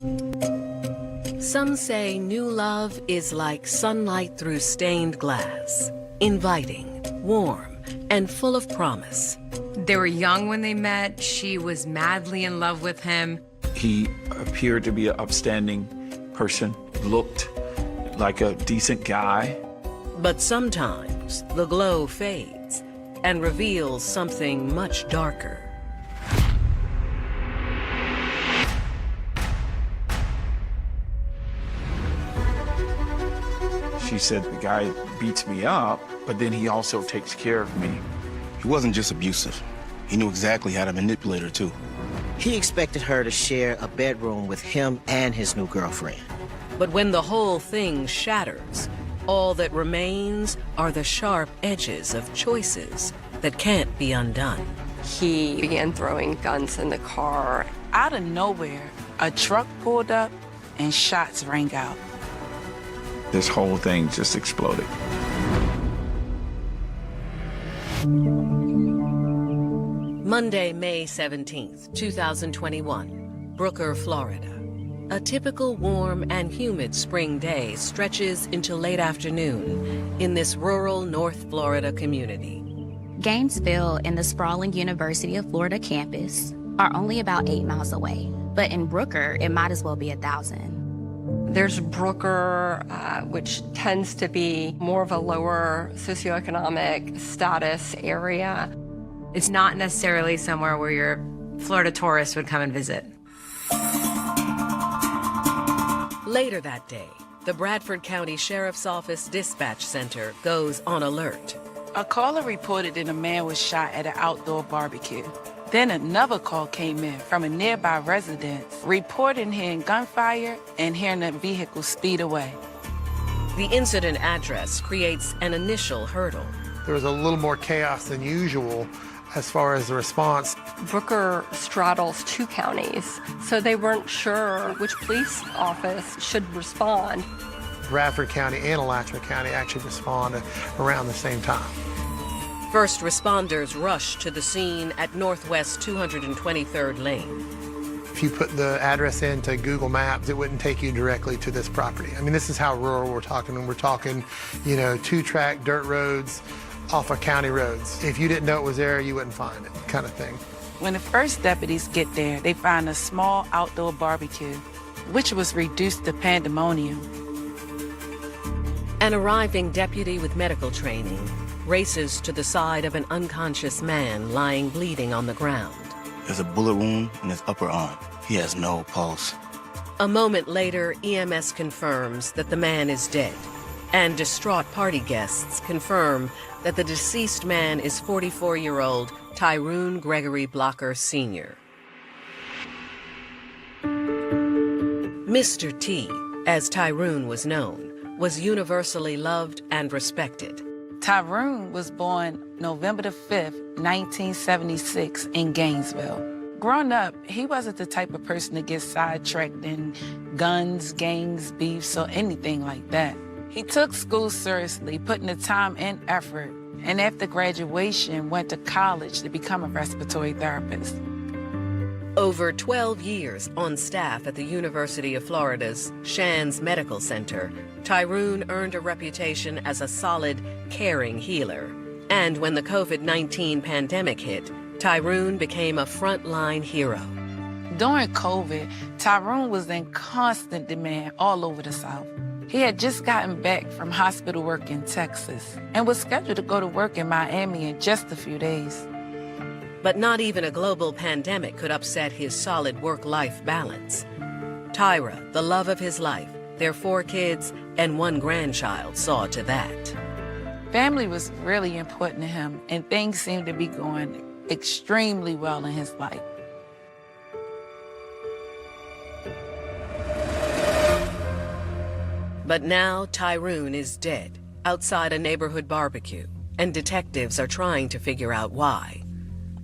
Some say new love is like sunlight through stained glass, inviting, warm, and full of promise. They were young when they met. She was madly in love with him. He appeared to be an upstanding person, looked like a decent guy. But sometimes the glow fades and reveals something much darker. She said, the guy beats me up, but then he also takes care of me. He wasn't just abusive. He knew exactly how to manipulate her, too. He expected her to share a bedroom with him and his new girlfriend. But when the whole thing shatters, all that remains are the sharp edges of choices that can't be undone. He began throwing guns in the car. Out of nowhere, a truck pulled up and shots rang out. This whole thing just exploded. Monday, May 17th, 2021, Brooker, Florida. A typical warm and humid spring day stretches into late afternoon in this rural North Florida community. Gainesville and the sprawling University of Florida campus are only about 8 miles away, but in Brooker, it might as well be 1,000. There's Brooker, which tends to be more of a lower socioeconomic status area. It's not necessarily somewhere where your Florida tourist would come and visit. Later that day, the Bradford County Sheriff's Office Dispatch Center goes on alert. A caller reported that a man was shot at an outdoor barbecue. Then another call came in from a nearby residence reporting hearing gunfire and hearing a vehicle speed away. The incident address creates an initial hurdle. There was a little more chaos than usual as far as the response. Brooker straddles 2 counties, so they weren't sure which police office should respond. Bradford County and Alachua County actually responded around the same time. First responders rushed to the scene at Northwest 223rd Lane. If you put the address into Google Maps, it wouldn't take you directly to this property. I mean, this is how rural we're talking. And we're talking, 2-track dirt roads off of county roads. If you didn't know it was there, you wouldn't find it, kind of thing. When the first deputies get there, they find a small outdoor barbecue, which was reduced to pandemonium. An arriving deputy with medical training races to the side of an unconscious man lying bleeding on the ground. There's a bullet wound in his upper arm. He has no pulse. A moment later, EMS confirms that the man is dead, and distraught party guests confirm that the deceased man is 44-year-old Tyrone Gregory Blocker, Sr. Mr. T, as Tyrone was known, was universally loved and respected. Tyrone was born November the 5th, 1976 in Gainesville. Growing up, he wasn't the type of person to get sidetracked in guns, gangs, beefs, or anything like that. He took school seriously, putting the time and effort, and after graduation, went to college to become a respiratory therapist. Over 12 years on staff at the University of Florida's Shands Medical Center, Tyrone earned a reputation as a solid, caring healer. And when the COVID-19 pandemic hit, Tyrone became a frontline hero. During COVID, Tyrone was in constant demand all over the South. He had just gotten back from hospital work in Texas and was scheduled to go to work in Miami in just a few days. But not even a global pandemic could upset his solid work-life balance. Tyra, the love of his life, their 4 kids, and 1 grandchild saw to that. Family was really important to him, and things seemed to be going extremely well in his life. But now Tyrone is dead outside a neighborhood barbecue, and detectives are trying to figure out why.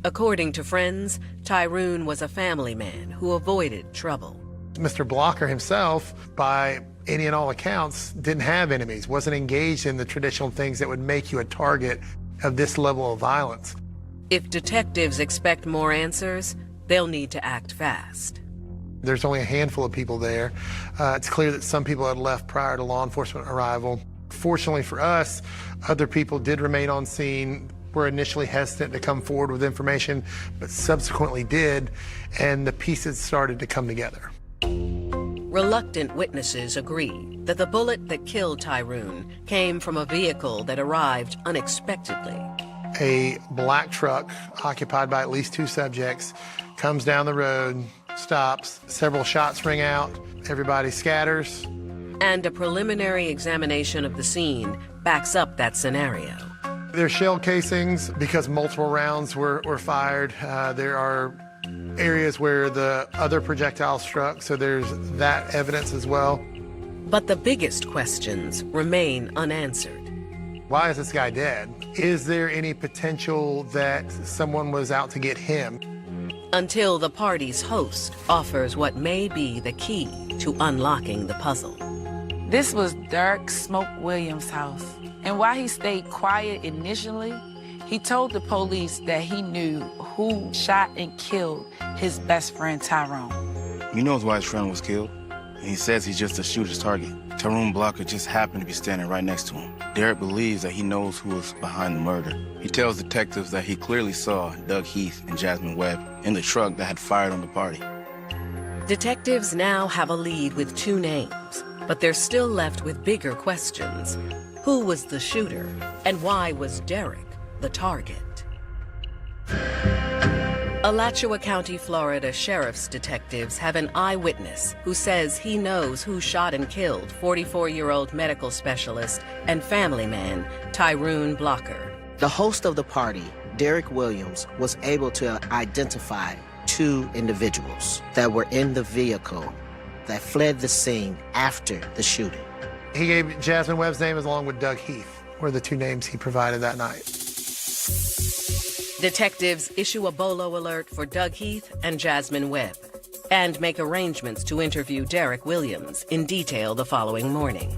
According to friends, Tyrone was a family man who avoided trouble. Mr. Blocker himself, by any and all accounts, didn't have enemies, wasn't engaged in the traditional things that would make you a target of this level of violence. If detectives expect more answers, they'll need to act fast. There's only a handful of people there. It's clear that some people had left prior to law enforcement arrival. Fortunately for us, other people did remain on scene, were initially hesitant to come forward with information, but subsequently did, and the pieces started to come together. Reluctant witnesses agree that the bullet that killed Tyrone came from a vehicle that arrived unexpectedly. A black truck occupied by at least 2 subjects comes down the road, stops, several shots ring out, everybody scatters. And a preliminary examination of the scene backs up that scenario. There's shell casings because multiple rounds were fired. There are areas where the other projectile struck, so there's that evidence as well. But the biggest questions remain unanswered. Why is this guy dead? Is there any potential that someone was out to get him? Until the party's host offers what may be the key to unlocking the puzzle. This was Derek Smoke Williams' house. And while he stayed quiet initially, he told the police that he knew who shot and killed his best friend, Tyrone. He knows why his friend was killed, and he says he's just a shooter's target. Tyrone Blocker just happened to be standing right next to him. Derek believes that he knows who was behind the murder. He tells detectives that he clearly saw Doug Heath and Jasmine Webb in the truck that had fired on the party. Detectives now have a lead with 2 names, but they're still left with bigger questions. Who was the shooter, and why was Derek the target? Alachua County, Florida Sheriff's detectives have an eyewitness who says he knows who shot and killed 44-year-old medical specialist and family man Tyrone Blocker. The host of the party, Derek Williams, was able to identify 2 individuals that were in the vehicle that fled the scene after the shooting. He gave Jasmine Webb's name along with Doug Heath, were the 2 names he provided that night. Detectives issue a bolo alert for Doug Heath and Jasmine Webb and make arrangements to interview Derek Williams in detail the following morning.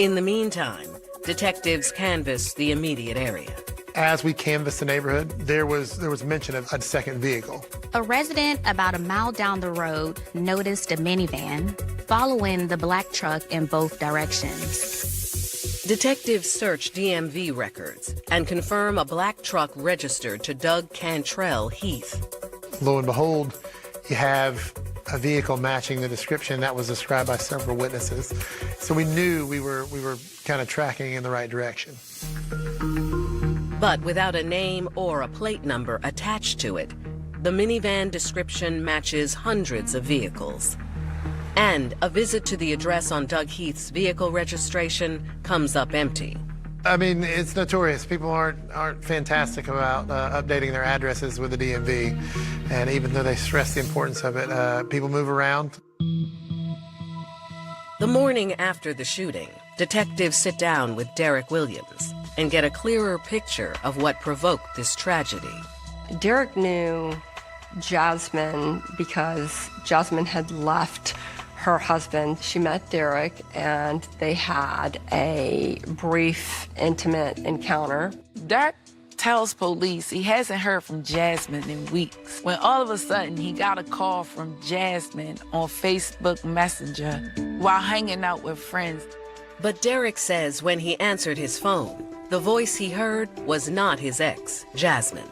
In the meantime, detectives canvass the immediate area. As we canvassed the neighborhood, there was mention of a second vehicle. A resident about a mile down the road noticed a minivan following the black truck in both directions. Detectives search DMV records and confirm a black truck registered to Doug Cantrell Heath. Lo and behold, you have a vehicle matching the description that was described by several witnesses. So we knew we were kind of tracking in the right direction. But without a name or a plate number attached to it, the minivan description matches hundreds of vehicles. And a visit to the address on Doug Heath's vehicle registration comes up empty. I mean, it's notorious. People aren't fantastic about updating their addresses with the DMV. And even though they stress the importance of it, people move around. The morning after the shooting, detectives sit down with Derek Williams and get a clearer picture of what provoked this tragedy. Derek knew Jasmine because Jasmine had left her husband. She met Derek and they had a brief, intimate encounter. Derek tells police he hasn't heard from Jasmine in weeks, when all of a sudden he got a call from Jasmine on Facebook Messenger while hanging out with friends. But Derek says when he answered his phone, the voice he heard was not his ex, Jasmine.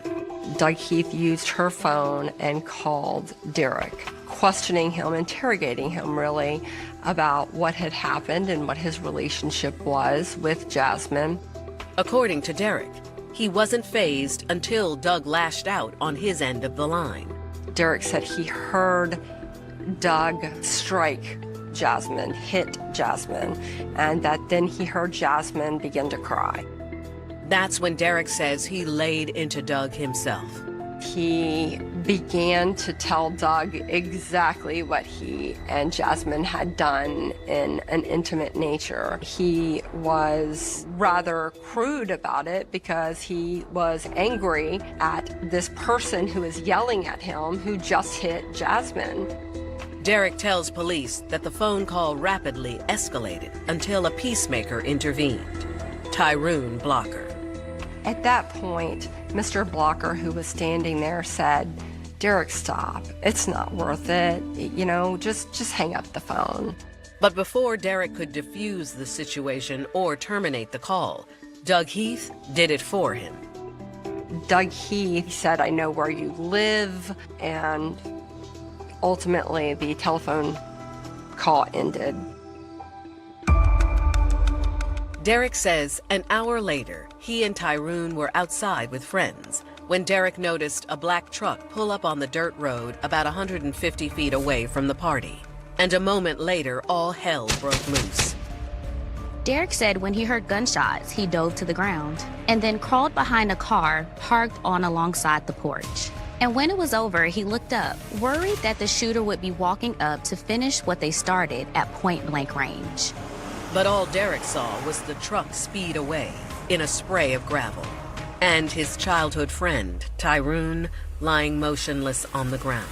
Doug Heath used her phone and called Derek, questioning him, interrogating him really about what had happened and what his relationship was with Jasmine. According to Derek, he wasn't fazed until Doug lashed out on his end of the line. Derek said he heard Doug strike Jasmine, hit Jasmine, and that then he heard Jasmine begin to cry. That's when Derek says he laid into Doug himself. He began to tell Doug exactly what he and Jasmine had done in an intimate nature. He was rather crude about it because he was angry at this person who was yelling at him who just hit Jasmine. Derek tells police that the phone call rapidly escalated until a peacemaker intervened, Tyrone Blocker. At that point, Mr. Blocker, who was standing there, said, Derek, stop. It's not worth it. You know, just hang up the phone. But before Derek could defuse the situation or terminate the call, Doug Heath did it for him. Doug Heath said, I know where you live, and ultimately the telephone call ended. Derek says an hour later, he and Tyrone were outside with friends when Derek noticed a black truck pull up on the dirt road about 150 feet away from the party. And a moment later, all hell broke loose. Derek said when he heard gunshots, he dove to the ground and then crawled behind a car parked on alongside the porch. And when it was over, he looked up, worried that the shooter would be walking up to finish what they started at point-blank range. But all Derek saw was the truck speed away in a spray of gravel, and his childhood friend, Tyrone, lying motionless on the ground.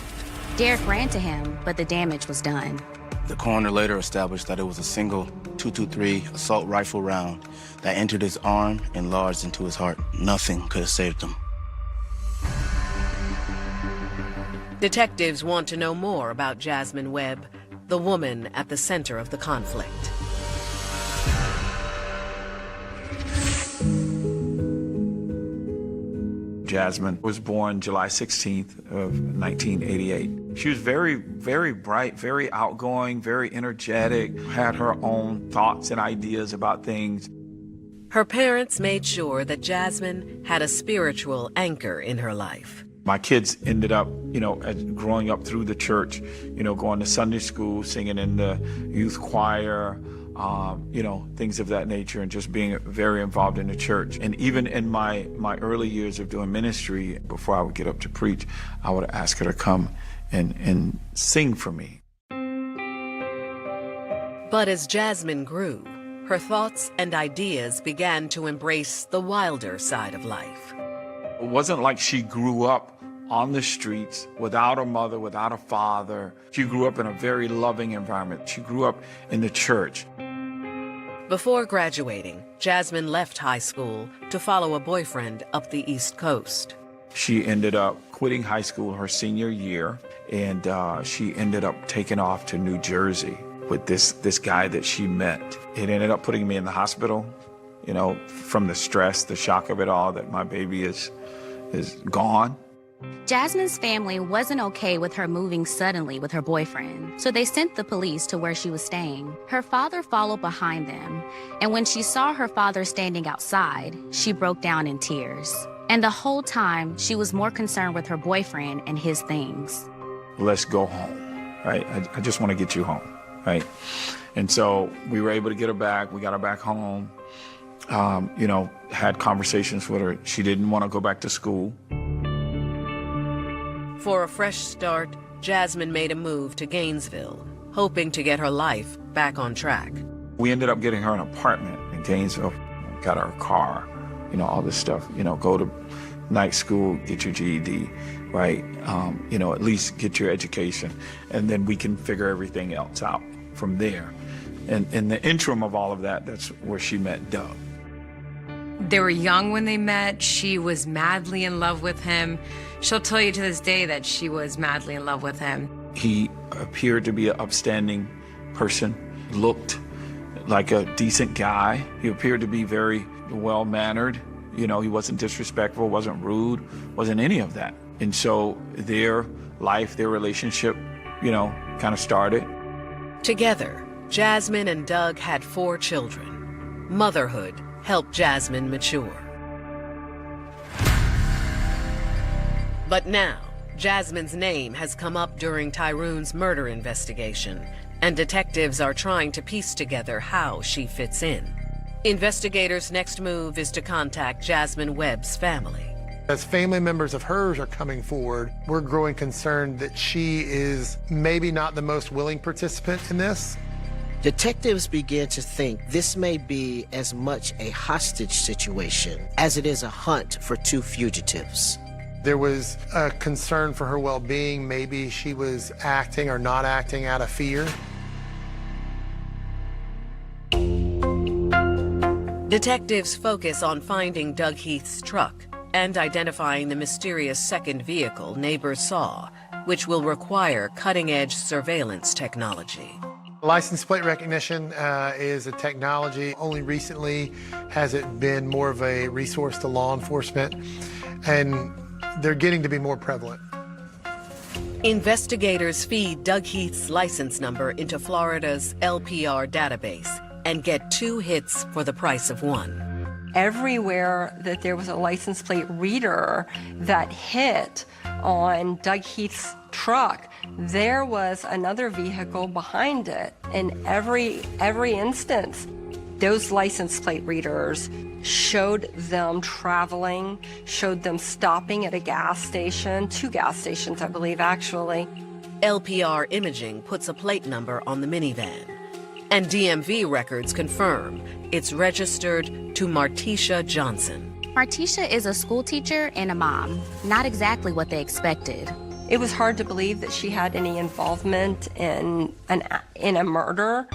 Derek ran to him, but the damage was done. The coroner later established that it was a single .223 assault rifle round that entered his arm and lodged into his heart. Nothing could have saved him. Detectives want to know more about Jasmine Webb, the woman at the center of the conflict. Jasmine was born July 16th of 1988. She was very, very bright, very outgoing, very energetic, had her own thoughts and ideas about things. Her parents made sure that Jasmine had a spiritual anchor in her life. My kids ended up, growing up through the church, going to Sunday school, singing in the youth choir, things of that nature, and just being very involved in the church. And even in my early years of doing ministry, before I would get up to preach, I would ask her to come and sing for me. But as Jasmine grew, her thoughts and ideas began to embrace the wilder side of life. It wasn't like she grew up on the streets without a mother, without a father. She grew up in a very loving environment. She grew up in the church. Before graduating, Jasmine left high school to follow a boyfriend up the East Coast. She ended up quitting high school her senior year, and she ended up taking off to New Jersey with this guy that she met. It ended up putting me in the hospital, from the stress, the shock of it all, that my baby is gone. Jasmine's family wasn't okay with her moving suddenly with her boyfriend, so they sent the police to where she was staying. Her father followed behind them, and when she saw her father standing outside, she broke down in tears. And the whole time, she was more concerned with her boyfriend and his things. Let's go home, right? I just want to get you home, right? And so we were able to get her back. We got her back home, had conversations with her. She didn't want to go back to school. For a fresh start, Jasmine made a move to Gainesville, hoping to get her life back on track. We ended up getting her an apartment in Gainesville, got her a car, all this stuff, go to night school, get your GED, right? At least get your education, and then we can figure everything else out from there. And in the interim of all of that, that's where she met Doug. They were young when they met. She was madly in love with him. She'll tell you to this day that she was madly in love with him. He appeared to be an upstanding person, looked like a decent guy. He appeared to be very well-mannered. He wasn't disrespectful, wasn't rude, wasn't any of that. And so their life, their relationship, kind of started. Together, Jasmine and Doug had 4 children. Motherhood helped Jasmine mature. But now, Jasmine's name has come up during Tyrone's murder investigation, and detectives are trying to piece together how she fits in. Investigators' next move is to contact Jasmine Webb's family. As family members of hers are coming forward, we're growing concerned that she is maybe not the most willing participant in this. Detectives begin to think this may be as much a hostage situation as it is a hunt for 2 fugitives. There was a concern for her well-being. Maybe she was acting or not acting out of fear. Detectives focus on finding Doug Heath's truck and identifying the mysterious second vehicle neighbors saw, which will require cutting-edge surveillance technology. License plate recognition is a technology. Only recently has it been more of a resource to law enforcement, and they're getting to be more prevalent. Investigators feed Doug Heath's license number into Florida's LPR database and get 2 hits for the price of 1. Everywhere that there was a license plate reader that hit on Doug Heath's truck, there was another vehicle behind it. In every instance, those license plate readers showed them traveling, showed them stopping at a gas station, 2 gas stations, I believe, actually. LPR imaging puts a plate number on the minivan, and DMV records confirm it's registered to Martesha Johnson. Martesha is a school teacher and a mom, not exactly what they expected. It was hard to believe that she had any involvement in a murder.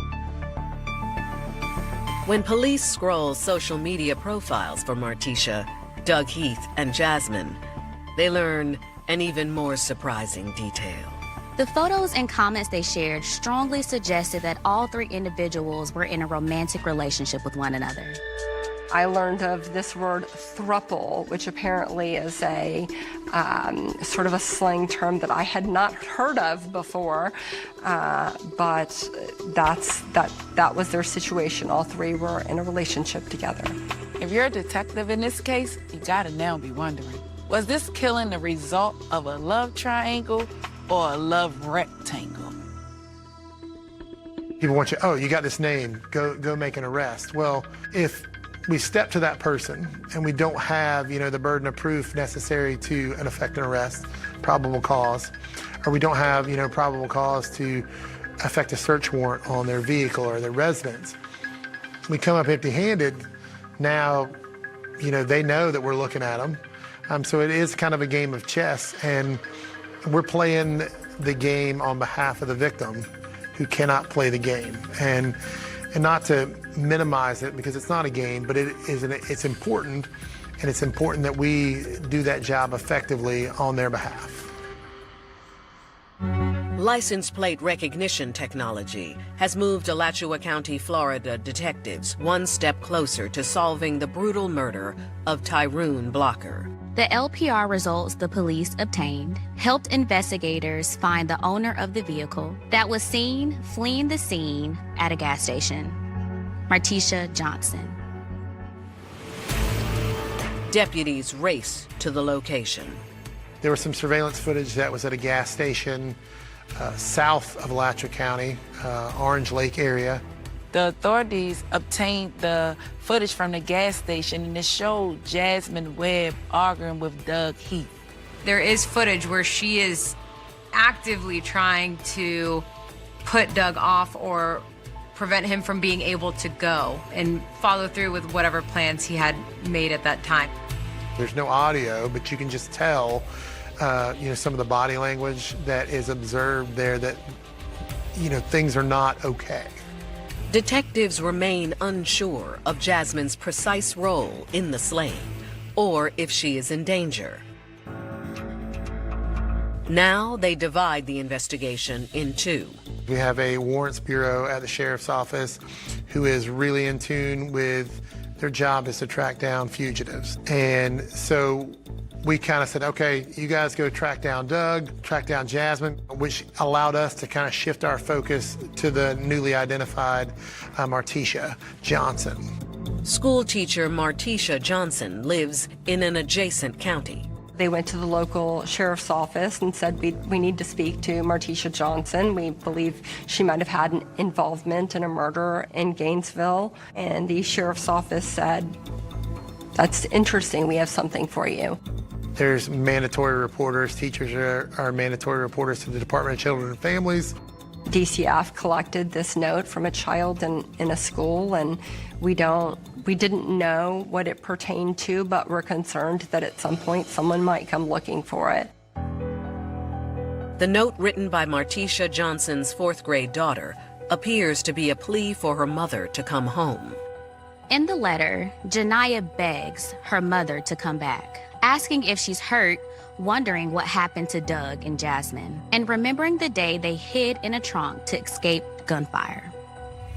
When police scroll social media profiles for Martesha, Doug Heath, and Jasmine, they learn an even more surprising detail. The photos and comments they shared strongly suggested that all 3 individuals were in a romantic relationship with one another. I learned of this word throuple, which apparently is a sort of a slang term that I had not heard of before, but that was their situation. All 3 were in a relationship together. If you're a detective in this case, you gotta now be wondering, was this killing the result of a love triangle or a love rectangle? People want you, oh, you got this name, go make an arrest. Well, if we step to that person and we don't have, the burden of proof necessary to effect an arrest, probable cause, or we don't have, probable cause to effect a search warrant on their vehicle or their residence, we come up empty-handed. Now, they know that we're looking at them. So it is kind of a game of chess, and we're playing the game on behalf of the victim who cannot play the game. And not to minimize it, because it's not a game, but it's important, and it's important that we do that job effectively on their behalf. License plate recognition technology has moved Alachua County, Florida detectives one step closer to solving the brutal murder of Tyrone Blocker. The LPR results the police obtained helped investigators find the owner of the vehicle that was seen fleeing the scene at a gas station, Martesha Johnson. Deputies race to the location. There was some surveillance footage that was at a gas station south of Alachua County, Orange Lake area. The authorities obtained the footage from the gas station, and it showed Jasmine Webb arguing with Doug Heath. There is footage where she is actively trying to put Doug off or prevent him from being able to go and follow through with whatever plans he had made at that time. There's no audio, but you can just tell, some of the body language that is observed there that, things are not okay. Detectives remain unsure of Jasmine's precise role in the slaying, or if she is in danger. Now they divide the investigation in 2. We have a warrants bureau at the sheriff's office who is really in tune with their job is to track down fugitives. And so we kind of said, okay, you guys go track down Doug, track down Jasmine, which allowed us to kind of shift our focus to the newly identified Martesha Johnson. School teacher Martesha Johnson lives in an adjacent county. They went to the local sheriff's office and said, we need to speak to Martesha Johnson. We believe she might have had an involvement in a murder in Gainesville. And the sheriff's office said, that's interesting, we have something for you. There's mandatory reporters. Teachers are mandatory reporters to the Department of Children and Families. DCF collected this note from a child in a school, and we didn't know what it pertained to, but we're concerned that at some point someone might come looking for it. The note written by Martesha Johnson's 4th grade daughter appears to be a plea for her mother to come home. In the letter, Janiyah begs her mother to come back. asking if she's hurt, wondering what happened to Doug and Jasmine, and remembering the day they hid in a trunk to escape gunfire.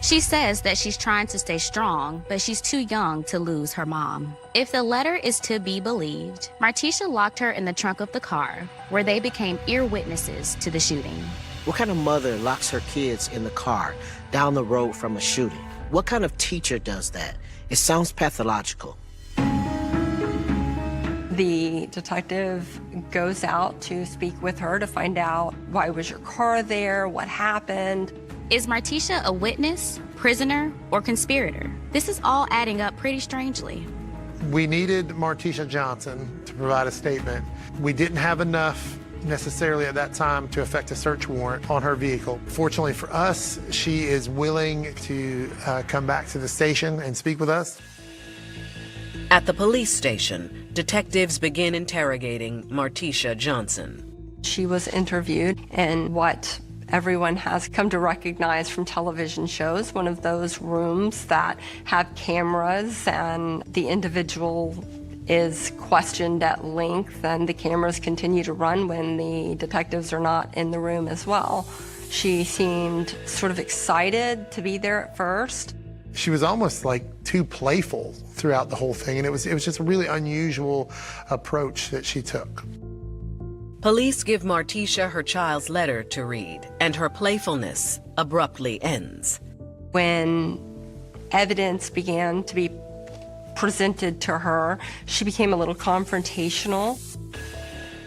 She says that she's trying to stay strong, but she's too young to lose her mom. If the letter is to be believed, Martesha locked her in the trunk of the car, where they became ear witnesses to the shooting. What kind of mother locks her kids in the car down the road from a shooting? What kind of teacher does that? It sounds pathological. The detective goes out to speak with her to find out, why was your car there? What happened? Is Martesha a witness, prisoner, or conspirator? This is all adding up pretty strangely. We needed Martesha Johnson to provide a statement. We didn't have enough necessarily at that time to effect a search warrant on her vehicle. Fortunately for us, she is willing to come back to the station and speak with us. At the police station, detectives begin interrogating Martesha Johnson. She was interviewed in what everyone has come to recognize from television shows, one of those rooms that have cameras, and the individual is questioned at length, and the cameras continue to run when the detectives are not in the room as well. She seemed sort of excited to be there at first. She was almost like too playful throughout the whole thing, and it was just a really unusual approach that she took. Police give Martesha her child's letter to read, and her playfulness abruptly ends. When evidence began to be presented to her, she became a little confrontational.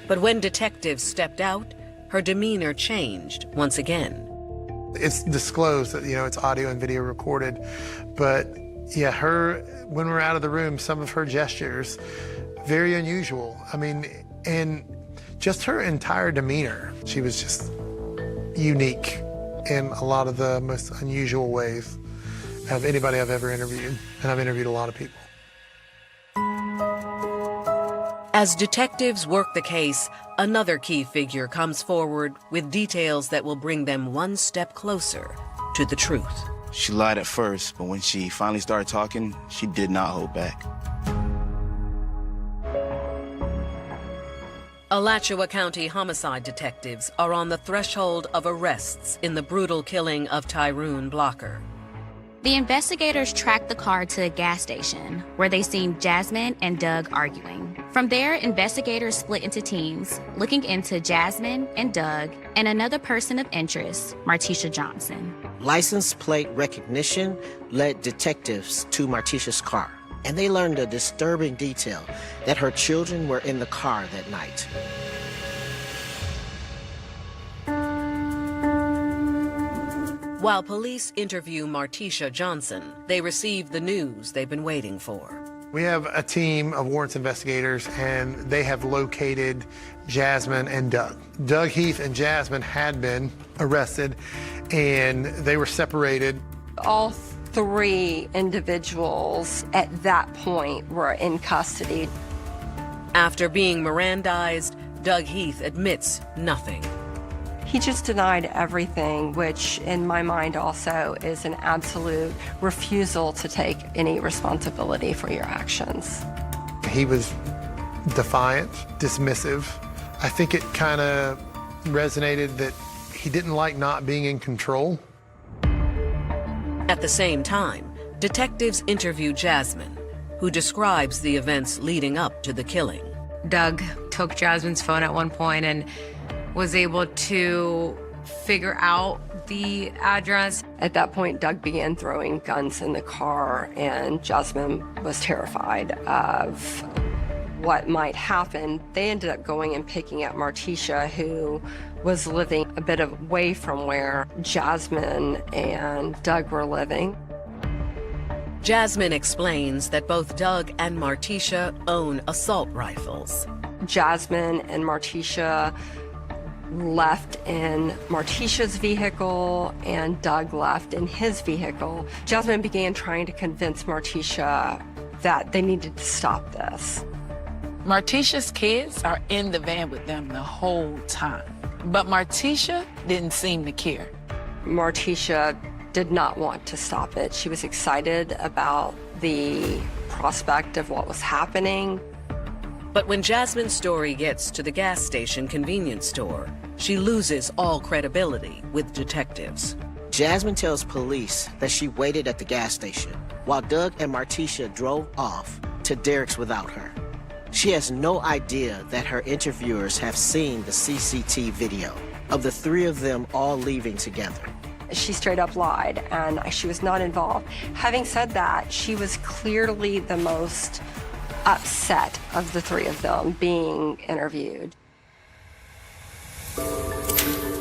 But when detectives stepped out, her demeanor changed once again. It's disclosed that, it's audio and video recorded, but yeah, when we're out of the room, some of her gestures, very unusual. And just her entire demeanor, she was just unique in a lot of the most unusual ways of anybody I've ever interviewed, and I've interviewed a lot of people. As detectives work the case, another key figure comes forward with details that will bring them one step closer to the truth. She lied at first, but when she finally started talking, she did not hold back. Alachua County homicide detectives are on the threshold of arrests in the brutal killing of Tyrone Blocker. The investigators tracked the car to a gas station, where they seen Jasmine and Doug arguing. From there, investigators split into teams, looking into Jasmine and Doug and another person of interest, Martesha Johnson. License plate recognition led detectives to Martesha's car, and they learned a disturbing detail that her children were in the car that night. While police interview Martesha Johnson, they receive the news they've been waiting for. We have a team of warrants investigators, and they have located Jasmine and Doug. Doug Heath and Jasmine had been arrested, and they were separated. All three individuals at that point were in custody. After being Mirandized, Doug Heath admits nothing. He just denied everything, which in my mind also is an absolute refusal to take any responsibility for your actions. He was defiant, dismissive. I think it kind of resonated that he didn't like not being in control. At the same time, detectives interview Jasmine, who describes the events leading up to the killing. Doug took Jasmine's phone at one point and was able to figure out the address. At that point, Doug began throwing guns in the car, and Jasmine was terrified of what might happen. They ended up going and picking up Martesha, who was living a bit away from where Jasmine and Doug were living. Jasmine explains that both Doug and Martesha own assault rifles. Jasmine and Martesha left in Martesha's vehicle, and Doug left in his vehicle. Jasmine began trying to convince Martesha that they needed to stop this. Martesha's kids are in the van with them the whole time, but Martesha didn't seem to care. Martesha did not want to stop it. She was excited about the prospect of what was happening. But when Jasmine's story gets to the gas station convenience store, she loses all credibility with detectives. Jasmine tells police that she waited at the gas station while Doug and Martesha drove off to Derek's without her. She has no idea that her interviewers have seen the CCTV video of the three of them all leaving together. She straight up lied, and she was not involved. Having said that, she was clearly the most upset of the three of them being interviewed.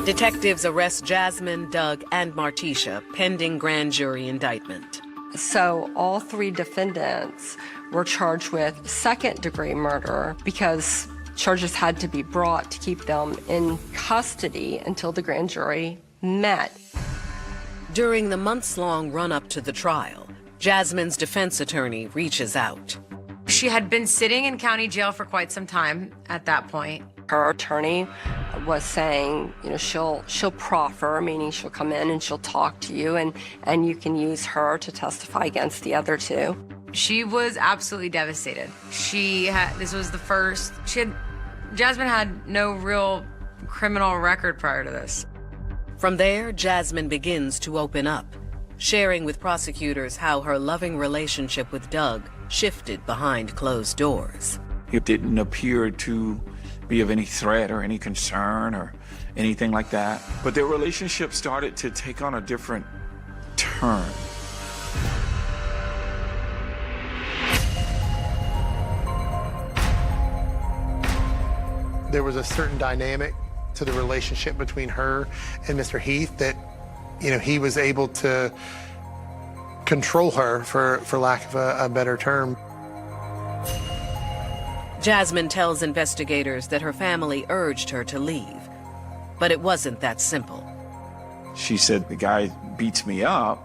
Detectives arrest Jasmine, Doug, and Martesha pending grand jury indictment. So all three defendants were charged with second-degree murder because charges had to be brought to keep them in custody until the grand jury met. During the months-long run-up to the trial, Jasmine's defense attorney reaches out. She had been sitting in county jail for quite some time at that point. Her attorney was saying, she'll proffer, meaning she'll come in and she'll talk to you, and you can use her to testify against the other two. She was absolutely devastated. Jasmine had no real criminal record prior to this. From there, Jasmine begins to open up, sharing with prosecutors how her loving relationship with Doug shifted behind closed doors. He didn't appear to be of any threat or any concern or anything like that. But their relationship started to take on a different turn. There was a certain dynamic to the relationship between her and Mr. Heath that, he was able to control her, for lack of a better term. Jasmine tells investigators that her family urged her to leave, but it wasn't that simple. She said, the guy beats me up,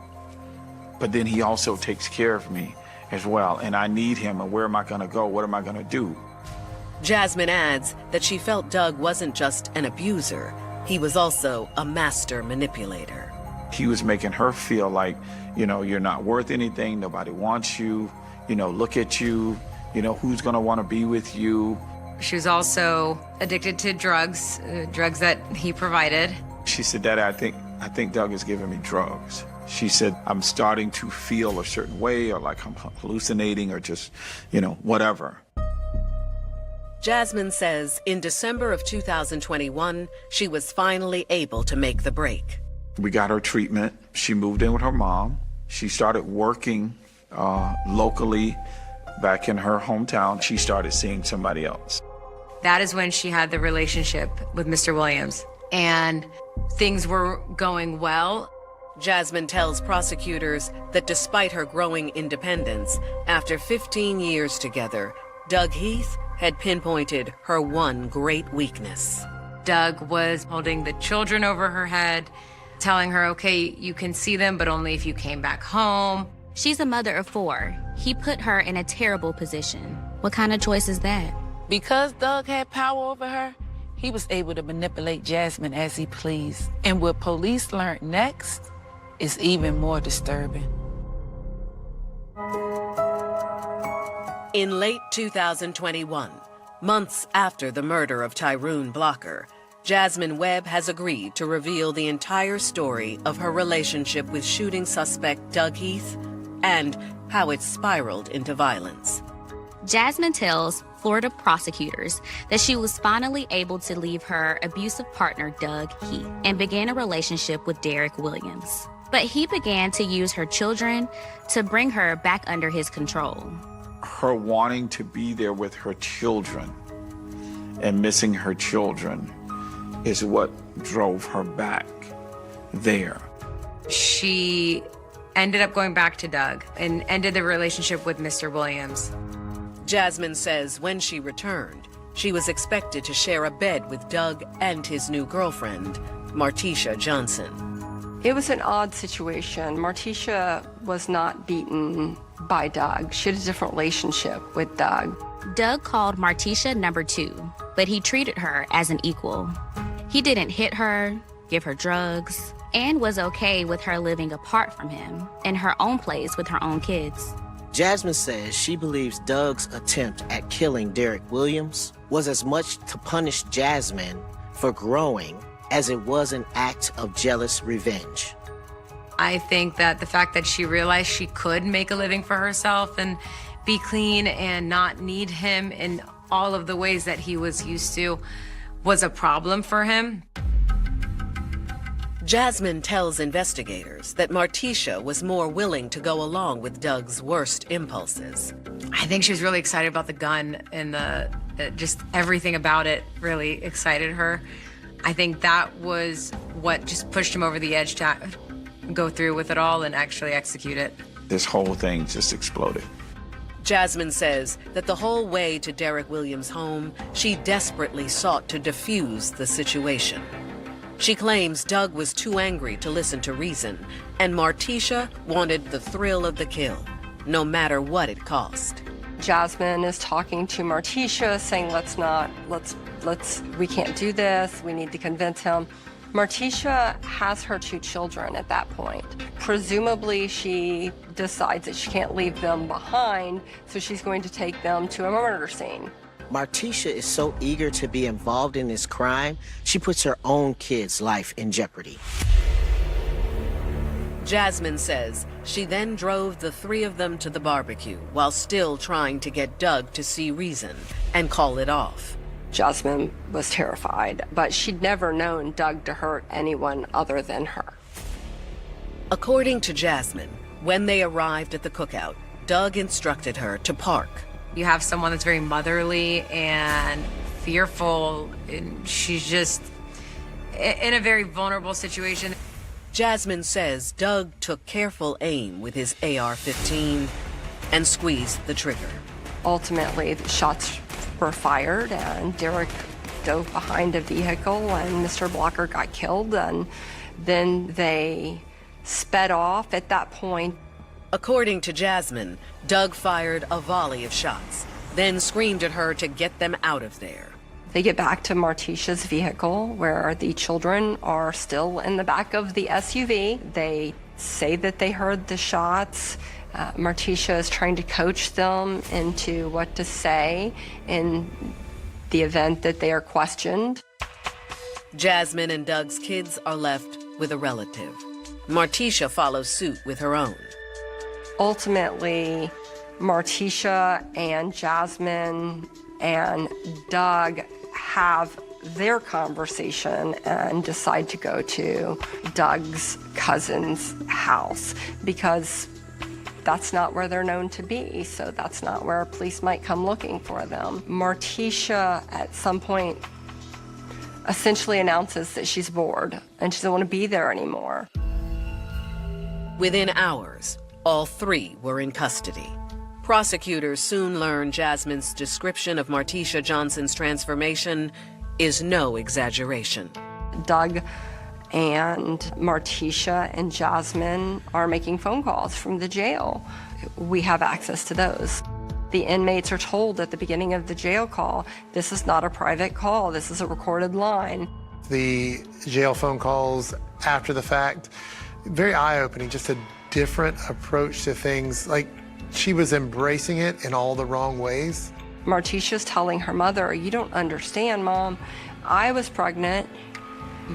but then he also takes care of me as well, and I need him, and where am I gonna go? What am I gonna do? Jasmine adds that she felt Doug wasn't just an abuser, he was also a master manipulator. He was making her feel like, you're not worth anything, nobody wants you, look at you, who's gonna wanna be with you. She was also addicted to drugs that he provided. She said, Daddy, I think Doug is giving me drugs. She said, I'm starting to feel a certain way, or like I'm hallucinating, or just, whatever. Jasmine says in December of 2021, she was finally able to make the break. We got her treatment. She moved in with her mom. She started working locally back in her hometown. She started seeing somebody else. That is when she had the relationship with Mr. Williams, and things were going well. Jasmine tells prosecutors that despite her growing independence, after 15 years together, Doug Heath had pinpointed her one great weakness. Doug was holding the children over her head, telling her, okay, you can see them, but only if you came back home. She's a mother of 4. He put her in a terrible position. What kind of choice is that? Because Doug had power over her, he was able to manipulate Jasmine as he pleased. And what police learned next is even more disturbing. In late 2021, months after the murder of Tyrone Blocker, Jasmine Webb has agreed to reveal the entire story of her relationship with shooting suspect Doug Heath and how it spiraled into violence. Jasmine tells Florida prosecutors that she was finally able to leave her abusive partner Doug Heath and began a relationship with Derek Williams. But he began to use her children to bring her back under his control. Her wanting to be there with her children and missing her children is what drove her back there. She ended up going back to Doug and ended the relationship with Mr. Williams. Jasmine says when she returned, she was expected to share a bed with Doug and his new girlfriend, Martesha Johnson. It was an odd situation. Martesha was not beaten by Doug. She had a different relationship with Doug. Doug called Martesha number 2, but he treated her as an equal. He didn't hit her, give her drugs, and was okay with her living apart from him in her own place with her own kids. Jasmine says she believes Doug's attempt at killing Derek Williams was as much to punish Jasmine for growing as it was an act of jealous revenge. I think that the fact that she realized she could make a living for herself and be clean and not need him in all of the ways that he was used to was a problem for him. Jasmine tells investigators that Martesha was more willing to go along with Doug's worst impulses. I think she was really excited about the gun, and just everything about it really excited her. I think that was what just pushed him over the edge to go through with it all and actually execute it. This whole thing just exploded. Jasmine says that the whole way to Derek Williams' home, she desperately sought to defuse the situation. She claims Doug was too angry to listen to reason, and Martesha wanted the thrill of the kill, no matter what it cost. Jasmine is talking to Martesha, saying, we can't do this, we need to convince him. Martesha has her 2 children at that point. Presumably, she decides that she can't leave them behind, so she's going to take them to a murder scene. Martesha is so eager to be involved in this crime, she puts her own kid's life in jeopardy. Jasmine says she then drove the 3 of them to the barbecue while still trying to get Doug to see reason and call it off. Jasmine was terrified, but she'd never known Doug to hurt anyone other than her. According to Jasmine, when they arrived at the cookout, Doug instructed her to park. You have someone that's very motherly and fearful, and she's just in a very vulnerable situation. Jasmine says Doug took careful aim with his AR-15 and squeezed the trigger. Ultimately, the shots were fired, and Derek dove behind a vehicle, and Mr. Blocker got killed, and then they sped off at that point. According to Jasmine, Doug fired a volley of shots, then screamed at her to get them out of there. They get back to Martesha's vehicle, where the children are still in the back of the SUV. They say that they heard the shots. Martesha is trying to coach them into what to say in the event that they are questioned. Jasmine and Doug's kids are left with a relative. Martesha follows suit with her own. Ultimately, Martesha and Jasmine and Doug have their conversation and decide to go to Doug's cousin's house because that's not where they're known to be, so that's not where police might come looking for them. Martesha, at some point, essentially announces that she's bored and she doesn't want to be there anymore. Within hours, all 3 were in custody. Prosecutors soon learned Jasmine's description of Martesha Johnson's transformation is no exaggeration. Doug and Martesha and Jasmine are making phone calls from the jail. We have access to those. The inmates are told at the beginning of the jail call, this is not a private call, this is a recorded line. The jail phone calls after the fact, very eye-opening, just a different approach to things. Like, she was embracing it in all the wrong ways. Martesha's telling her mother, you don't understand, Mom. I was pregnant.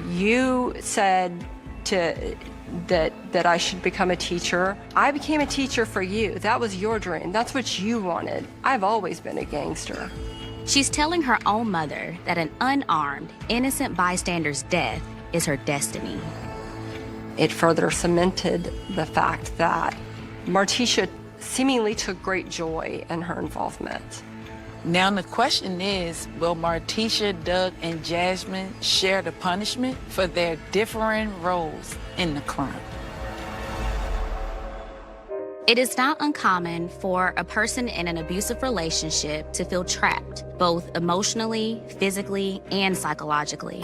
You said that I should become a teacher. I became a teacher for you. That was your dream. That's what you wanted. I've always been a gangster. She's telling her own mother that an unarmed, innocent bystander's death is her destiny. It further cemented the fact that Martesha seemingly took great joy in her involvement. Now the question is, will Martesha, Doug, and Jasmine share the punishment for their differing roles in the crime? It is not uncommon for a person in an abusive relationship to feel trapped, both emotionally, physically, and psychologically.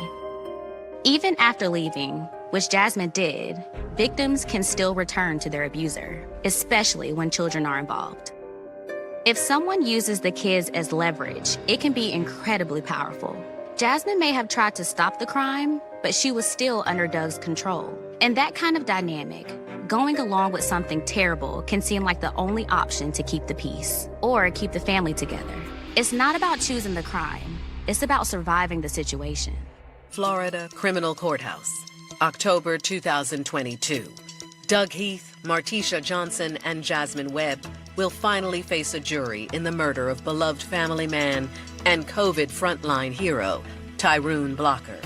Even after leaving, which Jasmine did, victims can still return to their abuser, especially when children are involved. If someone uses the kids as leverage, it can be incredibly powerful. Jasmine may have tried to stop the crime, but she was still under Doug's control. In that kind of dynamic, going along with something terrible can seem like the only option to keep the peace or keep the family together. It's not about choosing the crime. It's about surviving the situation. Florida Criminal Courthouse, October 2022. Doug Heath, Martesha Johnson, and Jasmine Webb will finally face a jury in the murder of beloved family man and COVID frontline hero, Tyrone Blocker.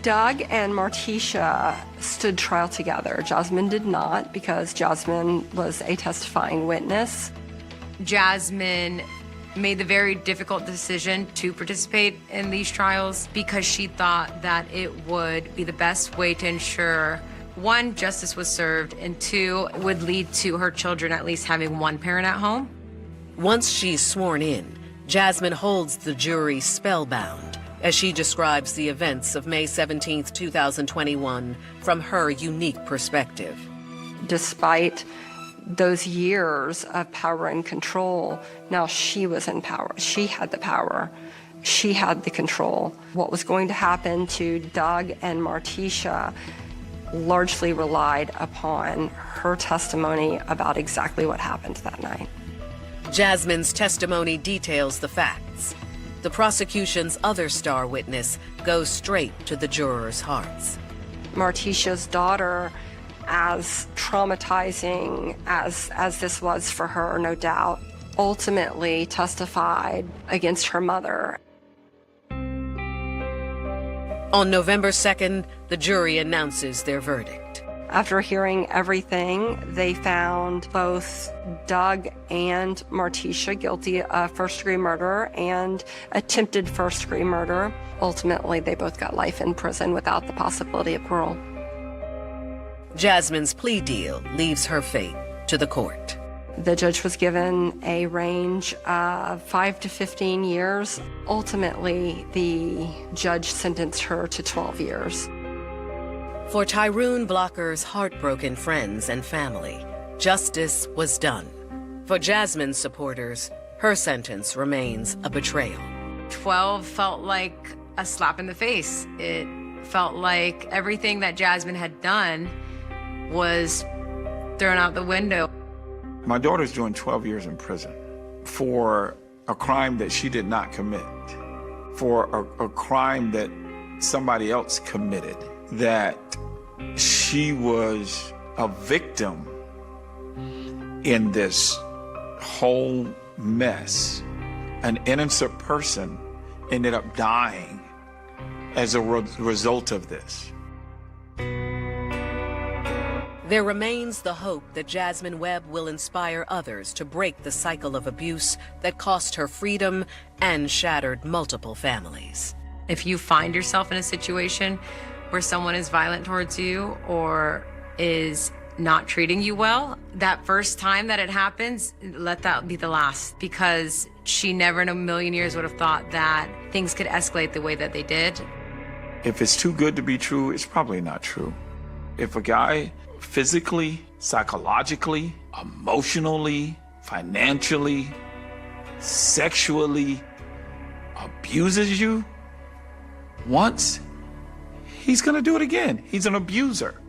Doug and Martesha stood trial together. Jasmine did not, because Jasmine was a testifying witness. Jasmine made the very difficult decision to participate in these trials because she thought that it would be the best way to ensure, one, justice was served, and two, would lead to her children at least having one parent at home. Once she's sworn in, Jasmine holds the jury spellbound as she describes the events of May 17, 2021 from her unique perspective. Despite those years of power and control, now she was in power. She had the power. She had the control. What was going to happen to Doug and Martesha largely relied upon her testimony about exactly what happened that night. Jasmine's testimony details the facts. The prosecution's other star witness goes straight to the jurors' hearts. Martesha's daughter, as traumatizing as this was for her, no doubt, ultimately testified against her mother. On November 2nd, the jury announces their verdict. After hearing everything, they found both Doug and Martesha guilty of first-degree murder and attempted first-degree murder. Ultimately, they both got life in prison without the possibility of parole. Jasmine's plea deal leaves her fate to the court. The judge was given a range of 5 to 15 years. Ultimately, the judge sentenced her to 12 years. For Tyrone Blocker's heartbroken friends and family, justice was done. For Jasmine's supporters, her sentence remains a betrayal. 12 felt like a slap in the face. It felt like everything that Jasmine had done was thrown out the window. My daughter's doing 12 years in prison for a crime that she did not commit, for a crime that somebody else committed, that she was a victim in this whole mess. An innocent person ended up dying as a result of this. There remains the hope that Jasmine Webb will inspire others to break the cycle of abuse that cost her freedom and shattered multiple families. If you find yourself in a situation where someone is violent towards you or is not treating you well, that first time that it happens, let that be the last, because she never in a million years would have thought that things could escalate the way that they did. If it's too good to be true, it's probably not true. If a guy physically, psychologically, emotionally, financially, sexually abuses you once, he's gonna do it again. He's an abuser,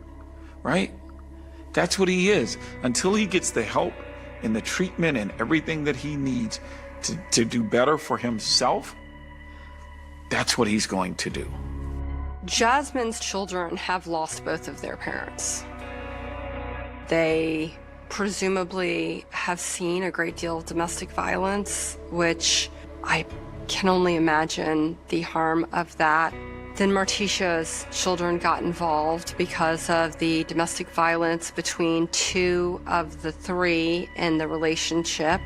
right? That's what he is. Until he gets the help and the treatment and everything that he needs to do better for himself, that's what he's going to do. Jasmine's children have lost both of their parents. They presumably have seen a great deal of domestic violence, which I can only imagine the harm of that. Then Martesha's children got involved because of the domestic violence between 2 of the 3 in the relationship.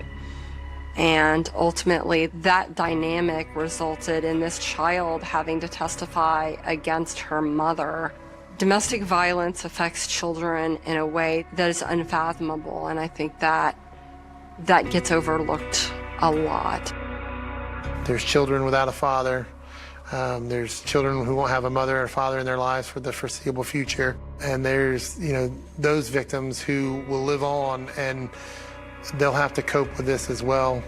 And ultimately, that dynamic resulted in this child having to testify against her mother. Domestic violence affects children in a way that is unfathomable, and I think that gets overlooked a lot. There's children without a father. There's children who won't have a mother or father in their lives for the foreseeable future. And there's, those victims who will live on, and they'll have to cope with this as well.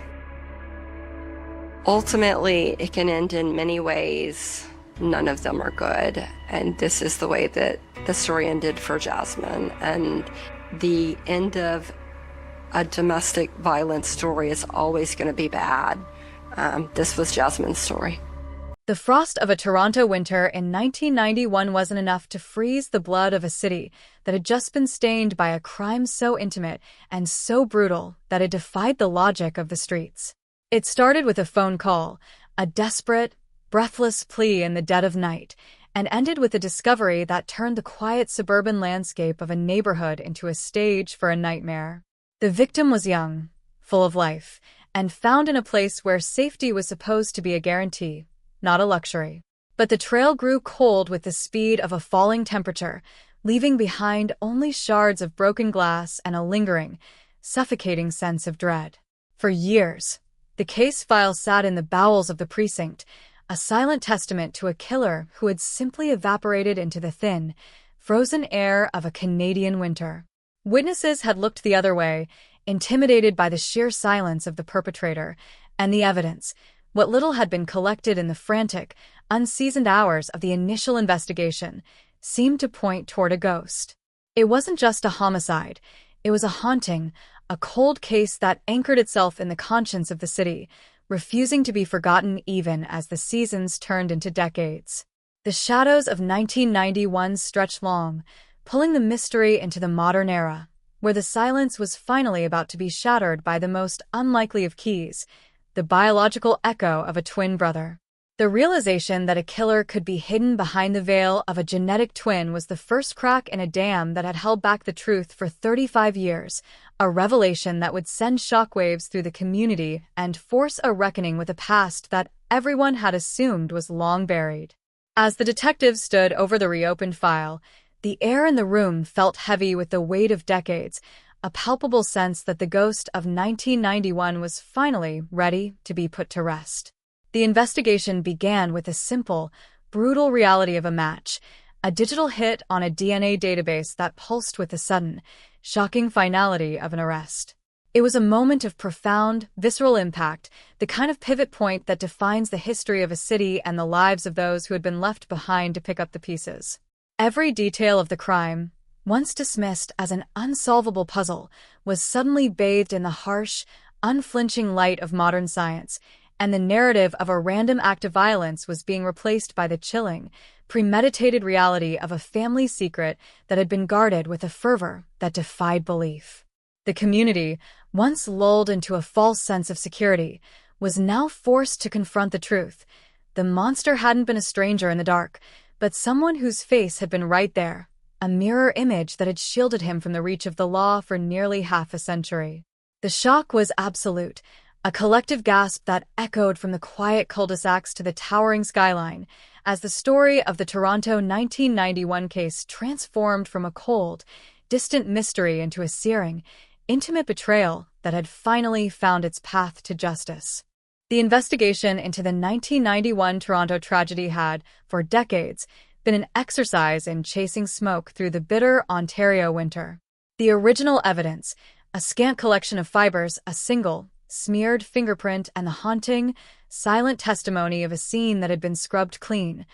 Ultimately, it can end in many ways. None of them are good. And this is the way that the story ended for Jasmine. And the end of a domestic violence story is always going to be bad. This was Jasmine's story. The frost of a Toronto winter in 1991 wasn't enough to freeze the blood of a city that had just been stained by a crime so intimate and so brutal that it defied the logic of the streets. It started with a phone call, a desperate, breathless plea in the dead of night, and ended with a discovery that turned the quiet suburban landscape of a neighborhood into a stage for a nightmare. The victim was young, full of life, and found in a place where safety was supposed to be a guarantee, not a luxury. But the trail grew cold with the speed of a falling temperature, leaving behind only shards of broken glass and a lingering, suffocating sense of dread. For years, the case file sat in the bowels of the precinct, a silent testament to a killer who had simply evaporated into the thin, frozen air of a Canadian winter. Witnesses had looked the other way, intimidated by the sheer silence of the perpetrator, and the evidence, what little had been collected in the frantic, unseasoned hours of the initial investigation, seemed to point toward a ghost. It wasn't just a homicide, it was a haunting, a cold case that anchored itself in the conscience of the city, refusing to be forgotten even as the seasons turned into decades. The shadows of 1991 stretched long, pulling the mystery into the modern era, where the silence was finally about to be shattered by the most unlikely of keys, the biological echo of a twin brother. The realization that a killer could be hidden behind the veil of a genetic twin was the first crack in a dam that had held back the truth for 35 years, a revelation that would send shockwaves through the community and force a reckoning with a past that everyone had assumed was long buried. As the detectives stood over the reopened file, the air in the room felt heavy with the weight of decades, a palpable sense that the ghost of 1991 was finally ready to be put to rest. The investigation began with a simple, brutal reality of a match, a digital hit on a DNA database that pulsed with the sudden, shocking finality of an arrest. It was a moment of profound, visceral impact, the kind of pivot point that defines the history of a city and the lives of those who had been left behind to pick up the pieces. Every detail of the crime, once dismissed as an unsolvable puzzle, was suddenly bathed in the harsh, unflinching light of modern science, and the narrative of a random act of violence was being replaced by the chilling, premeditated reality of a family secret that had been guarded with a fervor that defied belief. The community, once lulled into a false sense of security, was now forced to confront the truth. The monster hadn't been a stranger in the dark, but someone whose face had been right there, a mirror image that had shielded him from the reach of the law for nearly half a century. The shock was absolute, a collective gasp that echoed from the quiet cul-de-sacs to the towering skyline, as the story of the Toronto 1991 case transformed from a cold, distant mystery into a searing, intimate betrayal that had finally found its path to justice. The investigation into the 1991 Toronto tragedy had, for decades, been an exercise in chasing smoke through the bitter Ontario winter. The original evidence, a scant collection of fibers, a single, smeared fingerprint, and the haunting, silent testimony of a scene that had been scrubbed clean,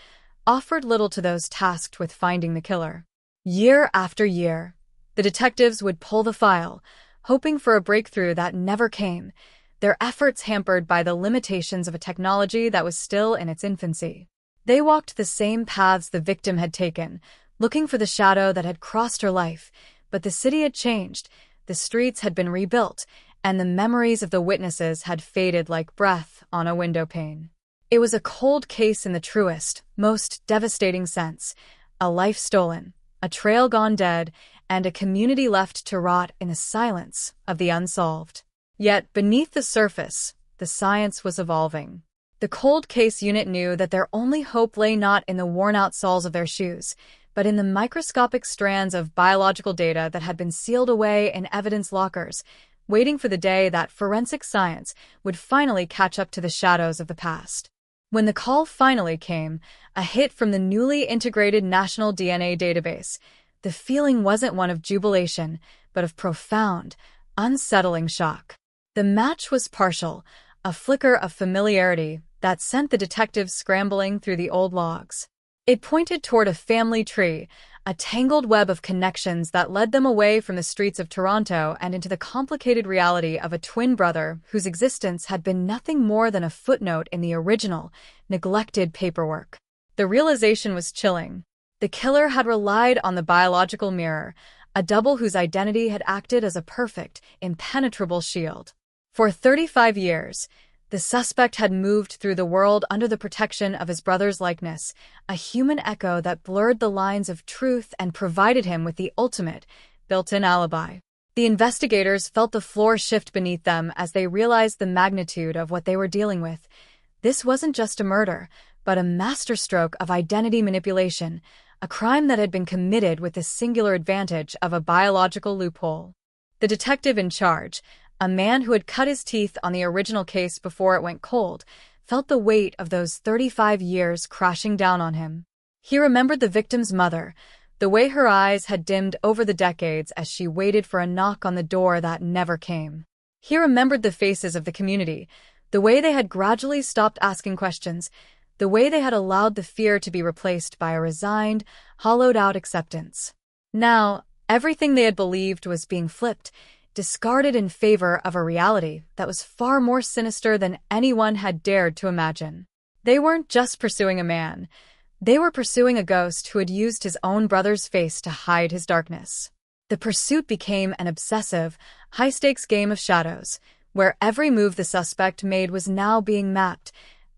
offered little to those tasked with finding the killer. Year after year, the detectives would pull the file, hoping for a breakthrough that never came, their efforts hampered by the limitations of a technology that was still in its infancy. They walked the same paths the victim had taken, looking for the shadow that had crossed her life, but the city had changed, the streets had been rebuilt, and the memories of the witnesses had faded like breath on a windowpane. It was a cold case in the truest, most devastating sense, a life stolen, a trail gone dead, and a community left to rot in the silence of the unsolved. Yet, beneath the surface, the science was evolving. The cold case unit knew that their only hope lay not in the worn-out soles of their shoes, but in the microscopic strands of biological data that had been sealed away in evidence lockers, waiting for the day that forensic science would finally catch up to the shadows of the past. When the call finally came, a hit from the newly integrated National DNA Database, the feeling wasn't one of jubilation, but of profound, unsettling shock. The match was partial, a flicker of familiarity that sent the detectives scrambling through the old logs. It pointed toward a family tree, a tangled web of connections that led them away from the streets of Toronto and into the complicated reality of a twin brother whose existence had been nothing more than a footnote in the original, neglected paperwork. The realization was chilling. The killer had relied on the biological mirror, a double whose identity had acted as a perfect, impenetrable shield. For 35 years, the suspect had moved through the world under the protection of his brother's likeness, a human echo that blurred the lines of truth and provided him with the ultimate, built-in alibi. The investigators felt the floor shift beneath them as they realized the magnitude of what they were dealing with. This wasn't just a murder, but a masterstroke of identity manipulation, a crime that had been committed with the singular advantage of a biological loophole. The detective in charge, a man who had cut his teeth on the original case before it went cold, felt the weight of those 35 years crashing down on him. He remembered the victim's mother, the way her eyes had dimmed over the decades as she waited for a knock on the door that never came. He remembered the faces of the community, the way they had gradually stopped asking questions, the way they had allowed the fear to be replaced by a resigned, hollowed-out acceptance. Now, everything they had believed was being flipped, discarded in favor of a reality that was far more sinister than anyone had dared to imagine. They weren't just pursuing a man. They were pursuing a ghost who had used his own brother's face to hide his darkness. The pursuit became an obsessive, high-stakes game of shadows, where every move the suspect made was now being mapped,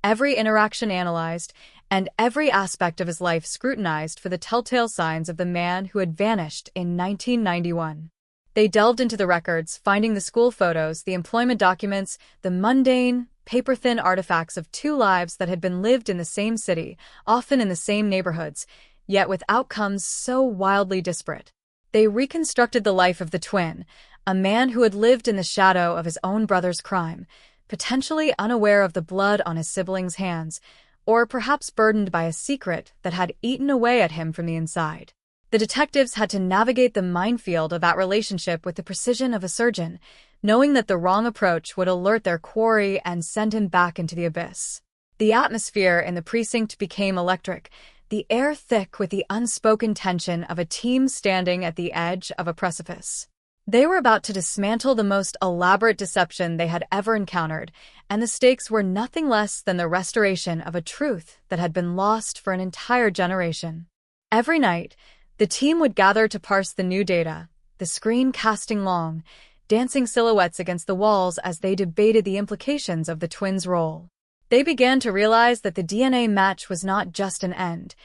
every interaction analyzed, and every aspect of his life scrutinized for the telltale signs of the man who had vanished in 1991. They delved into the records, finding the school photos, the employment documents, the mundane, paper-thin artifacts of two lives that had been lived in the same city, often in the same neighborhoods, yet with outcomes so wildly disparate. They reconstructed the life of the twin, a man who had lived in the shadow of his own brother's crime, potentially unaware of the blood on his siblings' hands, or perhaps burdened by a secret that had eaten away at him from the inside. The detectives had to navigate the minefield of that relationship with the precision of a surgeon, knowing that the wrong approach would alert their quarry and send him back into the abyss. The atmosphere in the precinct became electric, the air thick with the unspoken tension of a team standing at the edge of a precipice. They were about to dismantle the most elaborate deception they had ever encountered, and the stakes were nothing less than the restoration of a truth that had been lost for an entire generation. Every night, the team would gather to parse the new data, the screen casting long, dancing silhouettes against the walls as they debated the implications of the twins' role. They began to realize that the DNA match was not just an end.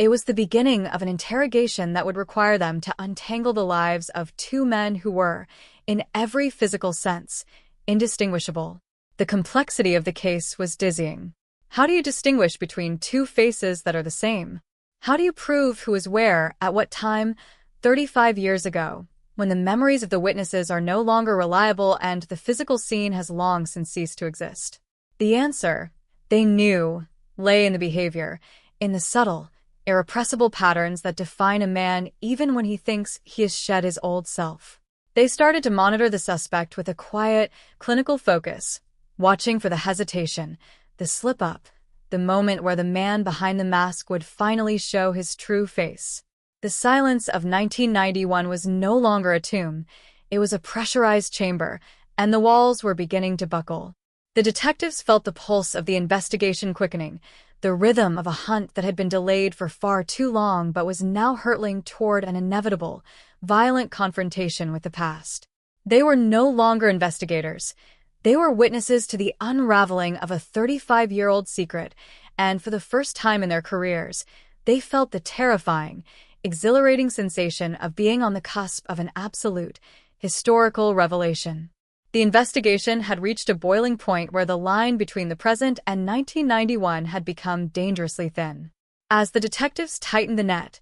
It was the beginning of an interrogation that would require them to untangle the lives of two men who were, in every physical sense, indistinguishable. The complexity of the case was dizzying. How do you distinguish between two faces that are the same? How do you prove who was where, at what time, 35 years ago, when the memories of the witnesses are no longer reliable and the physical scene has long since ceased to exist? The answer, they knew, lay in the behavior, in the subtle, irrepressible patterns that define a man even when he thinks he has shed his old self. They started to monitor the suspect with a quiet, clinical focus, watching for the hesitation, the slip-up, the moment where the man behind the mask would finally show his true face. The silence of 1991 was no longer a tomb. It was a pressurized chamber, and the walls were beginning to buckle. The detectives felt the pulse of the investigation quickening, the rhythm of a hunt that had been delayed for far too long but was now hurtling toward an inevitable, violent confrontation with the past. They were no longer investigators. They were witnesses to the unraveling of a 35-year-old secret, and for the first time in their careers, they felt the terrifying, exhilarating sensation of being on the cusp of an absolute, historical revelation. The investigation had reached a boiling point where the line between the present and 1991 had become dangerously thin. As the detectives tightened the net,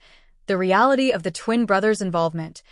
the reality of the twin brothers' involvement,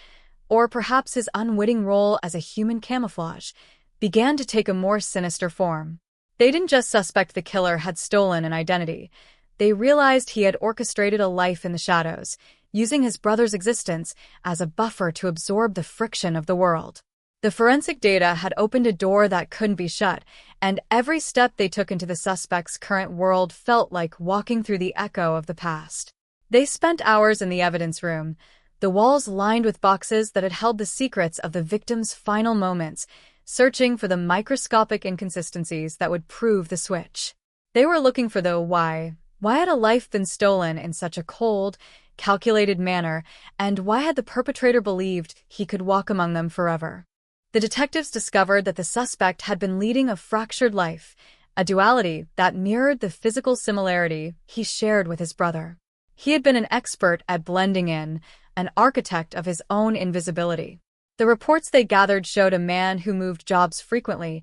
or perhaps his unwitting role as a human camouflage, began to take a more sinister form. They didn't just suspect the killer had stolen an identity. They realized he had orchestrated a life in the shadows, using his brother's existence as a buffer to absorb the friction of the world. The forensic data had opened a door that couldn't be shut, and every step they took into the suspect's current world felt like walking through the echo of the past. They spent hours in the evidence room, the walls lined with boxes that had held the secrets of the victim's final moments, searching for the microscopic inconsistencies that would prove the switch. They were looking for the why. Why had a life been stolen in such a cold, calculated manner, and why had the perpetrator believed he could walk among them forever? The detectives discovered that the suspect had been leading a fractured life, a duality that mirrored the physical similarity he shared with his brother. He had been an expert at blending in, an architect of his own invisibility. The reports they gathered showed a man who moved jobs frequently,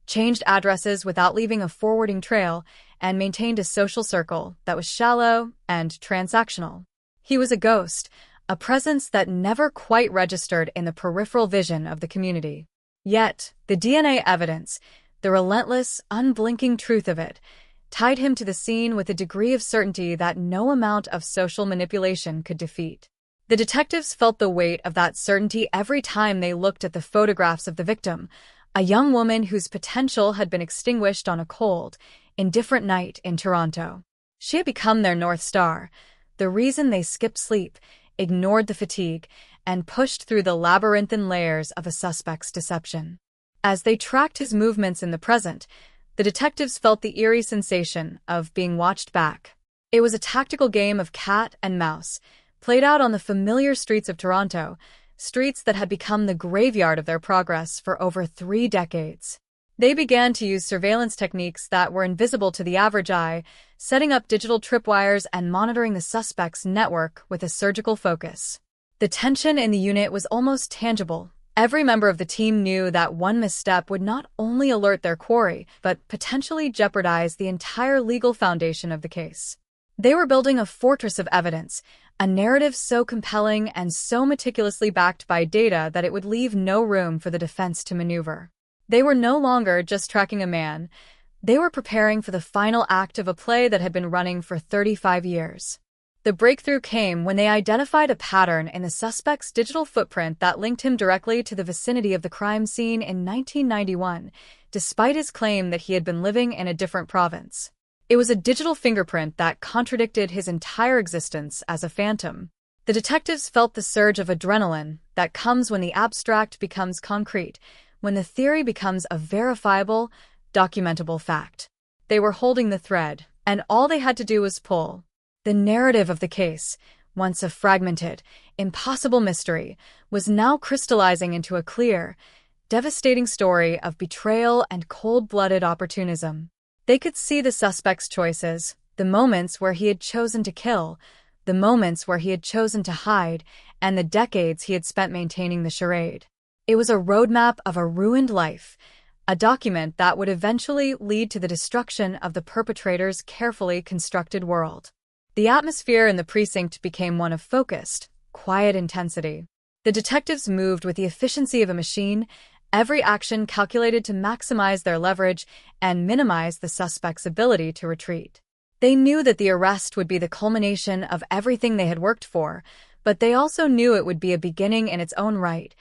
changed addresses without leaving a forwarding trail, and maintained a social circle that was shallow and transactional. He was a ghost, a presence that never quite registered in the peripheral vision of the community. Yet, the DNA evidence, the relentless, unblinking truth of it, tied him to the scene with a degree of certainty that no amount of social manipulation could defeat. The detectives felt the weight of that certainty every time they looked at the photographs of the victim, a young woman whose potential had been extinguished on a cold, indifferent night in Toronto. She had become their North Star, the reason they skipped sleep, ignored the fatigue, and pushed through the labyrinthine layers of a suspect's deception. As they tracked his movements in the present, the detectives felt the eerie sensation of being watched back. It was a tactical game of cat and mouse, played out on the familiar streets of Toronto, streets that had become the graveyard of their progress for over 3 decades. They began to use surveillance techniques that were invisible to the average eye, setting up digital tripwires and monitoring the suspect's network with a surgical focus. The tension in the unit was almost tangible. Every member of the team knew that one misstep would not only alert their quarry, but potentially jeopardize the entire legal foundation of the case. They were building a fortress of evidence, a narrative so compelling and so meticulously backed by data that it would leave no room for the defense to maneuver. They were no longer just tracking a man. They were preparing for the final act of a play that had been running for 35 years. The breakthrough came when they identified a pattern in the suspect's digital footprint that linked him directly to the vicinity of the crime scene in 1991, despite his claim that he had been living in a different province. It was a digital fingerprint that contradicted his entire existence as a phantom. The detectives felt the surge of adrenaline that comes when the abstract becomes concrete, when the theory becomes a verifiable, documentable fact. They were holding the thread, and all they had to do was pull. The narrative of the case, once a fragmented, impossible mystery, was now crystallizing into a clear, devastating story of betrayal and cold-blooded opportunism. They could see the suspect's choices, the moments where he had chosen to kill, the moments where he had chosen to hide, and the decades he had spent maintaining the charade. It was a roadmap of a ruined life, a document that would eventually lead to the destruction of the perpetrator's carefully constructed world. The atmosphere in the precinct became one of focused, quiet intensity. The detectives moved with the efficiency of a machine, every action calculated to maximize their leverage and minimize the suspect's ability to retreat. They knew that the arrest would be the culmination of everything they had worked for, but they also knew it would be a beginning in its own right,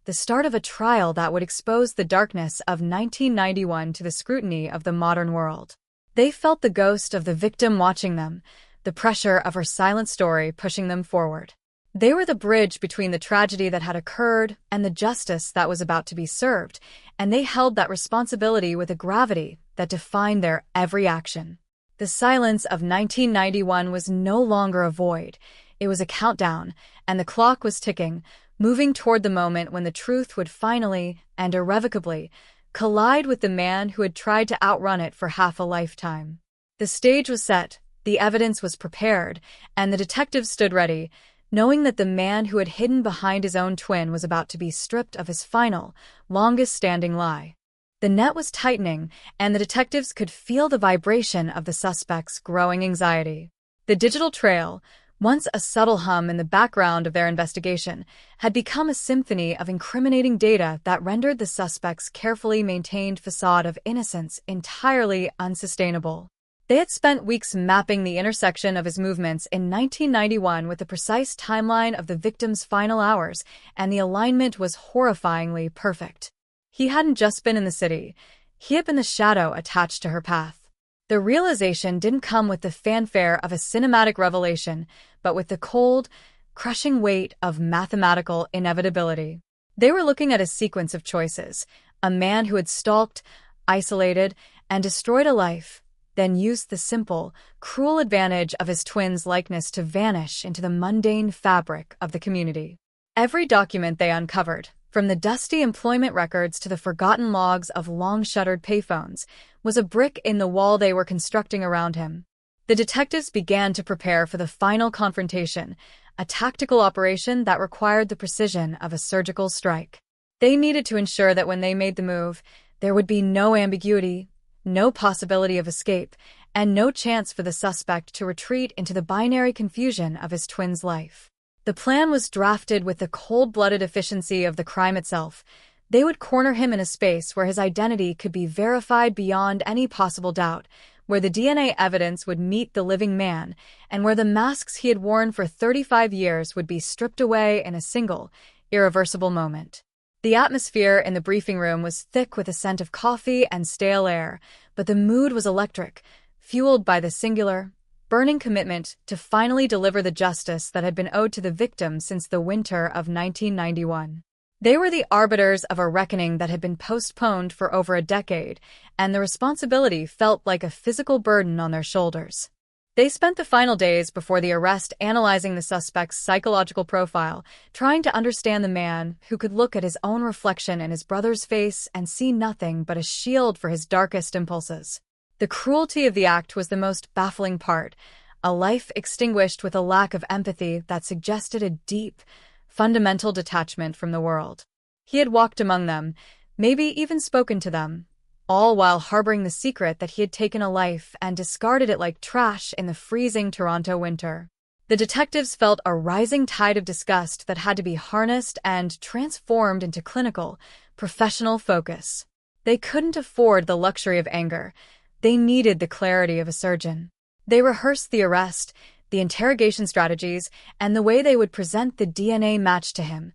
the start of a trial that would expose the darkness of 1991 to the scrutiny of the modern world. They felt the ghost of the victim watching them, the pressure of her silent story pushing them forward. They were the bridge between the tragedy that had occurred and the justice that was about to be served, and they held that responsibility with a gravity that defined their every action. The silence of 1991 was no longer a void. It was a countdown, and the clock was ticking, moving toward the moment when the truth would finally and irrevocably collide with the man who had tried to outrun it for half a lifetime. The stage was set, the evidence was prepared, and the detectives stood ready, knowing that the man who had hidden behind his own twin was about to be stripped of his final, longest-standing lie. The net was tightening, and the detectives could feel the vibration of the suspect's growing anxiety. The digital trail, once a subtle hum in the background of their investigation, had become a symphony of incriminating data that rendered the suspect's carefully maintained facade of innocence entirely unsustainable. They had spent weeks mapping the intersection of his movements in 1991 with the precise timeline of the victim's final hours, and the alignment was horrifyingly perfect. He hadn't just been in the city. He had been the shadow attached to her path. The realization didn't come with the fanfare of a cinematic revelation, but with the cold, crushing weight of mathematical inevitability. They were looking at a sequence of choices: a man who had stalked, isolated, and destroyed a life, then used the simple, cruel advantage of his twin's likeness to vanish into the mundane fabric of the community. Every document they uncovered, from the dusty employment records to the forgotten logs of long-shuttered payphones, was a brick in the wall they were constructing around him. The detectives began to prepare for the final confrontation, a tactical operation that required the precision of a surgical strike. They needed to ensure that when they made the move, there would be no ambiguity, no possibility of escape, and no chance for the suspect to retreat into the binary confusion of his twin's life. The plan was drafted with the cold-blooded efficiency of the crime itself. They would corner him in a space where his identity could be verified beyond any possible doubt, where the DNA evidence would meet the living man, and where the masks he had worn for 35 years would be stripped away in a single, irreversible moment. The atmosphere in the briefing room was thick with a scent of coffee and stale air, but the mood was electric, fueled by the singular, burning commitment to finally deliver the justice that had been owed to the victim since the winter of 1991. They were the arbiters of a reckoning that had been postponed for over a decade, and the responsibility felt like a physical burden on their shoulders. They spent the final days before the arrest analyzing the suspect's psychological profile, trying to understand the man who could look at his own reflection in his brother's face and see nothing but a shield for his darkest impulses. The cruelty of the act was the most baffling part, a life extinguished with a lack of empathy that suggested a deep, fundamental detachment from the world. He had walked among them, maybe even spoken to them, all while harboring the secret that he had taken a life and discarded it like trash in the freezing Toronto winter. The detectives felt a rising tide of disgust that had to be harnessed and transformed into clinical, professional focus. They couldn't afford the luxury of anger. They needed the clarity of a surgeon. They rehearsed the arrest, the interrogation strategies, and the way they would present the DNA match to him,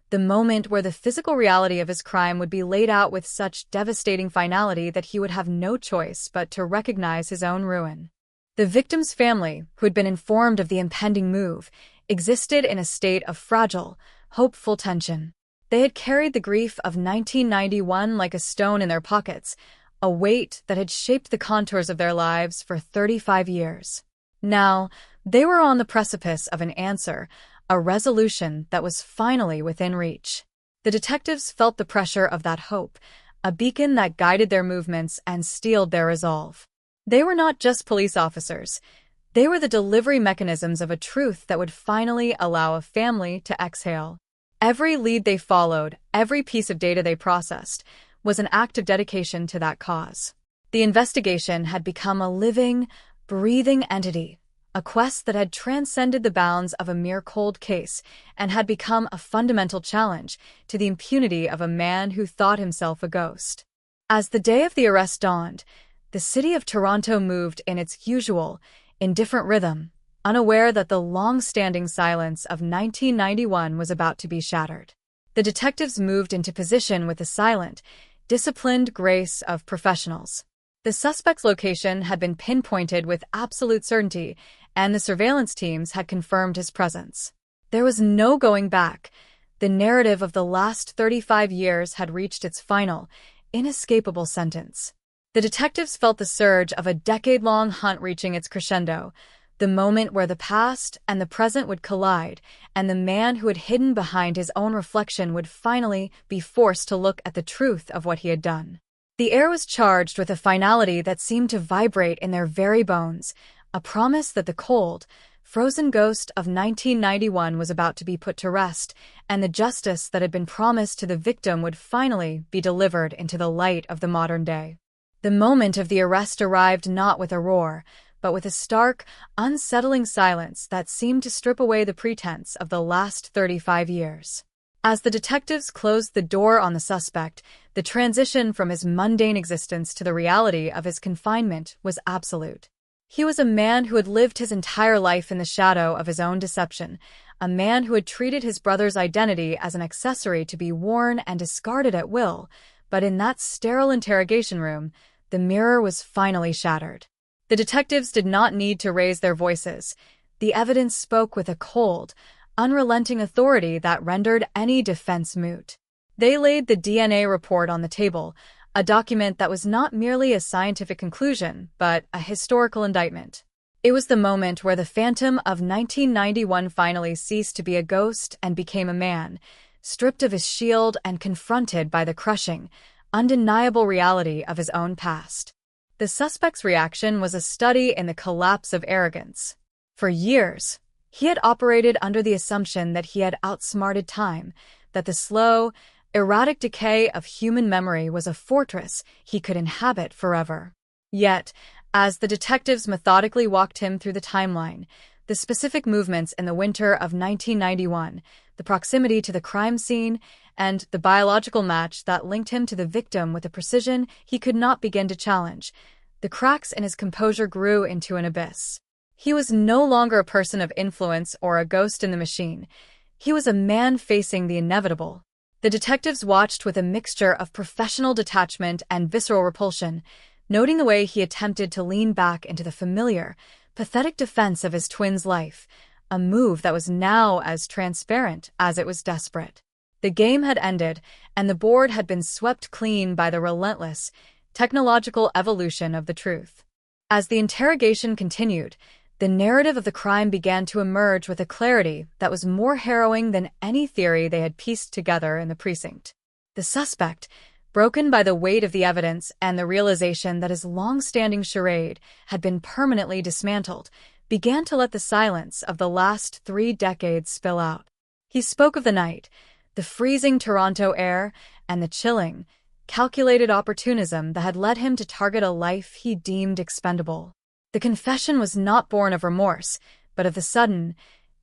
the moment where the physical reality of his crime would be laid out with such devastating finality that he would have no choice but to recognize his own ruin. The victim's family, who had been informed of the impending move, existed in a state of fragile, hopeful tension. They had carried the grief of 1991 like a stone in their pockets, a weight that had shaped the contours of their lives for 35 years. Now, they were on the precipice of an answer, a resolution that was finally within reach. The detectives felt the pressure of that hope, a beacon that guided their movements and steeled their resolve. They were not just police officers. They were the delivery mechanisms of a truth that would finally allow a family to exhale. Every lead they followed, every piece of data they processed, was an act of dedication to that cause. The investigation had become a living, breathing entity, a quest that had transcended the bounds of a mere cold case and had become a fundamental challenge to the impunity of a man who thought himself a ghost. As the day of the arrest dawned, the city of Toronto moved in its usual, indifferent rhythm, unaware that the long-standing silence of 1991 was about to be shattered. The detectives moved into position with the silent, disciplined grace of professionals. The suspect's location had been pinpointed with absolute certainty, and the surveillance teams had confirmed his presence. There was no going back. The narrative of the last 35 years had reached its final, inescapable sentence. The detectives felt the surge of a decade-long hunt reaching its crescendo, the moment where the past and the present would collide, and the man who had hidden behind his own reflection would finally be forced to look at the truth of what he had done. The air was charged with a finality that seemed to vibrate in their very bones, a promise that the cold, frozen ghost of 1991 was about to be put to rest, and the justice that had been promised to the victim would finally be delivered into the light of the modern day. The moment of the arrest arrived not with a roar, but with a stark, unsettling silence that seemed to strip away the pretense of the last 35 years. As the detectives closed the door on the suspect, the transition from his mundane existence to the reality of his confinement was absolute. He was a man who had lived his entire life in the shadow of his own deception, a man who had treated his brother's identity as an accessory to be worn and discarded at will, but in that sterile interrogation room, the mirror was finally shattered. The detectives did not need to raise their voices. The evidence spoke with a cold, unrelenting authority that rendered any defense moot. They laid the DNA report on the table, a document that was not merely a scientific conclusion, but a historical indictment. It was the moment where the phantom of 1991 finally ceased to be a ghost and became a man, stripped of his shield and confronted by the crushing, undeniable reality of his own past. The suspect's reaction was a study in the collapse of arrogance. For years, he had operated under the assumption that he had outsmarted time, that the slow, erratic decay of human memory was a fortress he could inhabit forever. Yet, as the detectives methodically walked him through the timeline, the specific movements in the winter of 1991, the proximity to the crime scene, and the biological match that linked him to the victim with a precision he could not begin to challenge, the cracks in his composure grew into an abyss. He was no longer a person of influence or a ghost in the machine. He was a man facing the inevitable. The detectives watched with a mixture of professional detachment and visceral repulsion, noting the way he attempted to lean back into the familiar, pathetic defense of his twin's life, a move that was now as transparent as it was desperate. The game had ended, and the board had been swept clean by the relentless, technological evolution of the truth. As the interrogation continued, the narrative of the crime began to emerge with a clarity that was more harrowing than any theory they had pieced together in the precinct. The suspect, broken by the weight of the evidence and the realization that his long-standing charade had been permanently dismantled, began to let the silence of the last 3 decades spill out. He spoke of the night, the freezing Toronto air, and the chilling, calculated opportunism that had led him to target a life he deemed expendable. The confession was not born of remorse, but of the sudden,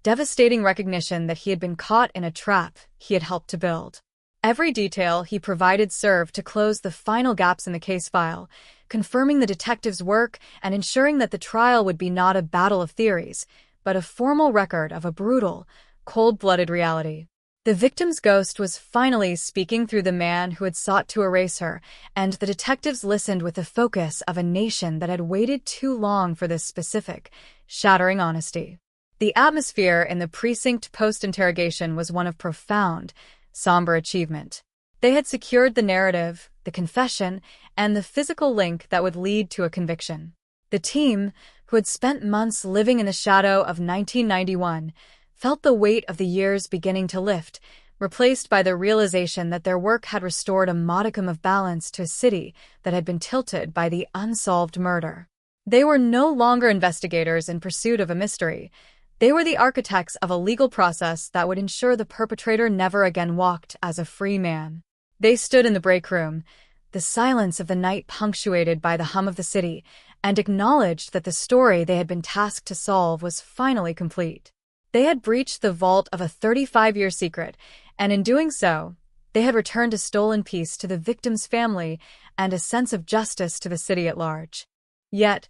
devastating recognition that he had been caught in a trap he had helped to build. Every detail he provided served to close the final gaps in the case file, confirming the detective's work and ensuring that the trial would be not a battle of theories, but a formal record of a brutal, cold-blooded reality. The victim's ghost was finally speaking through the man who had sought to erase her, and the detectives listened with the focus of a nation that had waited too long for this specific, shattering honesty. The atmosphere in the precinct post-interrogation was one of profound, somber achievement. They had secured the narrative, the confession, and the physical link that would lead to a conviction. The team, who had spent months living in the shadow of 1991, felt the weight of the years beginning to lift, replaced by the realization that their work had restored a modicum of balance to a city that had been tilted by the unsolved murder. They were no longer investigators in pursuit of a mystery. They were the architects of a legal process that would ensure the perpetrator never again walked as a free man. They stood in the break room, the silence of the night punctuated by the hum of the city, and acknowledged that the story they had been tasked to solve was finally complete. They had breached the vault of a 35-year secret, and in doing so, they had returned a stolen piece to the victim's family and a sense of justice to the city at large. Yet,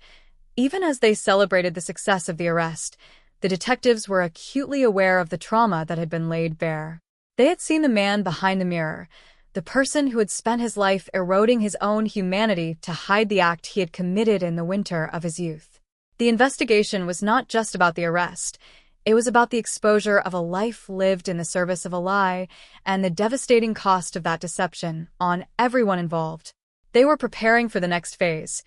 even as they celebrated the success of the arrest, the detectives were acutely aware of the trauma that had been laid bare. They had seen the man behind the mirror, the person who had spent his life eroding his own humanity to hide the act he had committed in the winter of his youth. The investigation was not just about the arrest. It was about the exposure of a life lived in the service of a lie and the devastating cost of that deception on everyone involved. They were preparing for the next phase,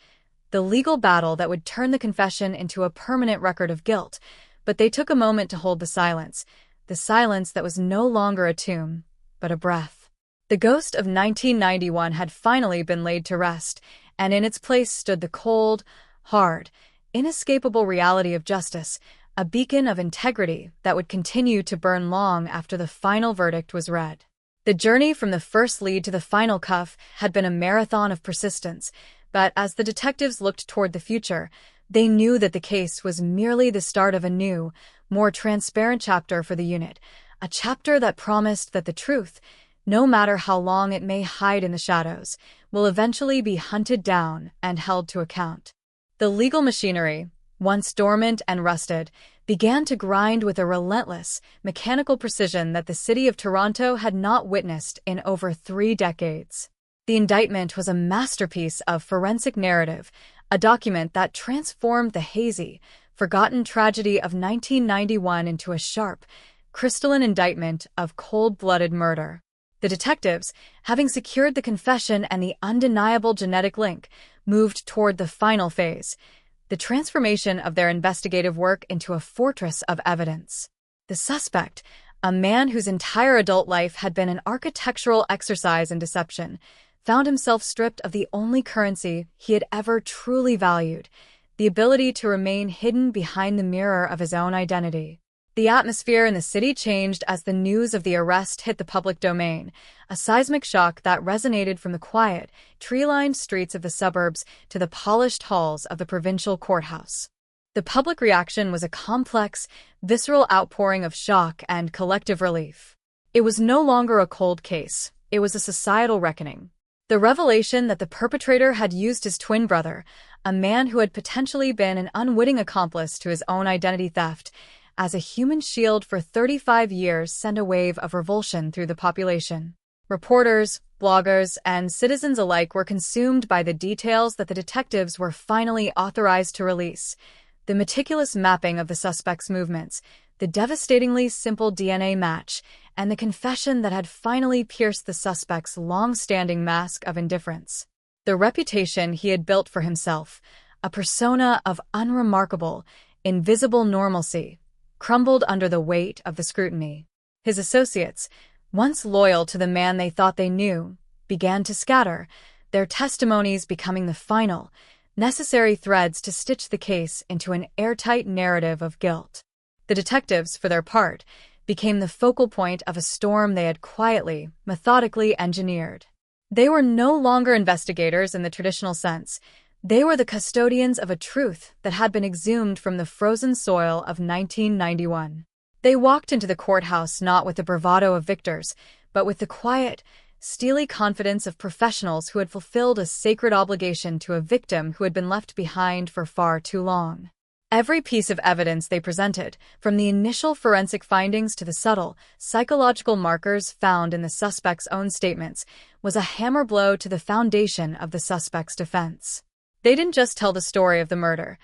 the legal battle that would turn the confession into a permanent record of guilt, but they took a moment to hold the silence that was no longer a tomb, but a breath. The ghost of 1991 had finally been laid to rest, and in its place stood the cold, hard, inescapable reality of justice, a beacon of integrity that would continue to burn long after the final verdict was read. The journey from the first lead to the final cuff had been a marathon of persistence, but as the detectives looked toward the future, they knew that the case was merely the start of a new, more transparent chapter for the unit, a chapter that promised that the truth, no matter how long it may hide in the shadows, will eventually be hunted down and held to account. The legal machinery, once dormant and rusted, began to grind with a relentless, mechanical precision that the city of Toronto had not witnessed in over 3 decades. The indictment was a masterpiece of forensic narrative, a document that transformed the hazy, forgotten tragedy of 1991 into a sharp, crystalline indictment of cold-blooded murder. The detectives, having secured the confession and the undeniable genetic link, moved toward the final phase, the transformation of their investigative work into a fortress of evidence. The suspect, a man whose entire adult life had been an architectural exercise in deception, found himself stripped of the only currency he had ever truly valued, the ability to remain hidden behind the mirror of his own identity. The atmosphere in the city changed as the news of the arrest hit the public domain, a seismic shock that resonated from the quiet, tree-lined streets of the suburbs to the polished halls of the provincial courthouse. The public reaction was a complex, visceral outpouring of shock and collective relief. It was no longer a cold case, it was a societal reckoning. The revelation that the perpetrator had used his twin brother, a man who had potentially been an unwitting accomplice to his own identity theft, as a human shield for 35 years sent a wave of revulsion through the population. Reporters, bloggers, and citizens alike were consumed by the details that the detectives were finally authorized to release. The meticulous mapping of the suspect's movements, the devastatingly simple DNA match, and the confession that had finally pierced the suspect's long-standing mask of indifference. The reputation he had built for himself, a persona of unremarkable, invisible normalcy, crumbled under the weight of the scrutiny. His associates, once loyal to the man they thought they knew, began to scatter, their testimonies becoming the final, necessary threads to stitch the case into an airtight narrative of guilt. The detectives, for their part, became the focal point of a storm they had quietly, methodically engineered. They were no longer investigators in the traditional sense. They were the custodians of a truth that had been exhumed from the frozen soil of 1991. They walked into the courthouse not with the bravado of victors, but with the quiet, steely confidence of professionals who had fulfilled a sacred obligation to a victim who had been left behind for far too long. Every piece of evidence they presented, from the initial forensic findings to the subtle, psychological markers found in the suspect's own statements, was a hammer blow to the foundation of the suspect's defense. They didn't just tell the story of the murder.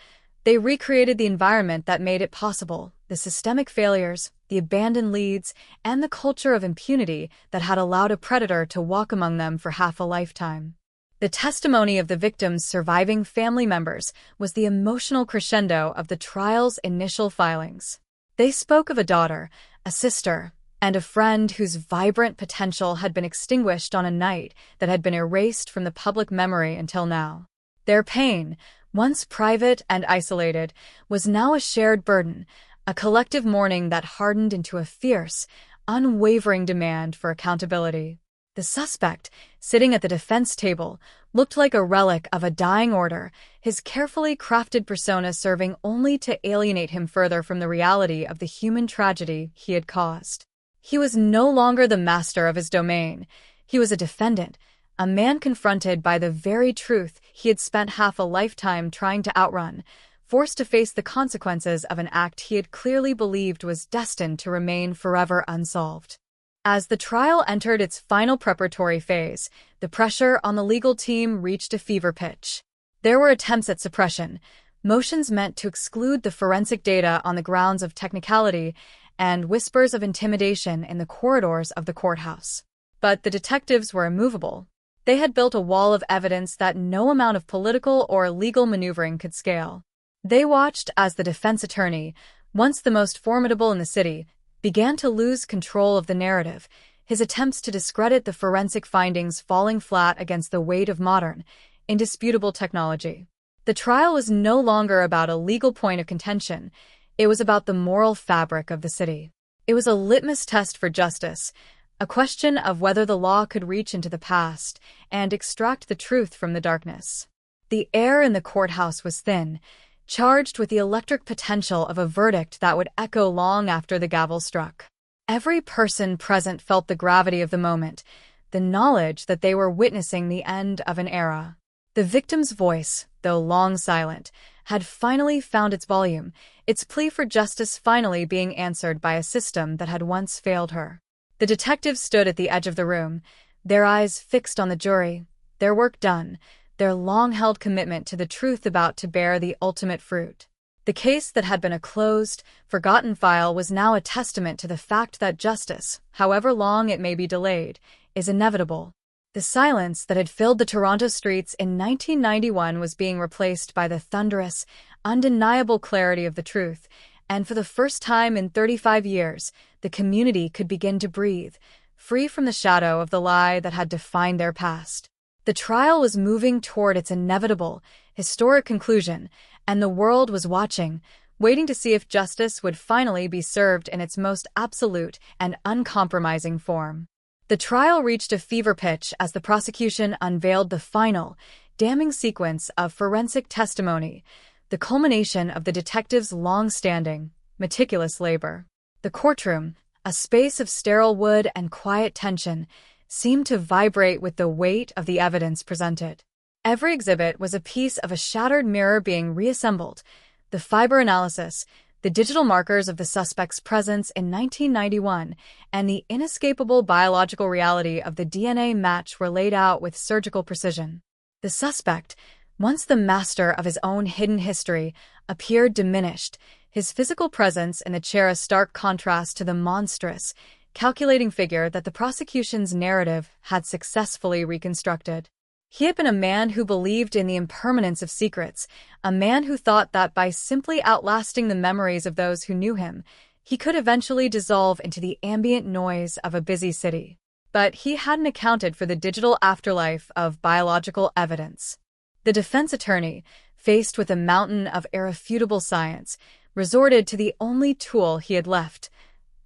They recreated the environment that made it possible, the systemic failures, the abandoned leads, and the culture of impunity that had allowed a predator to walk among them for half a lifetime. The testimony of the victim's surviving family members was the emotional crescendo of the trial's initial filings. They spoke of a daughter, a sister, and a friend whose vibrant potential had been extinguished on a night that had been erased from the public memory until now. Their pain, once private and isolated, was now a shared burden, a collective mourning that hardened into a fierce, unwavering demand for accountability. The suspect, sitting at the defense table, looked like a relic of a dying order, his carefully crafted persona serving only to alienate him further from the reality of the human tragedy he had caused. He was no longer the master of his domain. He was a defendant, a man confronted by the very truth he had spent half a lifetime trying to outrun, forced to face the consequences of an act he had clearly believed was destined to remain forever unsolved. As the trial entered its final preparatory phase, the pressure on the legal team reached a fever pitch. There were attempts at suppression, motions meant to exclude the forensic data on the grounds of technicality, and whispers of intimidation in the corridors of the courthouse. But the detectives were immovable. They had built a wall of evidence that no amount of political or legal maneuvering could scale. They watched as the defense attorney, once the most formidable in the city, began to lose control of the narrative, his attempts to discredit the forensic findings falling flat against the weight of modern, indisputable technology. The trial was no longer about a legal point of contention. It was about the moral fabric of the city. It was a litmus test for justice, a question of whether the law could reach into the past and extract the truth from the darkness. The air in the courthouse was thin, charged with the electric potential of a verdict that would echo long after the gavel struck. Every person present felt the gravity of the moment, the knowledge that they were witnessing the end of an era. The victim's voice, though long silent, had finally found its volume, its plea for justice finally being answered by a system that had once failed her. The detectives stood at the edge of the room, their eyes fixed on the jury, their work done, their long-held commitment to the truth about to bear the ultimate fruit. The case that had been a closed, forgotten file was now a testament to the fact that justice, however long it may be delayed, is inevitable. The silence that had filled the Toronto streets in 1991 was being replaced by the thunderous, undeniable clarity of the truth, and for the first time in 35 years, the community could begin to breathe, free from the shadow of the lie that had defined their past. The trial was moving toward its inevitable, historic conclusion, and the world was watching, waiting to see if justice would finally be served in its most absolute and uncompromising form. The trial reached a fever pitch as the prosecution unveiled the final, damning sequence of forensic testimony, the culmination of the detectives' long-standing, meticulous labor. The courtroom, a space of sterile wood and quiet tension, seemed to vibrate with the weight of the evidence presented. Every exhibit was a piece of a shattered mirror being reassembled. The fiber analysis, the digital markers of the suspect's presence in 1991, and the inescapable biological reality of the DNA match were laid out with surgical precision. The suspect, once the master of his own hidden history, appeared diminished, his physical presence in the chair a stark contrast to the monstrous, calculating figure that the prosecution's narrative had successfully reconstructed. He had been a man who believed in the impermanence of secrets, a man who thought that by simply outlasting the memories of those who knew him, he could eventually dissolve into the ambient noise of a busy city. But he hadn't accounted for the digital afterlife of biological evidence. The defense attorney, faced with a mountain of irrefutable science, resorted to the only tool he had left: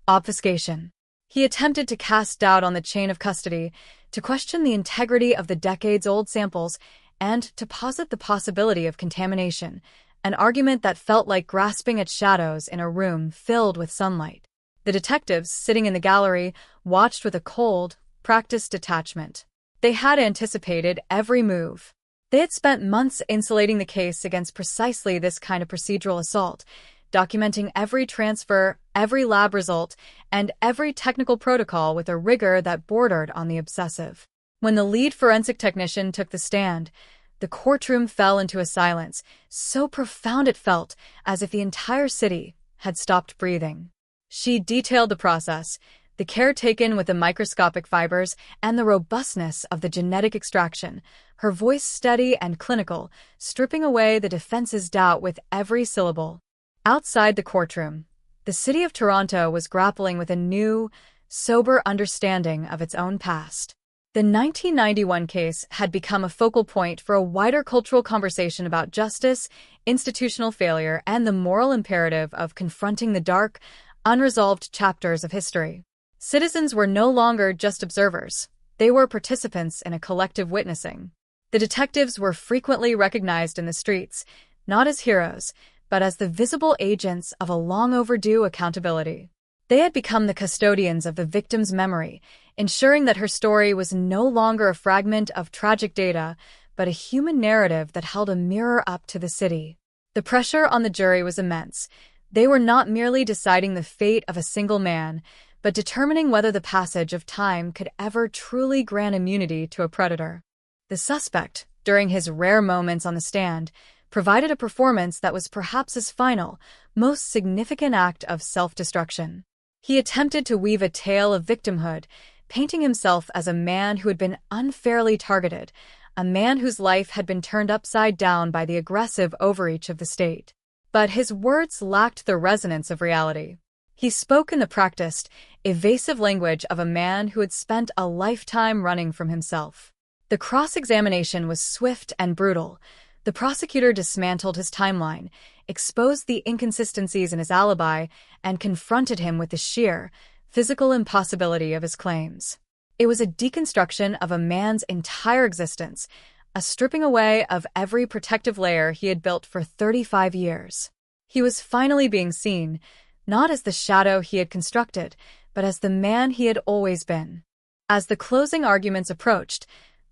obfuscation. He attempted to cast doubt on the chain of custody, to question the integrity of the decades-old samples, and to posit the possibility of contamination, an argument that felt like grasping at shadows in a room filled with sunlight. The detectives, sitting in the gallery, watched with a cold, practiced detachment. They had anticipated every move. They had spent months insulating the case against precisely this kind of procedural assault, documenting every transfer, every lab result, and every technical protocol with a rigor that bordered on the obsessive. When the lead forensic technician took the stand, the courtroom fell into a silence, so profound it felt as if the entire city had stopped breathing. She detailed the process, the care taken with the microscopic fibers, and the robustness of the genetic extraction, her voice steady and clinical, stripping away the defense's doubt with every syllable. Outside the courtroom, the city of Toronto was grappling with a new, sober understanding of its own past. The 1991 case had become a focal point for a wider cultural conversation about justice, institutional failure, and the moral imperative of confronting the dark, unresolved chapters of history. Citizens were no longer just observers. They were participants in a collective witnessing. The detectives were frequently recognized in the streets, not as heroes, but as the visible agents of a long-overdue accountability. They had become the custodians of the victim's memory, ensuring that her story was no longer a fragment of tragic data, but a human narrative that held a mirror up to the city. The pressure on the jury was immense. They were not merely deciding the fate of a single man, but determining whether the passage of time could ever truly grant immunity to a predator. The suspect, during his rare moments on the stand, provided a performance that was perhaps his final, most significant act of self-destruction. He attempted to weave a tale of victimhood, painting himself as a man who had been unfairly targeted, a man whose life had been turned upside down by the aggressive overreach of the state. But his words lacked the resonance of reality. He spoke in the practiced, evasive language of a man who had spent a lifetime running from himself. The cross-examination was swift and brutal. The prosecutor dismantled his timeline, exposed the inconsistencies in his alibi, and confronted him with the sheer, physical impossibility of his claims. It was a deconstruction of a man's entire existence, a stripping away of every protective layer he had built for 35 years. He was finally being seen, not as the shadow he had constructed, but as the man he had always been. As the closing arguments approached,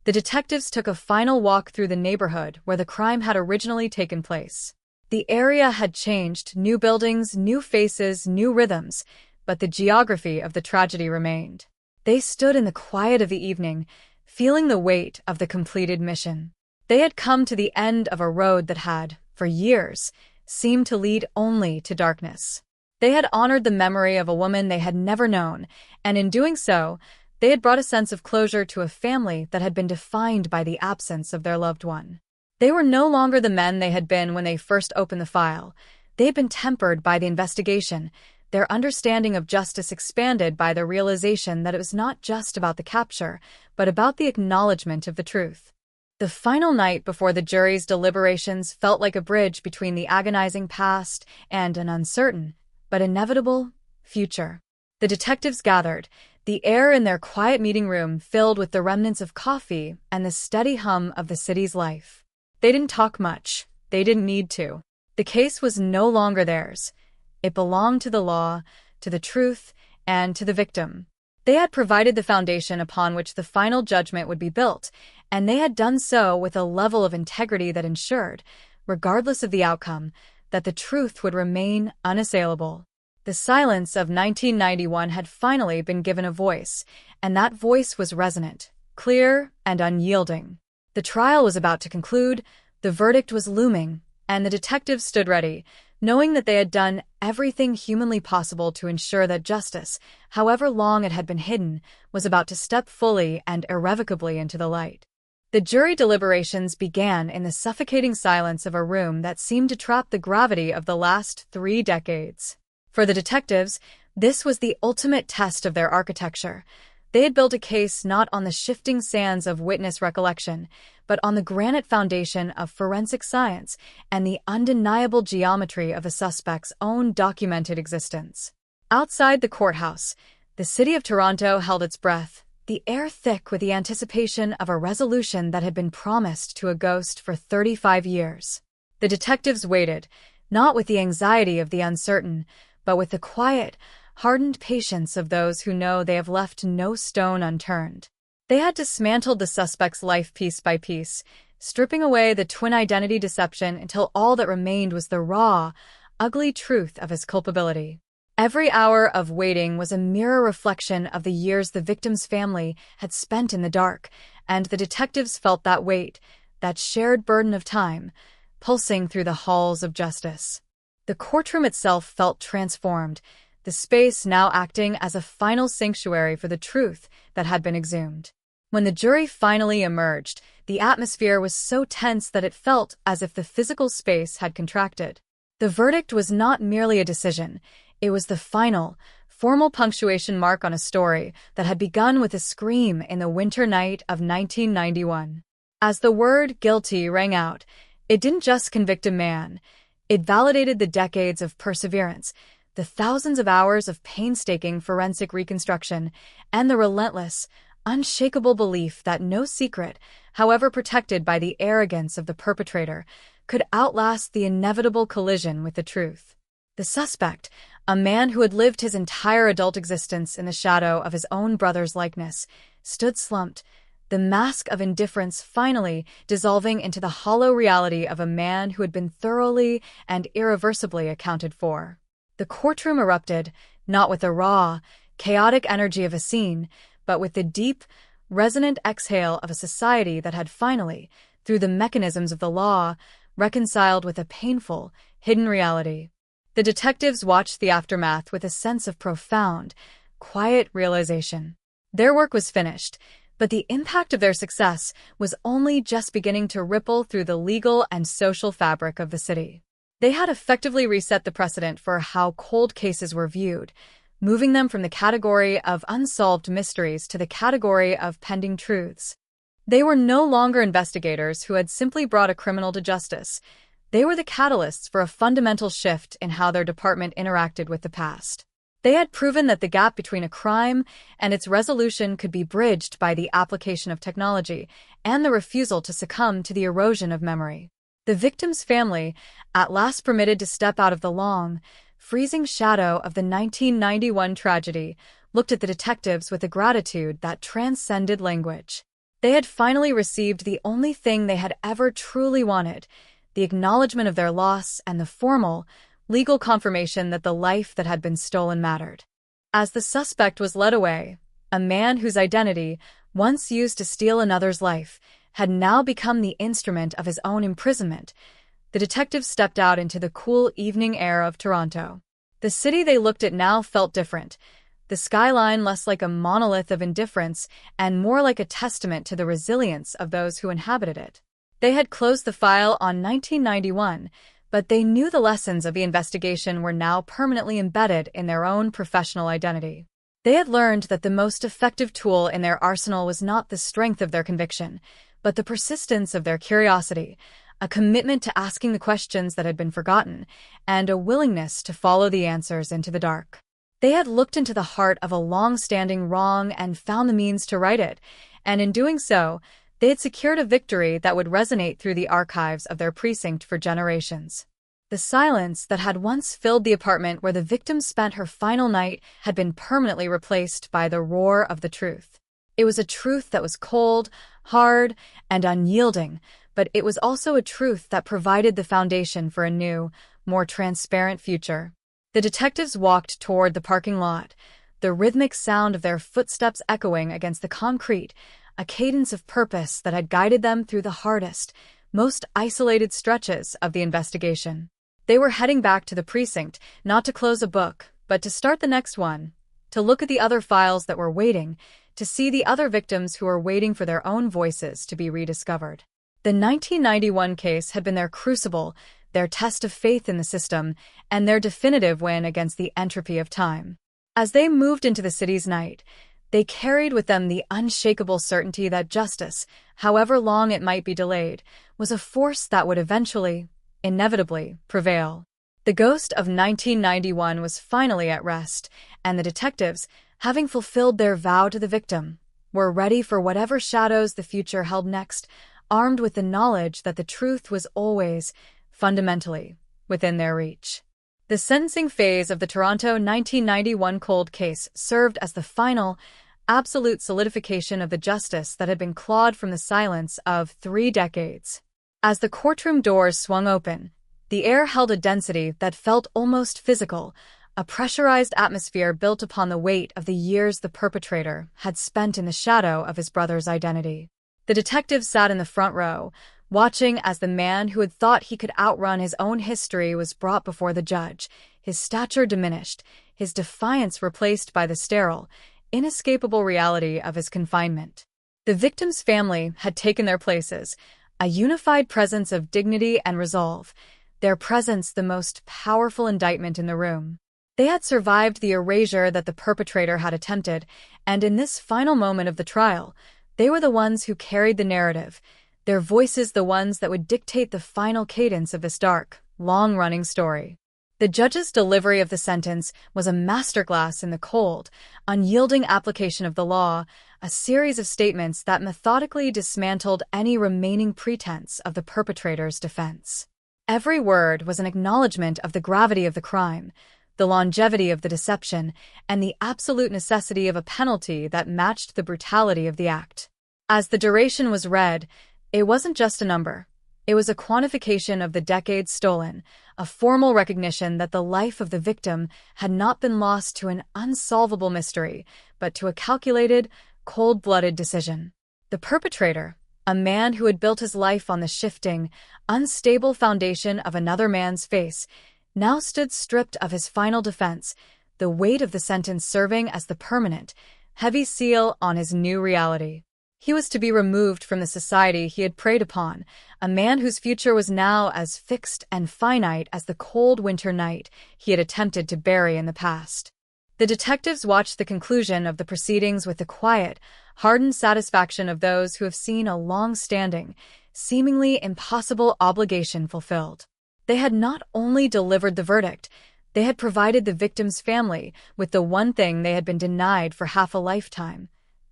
the detectives took a final walk through the neighborhood where the crime had originally taken place. The area had changed, new buildings, new faces, new rhythms, but the geography of the tragedy remained. They stood in the quiet of the evening, feeling the weight of the completed mission. They had come to the end of a road that had, for years, seemed to lead only to darkness. They had honored the memory of a woman they had never known, and in doing so, they had brought a sense of closure to a family that had been defined by the absence of their loved one. They were no longer the men they had been when they first opened the file. They had been tempered by the investigation, their understanding of justice expanded by the realization that it was not just about the capture, but about the acknowledgement of the truth. The final night before the jury's deliberations felt like a bridge between the agonizing past and an uncertain, but inevitable, future. The detectives gathered, the air in their quiet meeting room filled with the remnants of coffee and the steady hum of the city's life. They didn't talk much. They didn't need to. The case was no longer theirs. It belonged to the law, to the truth, and to the victim. They had provided the foundation upon which the final judgment would be built, and they had done so with a level of integrity that ensured, regardless of the outcome, that the truth would remain unassailable. The silence of 1991 had finally been given a voice, and that voice was resonant, clear, and unyielding. The trial was about to conclude, the verdict was looming, and the detectives stood ready, knowing that they had done everything humanly possible to ensure that justice, however long it had been hidden, was about to step fully and irrevocably into the light. The jury deliberations began in the suffocating silence of a room that seemed to trap the gravity of the last 3 decades. For the detectives, this was the ultimate test of their architecture. They had built a case not on the shifting sands of witness recollection, but on the granite foundation of forensic science and the undeniable geometry of a suspect's own documented existence. Outside the courthouse, the city of Toronto held its breath, the air thick with the anticipation of a resolution that had been promised to a ghost for 35 years. The detectives waited, not with the anxiety of the uncertain, but with the quiet, hardened patience of those who know they have left no stone unturned. They had dismantled the suspect's life piece by piece, stripping away the twin identity deception until all that remained was the raw, ugly truth of his culpability. Every hour of waiting was a mirror reflection of the years the victim's family had spent in the dark, and the detectives felt that weight, that shared burden of time, pulsing through the halls of justice. The courtroom itself felt transformed, the space now acting as a final sanctuary for the truth that had been exhumed. When the jury finally emerged, the atmosphere was so tense that it felt as if the physical space had contracted. The verdict was not merely a decision, it was the final, formal punctuation mark on a story that had begun with a scream in the winter night of 1991. As the word guilty rang out, it didn't just convict a man, it validated the decades of perseverance, the thousands of hours of painstaking forensic reconstruction, and the relentless, unshakable belief that no secret, however protected by the arrogance of the perpetrator, could outlast the inevitable collision with the truth. The suspect, a man who had lived his entire adult existence in the shadow of his own brother's likeness, stood slumped, the mask of indifference finally dissolving into the hollow reality of a man who had been thoroughly and irreversibly accounted for. The courtroom erupted, not with the raw, chaotic energy of a scene, but with the deep, resonant exhale of a society that had finally, through the mechanisms of the law, reconciled with a painful, hidden reality. The detectives watched the aftermath with a sense of profound, quiet realization. Their work was finished, but the impact of their success was only just beginning to ripple through the legal and social fabric of the city. They had effectively reset the precedent for how cold cases were viewed, moving them from the category of unsolved mysteries to the category of pending truths. They were no longer investigators who had simply brought a criminal to justice. They were the catalysts for a fundamental shift in how their department interacted with the past. They had proven that the gap between a crime and its resolution could be bridged by the application of technology and the refusal to succumb to the erosion of memory. The victim's family, at last permitted to step out of the long, freezing shadow of the 1991 tragedy, looked at the detectives with a gratitude that transcended language. They had finally received the only thing they had ever truly wanted, the acknowledgement of their loss and the formal, legal confirmation that the life that had been stolen mattered. As the suspect was led away, a man whose identity, once used to steal another's life, had now become the instrument of his own imprisonment, the detectives stepped out into the cool evening air of Toronto. The city they looked at now felt different, the skyline less like a monolith of indifference and more like a testament to the resilience of those who inhabited it. They had closed the file on 1991, but they knew the lessons of the investigation were now permanently embedded in their own professional identity. They had learned that the most effective tool in their arsenal was not the strength of their conviction, but the persistence of their curiosity, a commitment to asking the questions that had been forgotten, and a willingness to follow the answers into the dark. They had looked into the heart of a long-standing wrong and found the means to right it, and in doing so, they had secured a victory that would resonate through the archives of their precinct for generations. The silence that had once filled the apartment where the victim spent her final night had been permanently replaced by the roar of the truth. It was a truth that was cold, hard, and unyielding, but it was also a truth that provided the foundation for a new, more transparent future. The detectives walked toward the parking lot, the rhythmic sound of their footsteps echoing against the concrete, a cadence of purpose that had guided them through the hardest, most isolated stretches of the investigation. They were heading back to the precinct, not to close a book, but to start the next one, to look at the other files that were waiting, to see the other victims who were waiting for their own voices to be rediscovered. The 1991 case had been their crucible, their test of faith in the system, and their definitive win against the entropy of time. As they moved into the city's night, they carried with them the unshakable certainty that justice, however long it might be delayed, was a force that would eventually, inevitably, prevail. The ghost of 1991 was finally at rest, and the detectives, having fulfilled their vow to the victim, were ready for whatever shadows the future held next, armed with the knowledge that the truth was always, fundamentally, within their reach. The sentencing phase of the Toronto 1991 cold case served as the final, absolute solidification of the justice that had been clawed from the silence of 3 decades. As the courtroom doors swung open, the air held a density that felt almost physical, a pressurized atmosphere built upon the weight of the years the perpetrator had spent in the shadow of his brother's identity. The detectives sat in the front row, watching as the man who had thought he could outrun his own history was brought before the judge, his stature diminished, his defiance replaced by the sterile, inescapable reality of his confinement. The victim's family had taken their places, a unified presence of dignity and resolve, their presence the most powerful indictment in the room. They had survived the erasure that the perpetrator had attempted, and in this final moment of the trial, they were the ones who carried the narrative, their voices the ones that would dictate the final cadence of this dark, long-running story. The judge's delivery of the sentence was a masterclass in the cold, unyielding application of the law, a series of statements that methodically dismantled any remaining pretense of the perpetrator's defense. Every word was an acknowledgement of the gravity of the crime, the longevity of the deception, and the absolute necessity of a penalty that matched the brutality of the act. As the duration was read, it wasn't just a number. It was a quantification of the decades stolen, a formal recognition that the life of the victim had not been lost to an unsolvable mystery, but to a calculated, cold-blooded decision. The perpetrator, a man who had built his life on the shifting, unstable foundation of another man's face, now stood stripped of his final defense, the weight of the sentence serving as the permanent, heavy seal on his new reality. He was to be removed from the society he had preyed upon, a man whose future was now as fixed and finite as the cold winter night he had attempted to bury in the past. The detectives watched the conclusion of the proceedings with the quiet, hardened satisfaction of those who have seen a long-standing, seemingly impossible obligation fulfilled. They had not only delivered the verdict, they had provided the victim's family with the one thing they had been denied for half a lifetime: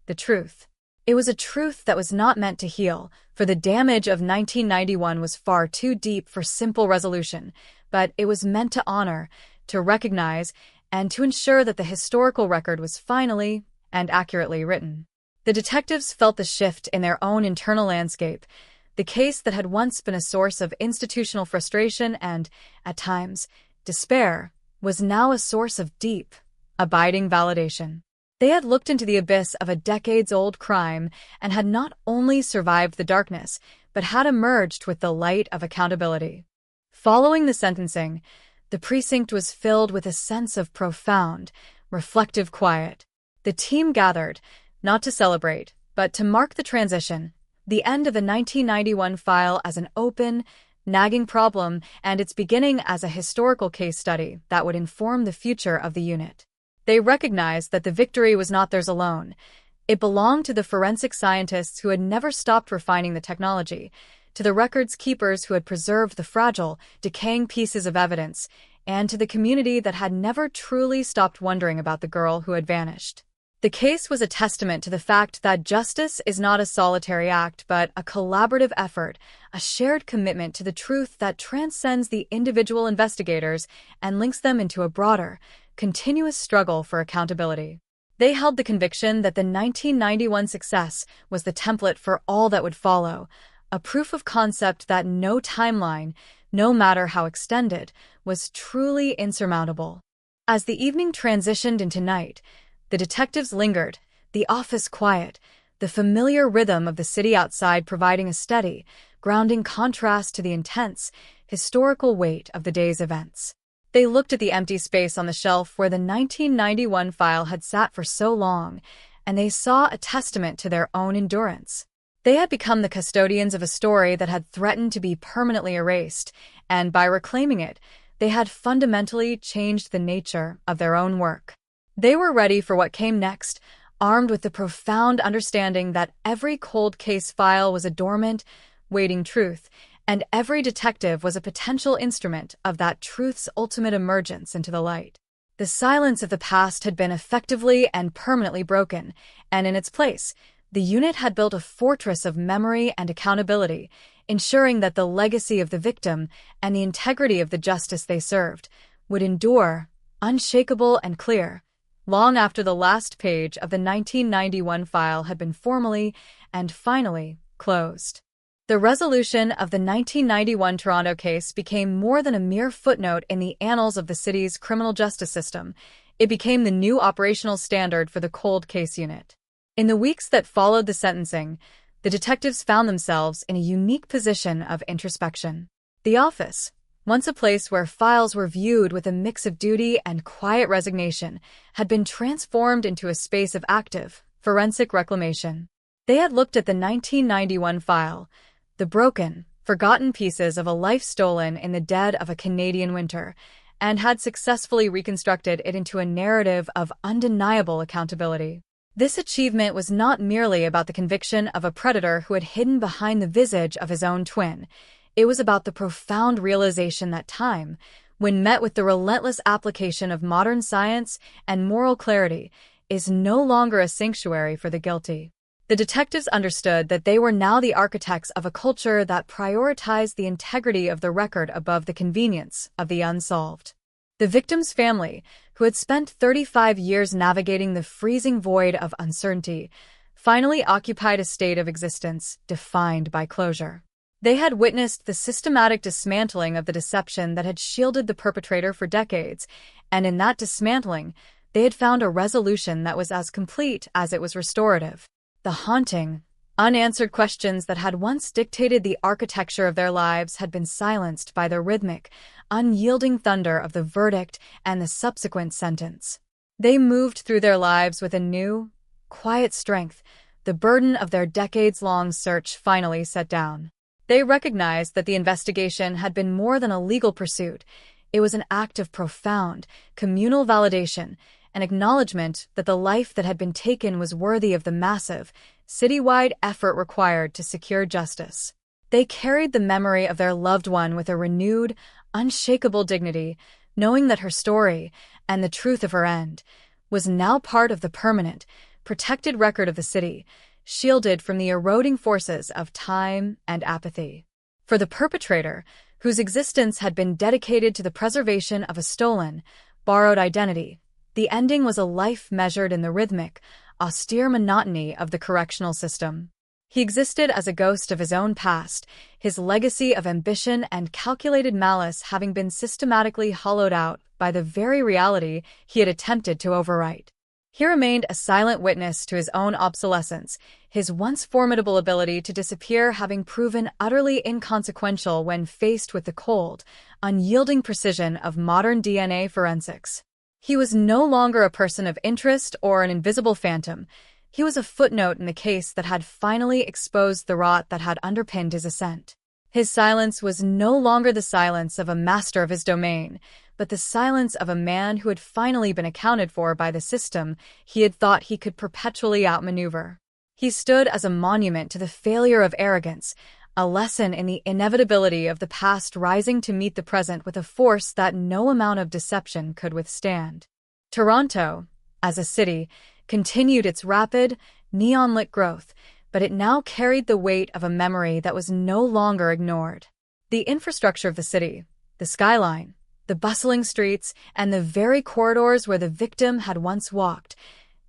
the truth. It was a truth that was not meant to heal, for the damage of 1991 was far too deep for simple resolution, but it was meant to honor, to recognize, and to ensure that the historical record was finally and accurately written. The detectives felt the shift in their own internal landscape. The case that had once been a source of institutional frustration and, at times, despair, was now a source of deep, abiding validation. They had looked into the abyss of a decades-old crime and had not only survived the darkness, but had emerged with the light of accountability. Following the sentencing, the precinct was filled with a sense of profound, reflective quiet. The team gathered, not to celebrate, but to mark the transition, the end of the 1991 file as an open, nagging problem and its beginning as a historical case study that would inform the future of the unit. They recognized that the victory was not theirs alone. It belonged to the forensic scientists who had never stopped refining the technology, to the records keepers who had preserved the fragile, decaying pieces of evidence, and to the community that had never truly stopped wondering about the girl who had vanished. The case was a testament to the fact that justice is not a solitary act, but a collaborative effort, a shared commitment to the truth that transcends the individual investigators and links them into a broader, continuous struggle for accountability. They held the conviction that the 1991 success was the template for all that would follow, a proof of concept that no timeline, no matter how extended, was truly insurmountable. As the evening transitioned into night, the detectives lingered, the office quiet, the familiar rhythm of the city outside providing a steady, grounding contrast to the intense, historical weight of the day's events. They looked at the empty space on the shelf where the 1991 file had sat for so long, and they saw a testament to their own endurance. They had become the custodians of a story that had threatened to be permanently erased, and by reclaiming it, they had fundamentally changed the nature of their own work. They were ready for what came next, armed with the profound understanding that every cold case file was a dormant, waiting truth, and every detective was a potential instrument of that truth's ultimate emergence into the light. The silence of the past had been effectively and permanently broken, and in its place, the unit had built a fortress of memory and accountability, ensuring that the legacy of the victim and the integrity of the justice they served would endure, unshakable and clear, long after the last page of the 1991 file had been formally and finally closed. The resolution of the 1991 Toronto case became more than a mere footnote in the annals of the city's criminal justice system. It became the new operational standard for the cold case unit. In the weeks that followed the sentencing, the detectives found themselves in a unique position of introspection. The office, once a place where files were viewed with a mix of duty and quiet resignation, had been transformed into a space of active, forensic reclamation. They had looked at the 1991 file, the broken, forgotten pieces of a life stolen in the dead of a Canadian winter, and had successfully reconstructed it into a narrative of undeniable accountability. This achievement was not merely about the conviction of a predator who had hidden behind the visage of his own twin. It was about the profound realization that time, when met with the relentless application of modern science and moral clarity, is no longer a sanctuary for the guilty. The detectives understood that they were now the architects of a culture that prioritized the integrity of the record above the convenience of the unsolved. The victim's family, who had spent 35 years navigating the freezing void of uncertainty, finally occupied a state of existence defined by closure. They had witnessed the systematic dismantling of the deception that had shielded the perpetrator for decades, and in that dismantling, they had found a resolution that was as complete as it was restorative. The haunting, unanswered questions that had once dictated the architecture of their lives had been silenced by the rhythmic, unyielding thunder of the verdict and the subsequent sentence. They moved through their lives with a new, quiet strength, the burden of their decades-long search finally set down. They recognized that the investigation had been more than a legal pursuit. It was an act of profound, communal validation, an acknowledgement that the life that had been taken was worthy of the massive, citywide effort required to secure justice. They carried the memory of their loved one with a renewed, unshakable dignity, knowing that her story, and the truth of her end, was now part of the permanent, protected record of the city, shielded from the eroding forces of time and apathy. For the perpetrator, whose existence had been dedicated to the preservation of a stolen, borrowed identity, the ending was a life measured in the rhythmic, austere monotony of the correctional system. He existed as a ghost of his own past, his legacy of ambition and calculated malice having been systematically hollowed out by the very reality he had attempted to overwrite. He remained a silent witness to his own obsolescence, his once formidable ability to disappear having proven utterly inconsequential when faced with the cold, unyielding precision of modern DNA forensics. He was no longer a person of interest or an invisible phantom. He was a footnote in the case that had finally exposed the rot that had underpinned his ascent. His silence was no longer the silence of a master of his domain, but the silence of a man who had finally been accounted for by the system he had thought he could perpetually outmaneuver. He stood as a monument to the failure of arrogance, a lesson in the inevitability of the past rising to meet the present with a force that no amount of deception could withstand. Toronto, as a city, continued its rapid, neon-lit growth, but it now carried the weight of a memory that was no longer ignored. The infrastructure of the city, the skyline, the bustling streets, and the very corridors where the victim had once walked,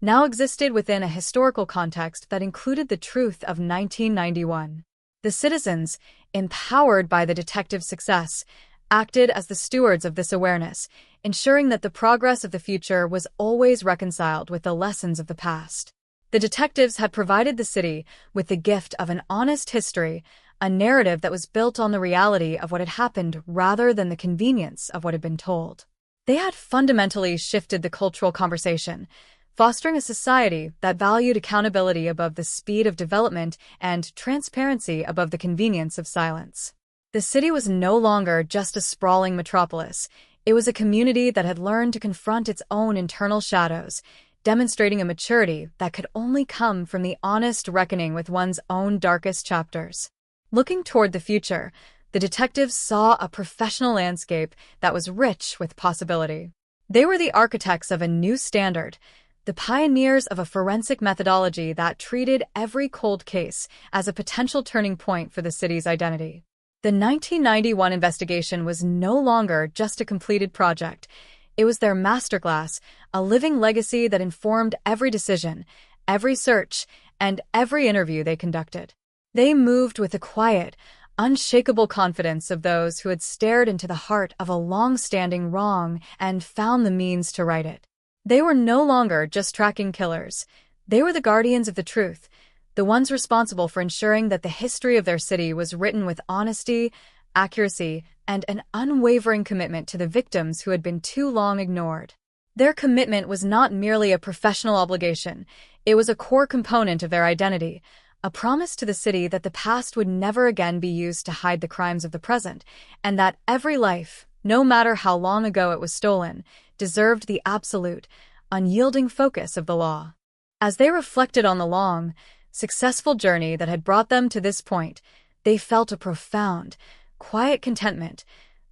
now existed within a historical context that included the truth of 1991. The citizens, empowered by the detective's success, acted as the stewards of this awareness, ensuring that the progress of the future was always reconciled with the lessons of the past. The detectives had provided the city with the gift of an honest history, a narrative that was built on the reality of what had happened rather than the convenience of what had been told. They had fundamentally shifted the cultural conversation, fostering a society that valued accountability above the speed of development and transparency above the convenience of silence. The city was no longer just a sprawling metropolis. It was a community that had learned to confront its own internal shadows, demonstrating a maturity that could only come from the honest reckoning with one's own darkest chapters. Looking toward the future, the detectives saw a professional landscape that was rich with possibility. They were the architects of a new standard, the pioneers of a forensic methodology that treated every cold case as a potential turning point for the city's identity. The 1991 investigation was no longer just a completed project. It was their masterclass, a living legacy that informed every decision, every search, and every interview they conducted. They moved with the quiet, unshakable confidence of those who had stared into the heart of a long-standing wrong and found the means to right it. They were no longer just tracking killers. They were the guardians of the truth, the ones responsible for ensuring that the history of their city was written with honesty, accuracy, and an unwavering commitment to the victims who had been too long ignored. Their commitment was not merely a professional obligation, it was a core component of their identity, a promise to the city that the past would never again be used to hide the crimes of the present, and that every life, no matter how long ago it was stolen, deserved the absolute, unyielding focus of the law. As they reflected on the long, successful journey that had brought them to this point, they felt a profound, quiet contentment,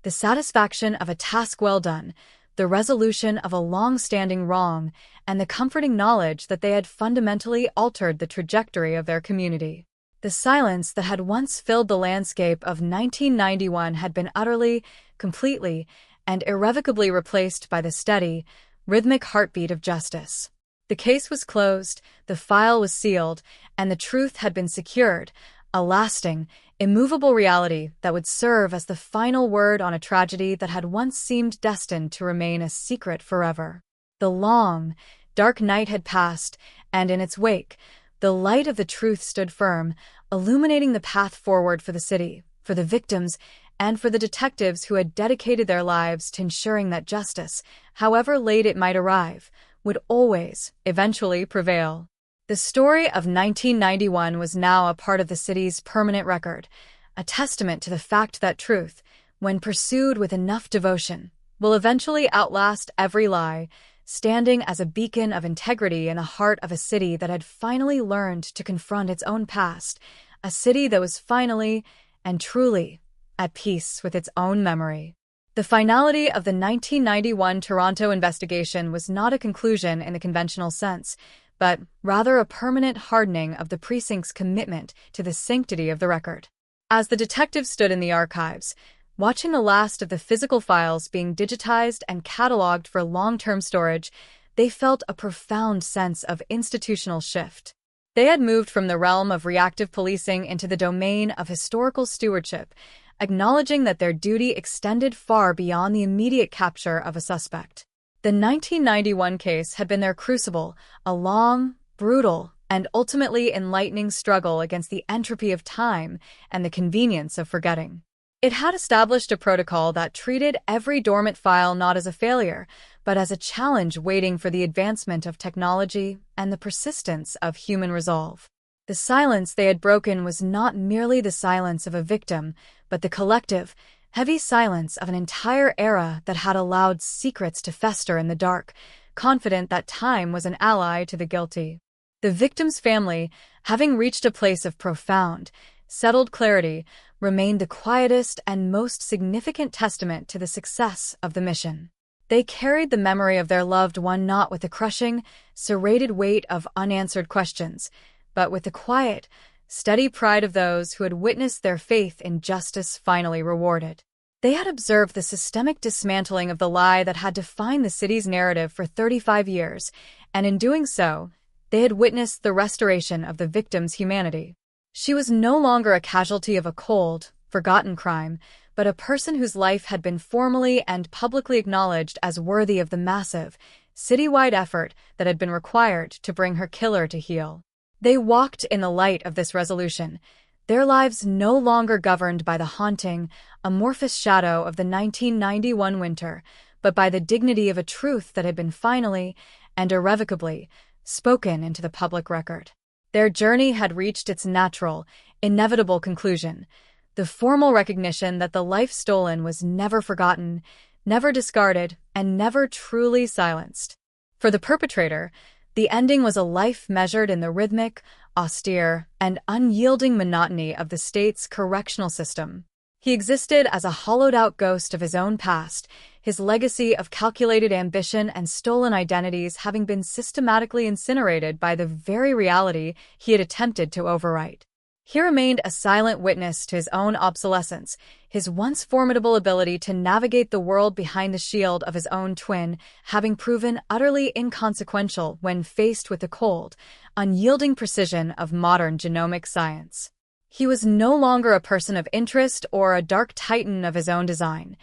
the satisfaction of a task well done, the resolution of a long-standing wrong, and the comforting knowledge that they had fundamentally altered the trajectory of their community. The silence that had once filled the landscape of 1991 had been utterly, completely, and irrevocably replaced by the steady, rhythmic heartbeat of justice. The case was closed, the file was sealed, and the truth had been secured, a lasting, immovable reality that would serve as the final word on a tragedy that had once seemed destined to remain a secret forever. The long, dark night had passed, and in its wake, the light of the truth stood firm, illuminating the path forward for the city, for the victims, and for the detectives who had dedicated their lives to ensuring that justice, however late it might arrive, would always, eventually prevail. The story of 1991 was now a part of the city's permanent record, a testament to the fact that truth, when pursued with enough devotion, will eventually outlast every lie, standing as a beacon of integrity in the heart of a city that had finally learned to confront its own past, a city that was finally, and truly, at peace with its own memory. The finality of the 1991 Toronto investigation was not a conclusion in the conventional sense, but rather a permanent hardening of the precinct's commitment to the sanctity of the record. As the detectives stood in the archives, watching the last of the physical files being digitized and cataloged for long-term storage, they felt a profound sense of institutional shift. They had moved from the realm of reactive policing into the domain of historical stewardship, acknowledging that their duty extended far beyond the immediate capture of a suspect. The 1991 case had been their crucible, a long, brutal, and ultimately enlightening struggle against the entropy of time and the convenience of forgetting. It had established a protocol that treated every dormant file not as a failure, but as a challenge waiting for the advancement of technology and the persistence of human resolve. The silence they had broken was not merely the silence of a victim, but the collective, heavy silence of an entire era that had allowed secrets to fester in the dark, confident that time was an ally to the guilty. The victim's family, having reached a place of profound, settled clarity, remained the quietest and most significant testament to the success of the mission. They carried the memory of their loved one not with the crushing, serrated weight of unanswered questions, but with the quiet, steady pride of those who had witnessed their faith in justice finally rewarded. They had observed the systemic dismantling of the lie that had defined the city's narrative for 35 years, and in doing so, they had witnessed the restoration of the victim's humanity. She was no longer a casualty of a cold, forgotten crime, but a person whose life had been formally and publicly acknowledged as worthy of the massive, citywide effort that had been required to bring her killer to heel. They walked in the light of this resolution, their lives no longer governed by the haunting, amorphous shadow of the 1991 winter, but by the dignity of a truth that had been finally and irrevocably spoken into the public record. Their journey had reached its natural, inevitable conclusion, the formal recognition that the life stolen was never forgotten, never discarded, and never truly silenced. For the perpetrator, the ending was a life measured in the rhythmic, austere, and unyielding monotony of the state's correctional system. He existed as a hollowed-out ghost of his own past, his legacy of calculated ambition and stolen identities having been systematically incinerated by the very reality he had attempted to overwrite. He remained a silent witness to his own obsolescence, his once formidable ability to navigate the world behind the shield of his own twin having proven utterly inconsequential when faced with the cold, unyielding precision of modern genomic science. He was no longer a person of interest or a dark titan of his own design.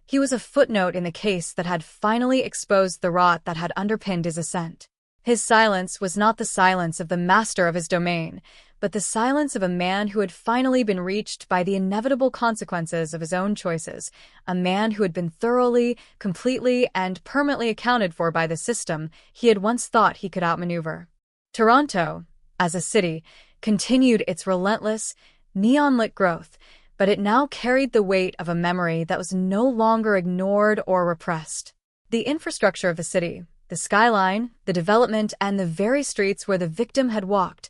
He was a footnote in the case that had finally exposed the rot that had underpinned his ascent. His silence was not the silence of the master of his domain, but the silence of a man who had finally been reached by the inevitable consequences of his own choices, a man who had been thoroughly, completely, and permanently accounted for by the system he had once thought he could outmaneuver. Toronto, as a city, continued its relentless, neon-lit growth, but it now carried the weight of a memory that was no longer ignored or repressed. The infrastructure of the city, the skyline, the development, and the very streets where the victim had walked,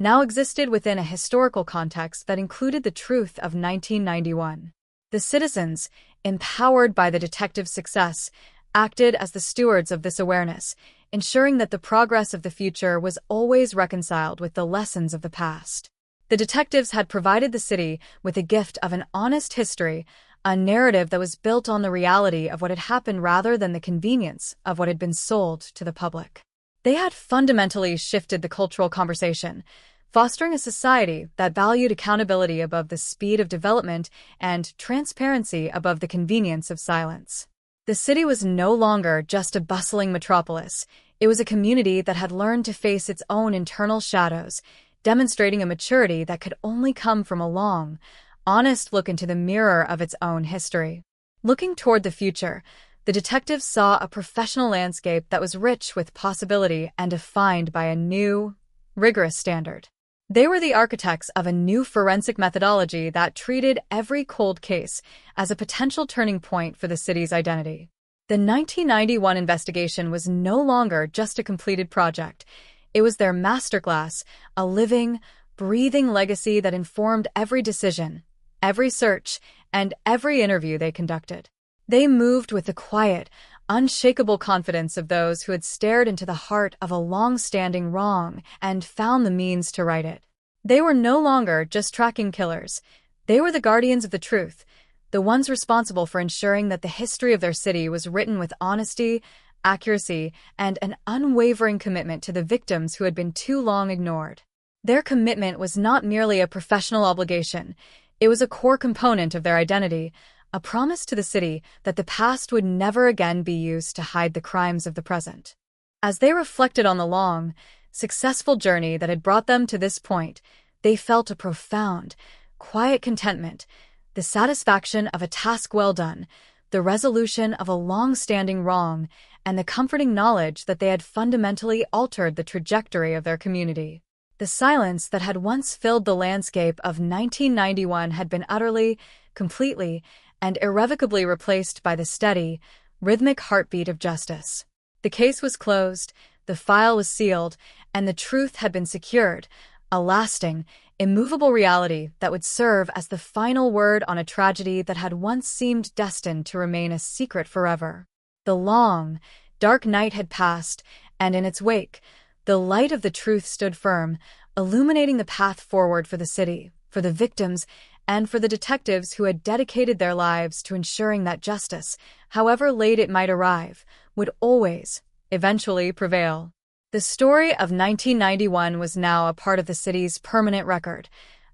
now existed within a historical context that included the truth of 1991. The citizens, empowered by the detective's success, acted as the stewards of this awareness, ensuring that the progress of the future was always reconciled with the lessons of the past. The detectives had provided the city with the gift of an honest history, a narrative that was built on the reality of what had happened rather than the convenience of what had been sold to the public. They had fundamentally shifted the cultural conversation, fostering a society that valued accountability above the speed of development and transparency above the convenience of silence. The city was no longer just a bustling metropolis. It was a community that had learned to face its own internal shadows, demonstrating a maturity that could only come from a long, honest look into the mirror of its own history. Looking toward the future, the detectives saw a professional landscape that was rich with possibility and defined by a new, rigorous standard. They were the architects of a new forensic methodology that treated every cold case as a potential turning point for the city's identity. The 1991 investigation was no longer just a completed project. It was their masterclass, a living, breathing legacy that informed every decision, every search, and every interview they conducted. They moved with the quiet, unshakable confidence of those who had stared into the heart of a long-standing wrong and found the means to right it. They were no longer just tracking killers. They were the guardians of the truth, the ones responsible for ensuring that the history of their city was written with honesty, accuracy, and an unwavering commitment to the victims who had been too long ignored. Their commitment was not merely a professional obligation. It was a core component of their identity, a promise to the city that the past would never again be used to hide the crimes of the present. As they reflected on the long, successful journey that had brought them to this point, they felt a profound, quiet contentment, the satisfaction of a task well done, the resolution of a long-standing wrong, and the comforting knowledge that they had fundamentally altered the trajectory of their community. The silence that had once filled the landscape of 1991 had been utterly, completely, and irrevocably replaced by the steady, rhythmic heartbeat of justice. The case was closed, the file was sealed, and the truth had been secured, a lasting, immovable reality that would serve as the final word on a tragedy that had once seemed destined to remain a secret forever. The long, dark night had passed, and in its wake, the light of the truth stood firm, illuminating the path forward for the city, for the victims, and for the detectives who had dedicated their lives to ensuring that justice, however late it might arrive, would always, eventually prevail. The story of 1991 was now a part of the city's permanent record,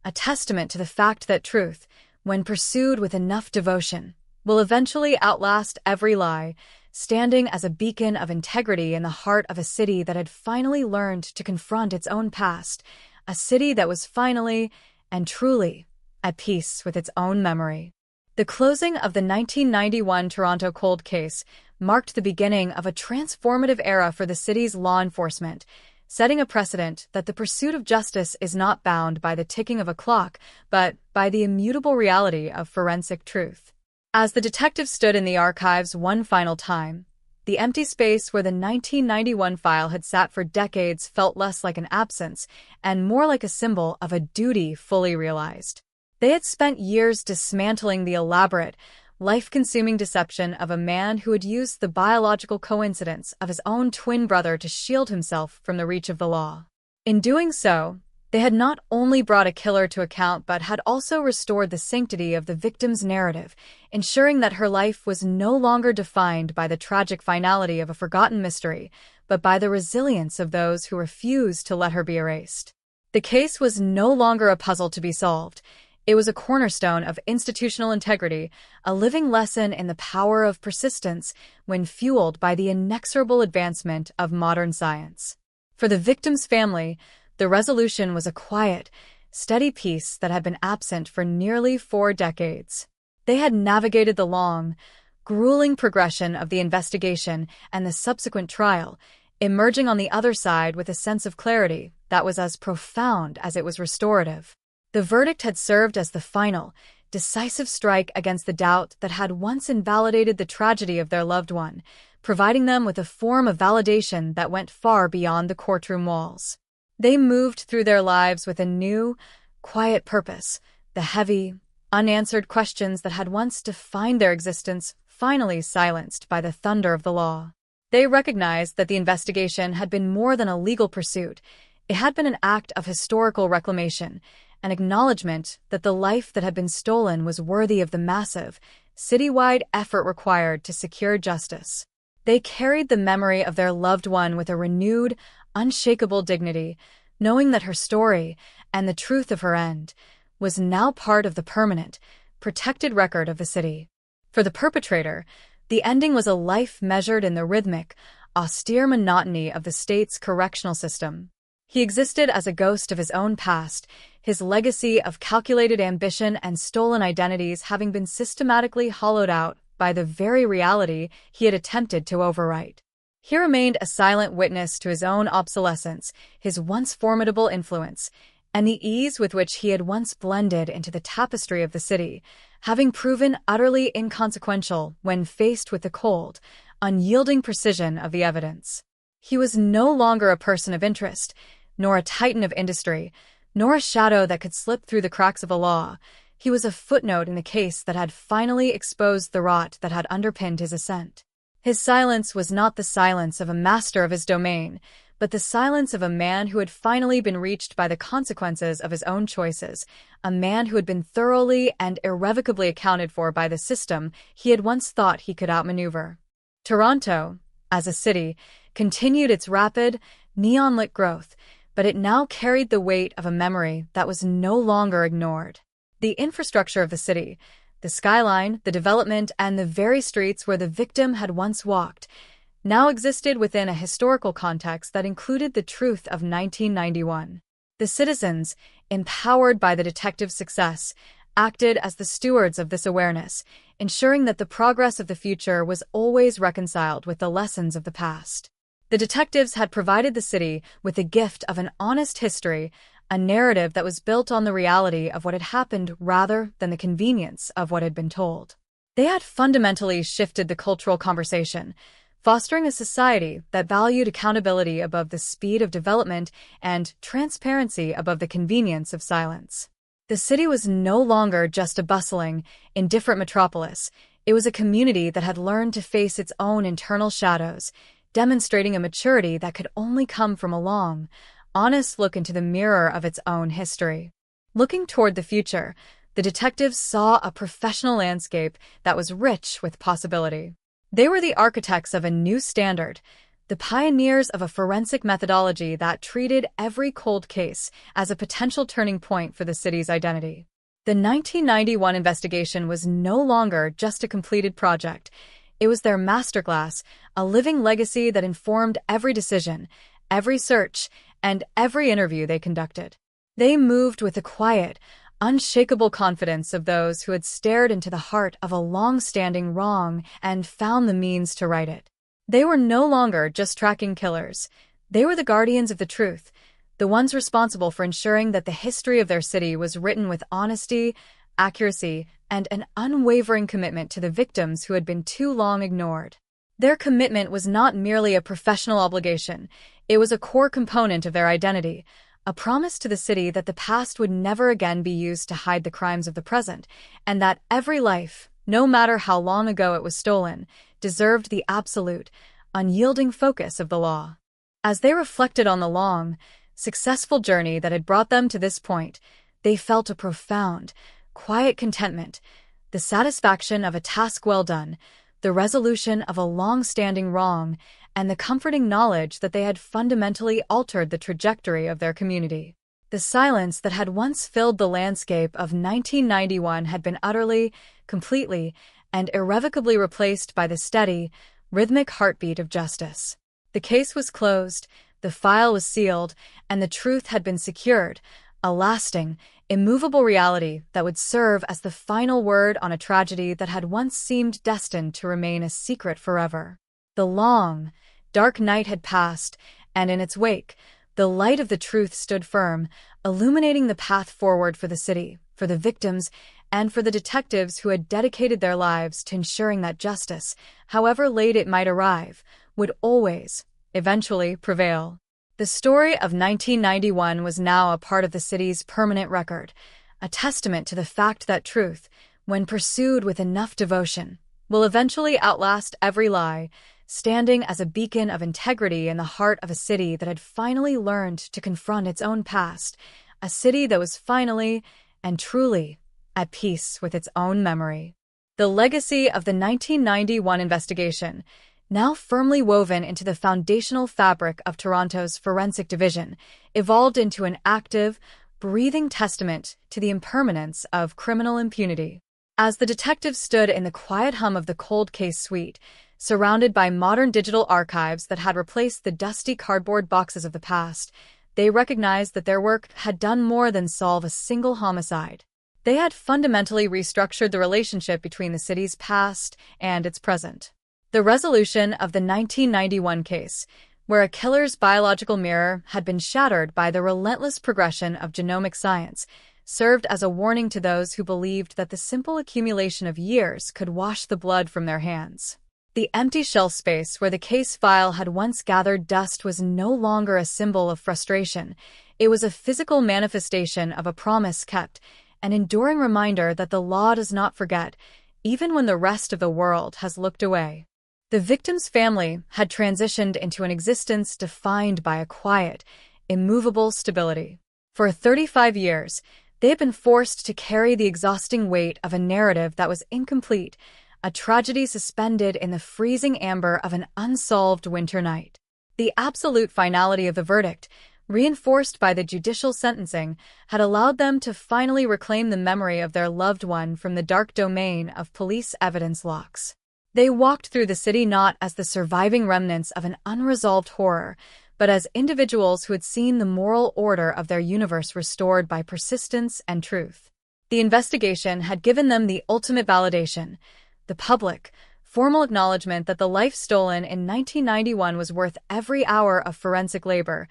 a testament to the fact that truth, when pursued with enough devotion, will eventually outlast every lie, standing as a beacon of integrity in the heart of a city that had finally learned to confront its own past, a city that was finally, and truly, at peace with its own memory. The closing of the 1991 Toronto cold case marked the beginning of a transformative era for the city's law enforcement, setting a precedent that the pursuit of justice is not bound by the ticking of a clock, but by the immutable reality of forensic truth. As the detectives stood in the archives one final time, the empty space where the 1991 file had sat for decades felt less like an absence and more like a symbol of a duty fully realized. They had spent years dismantling the elaborate, life-consuming deception of a man who had used the biological coincidence of his own twin brother to shield himself from the reach of the law. In doing so, they had not only brought a killer to account but had also restored the sanctity of the victim's narrative, ensuring that her life was no longer defined by the tragic finality of a forgotten mystery, but by the resilience of those who refused to let her be erased. The case was no longer a puzzle to be solved. It was a cornerstone of institutional integrity, a living lesson in the power of persistence when fueled by the inexorable advancement of modern science. For the victim's family, the resolution was a quiet, steady peace that had been absent for nearly 4 decades. They had navigated the long, grueling progression of the investigation and the subsequent trial, emerging on the other side with a sense of clarity that was as profound as it was restorative. The verdict had served as the final, decisive strike against the doubt that had once invalidated the tragedy of their loved one, providing them with a form of validation that went far beyond the courtroom walls. They moved through their lives with a new, quiet purpose, the heavy, unanswered questions that had once defined their existence finally silenced by the thunder of the law. They recognized that the investigation had been more than a legal pursuit. It had been an act of historical reclamation, an acknowledgement that the life that had been stolen was worthy of the massive, citywide effort required to secure justice. They carried the memory of their loved one with a renewed, unshakable dignity, knowing that her story, and the truth of her end, was now part of the permanent, protected record of the city. For the perpetrator, the ending was a life measured in the rhythmic, austere monotony of the state's correctional system. He existed as a ghost of his own past, his legacy of calculated ambition and stolen identities having been systematically hollowed out by the very reality he had attempted to overwrite. He remained a silent witness to his own obsolescence, his once formidable influence, and the ease with which he had once blended into the tapestry of the city, having proven utterly inconsequential when faced with the cold, unyielding precision of the evidence. He was no longer a person of interest, nor a titan of industry, nor a shadow that could slip through the cracks of a law. He was a footnote in the case that had finally exposed the rot that had underpinned his ascent. His silence was not the silence of a master of his domain, but the silence of a man who had finally been reached by the consequences of his own choices, a man who had been thoroughly and irrevocably accounted for by the system he had once thought he could outmaneuver. Toronto, as a city, continued its rapid, neon-lit growth, but it now carried the weight of a memory that was no longer ignored. The infrastructure of the city, The skyline, the development, and the very streets where the victim had once walked now existed within a historical context that included the truth of 1991. The citizens, empowered by the detective's success, acted as the stewards of this awareness, ensuring that the progress of the future was always reconciled with the lessons of the past. The detectives had provided the city with the gift of an honest history, a narrative that was built on the reality of what had happened rather than the convenience of what had been told. They had fundamentally shifted the cultural conversation, fostering a society that valued accountability above the speed of development and transparency above the convenience of silence. The city was no longer just a bustling, indifferent metropolis. It was a community that had learned to face its own internal shadows, demonstrating a maturity that could only come from a long, honest look into the mirror of its own history. Looking toward the future, the detectives saw a professional landscape that was rich with possibility. They were the architects of a new standard, the pioneers of a forensic methodology that treated every cold case as a potential turning point for the city's identity. The 1991 investigation was no longer just a completed project. It was their masterclass, a living legacy that informed every decision, every search, and every interview they conducted. They moved with the quiet, unshakable confidence of those who had stared into the heart of a long-standing wrong and found the means to right it. They were no longer just tracking killers. They were the guardians of the truth, the ones responsible for ensuring that the history of their city was written with honesty, accuracy, and an unwavering commitment to the victims who had been too long ignored. Their commitment was not merely a professional obligation. It was a core component of their identity, a promise to the city that the past would never again be used to hide the crimes of the present, and that every life, no matter how long ago it was stolen, deserved the absolute, unyielding focus of the law. As they reflected on the long, successful journey that had brought them to this point, they felt a profound, quiet contentment, the satisfaction of a task well done, the resolution of a long-standing wrong, and the comforting knowledge that they had fundamentally altered the trajectory of their community. The silence that had once filled the landscape of 1991 had been utterly, completely, and irrevocably replaced by the steady, rhythmic heartbeat of justice. The case was closed, the file was sealed, and the truth had been secured, a lasting, immovable reality that would serve as the final word on a tragedy that had once seemed destined to remain a secret forever. The long, dark night had passed, and in its wake, the light of the truth stood firm, illuminating the path forward for the city, for the victims, and for the detectives who had dedicated their lives to ensuring that justice, however late it might arrive, would always, eventually, prevail. The story of 1991 was now a part of the city's permanent record, a testament to the fact that truth, when pursued with enough devotion, will eventually outlast every lie, standing as a beacon of integrity in the heart of a city that had finally learned to confront its own past, a city that was finally and truly at peace with its own memory. The legacy of the 1991 investigation, now firmly woven into the foundational fabric of Toronto's forensic division, evolved into an active, breathing testament to the impermanence of criminal impunity. As the detectives stood in the quiet hum of the cold case suite, surrounded by modern digital archives that had replaced the dusty cardboard boxes of the past, they recognized that their work had done more than solve a single homicide. They had fundamentally restructured the relationship between the city's past and its present. The resolution of the 1991 case, where a killer's biological mirror had been shattered by the relentless progression of genomic science, served as a warning to those who believed that the simple accumulation of years could wash the blood from their hands. The empty shelf space where the case file had once gathered dust was no longer a symbol of frustration. It was a physical manifestation of a promise kept, an enduring reminder that the law does not forget, even when the rest of the world has looked away. The victim's family had transitioned into an existence defined by a quiet, immovable stability. For 35 years, they had been forced to carry the exhausting weight of a narrative that was incomplete, a tragedy suspended in the freezing amber of an unsolved winter night. The absolute finality of the verdict, reinforced by the judicial sentencing, had allowed them to finally reclaim the memory of their loved one from the dark domain of police evidence logs. They walked through the city not as the surviving remnants of an unresolved horror, but as individuals who had seen the moral order of their universe restored by persistence and truth. The investigation had given them the ultimate validation, the public, formal acknowledgement that the life stolen in 1991 was worth every hour of forensic labor,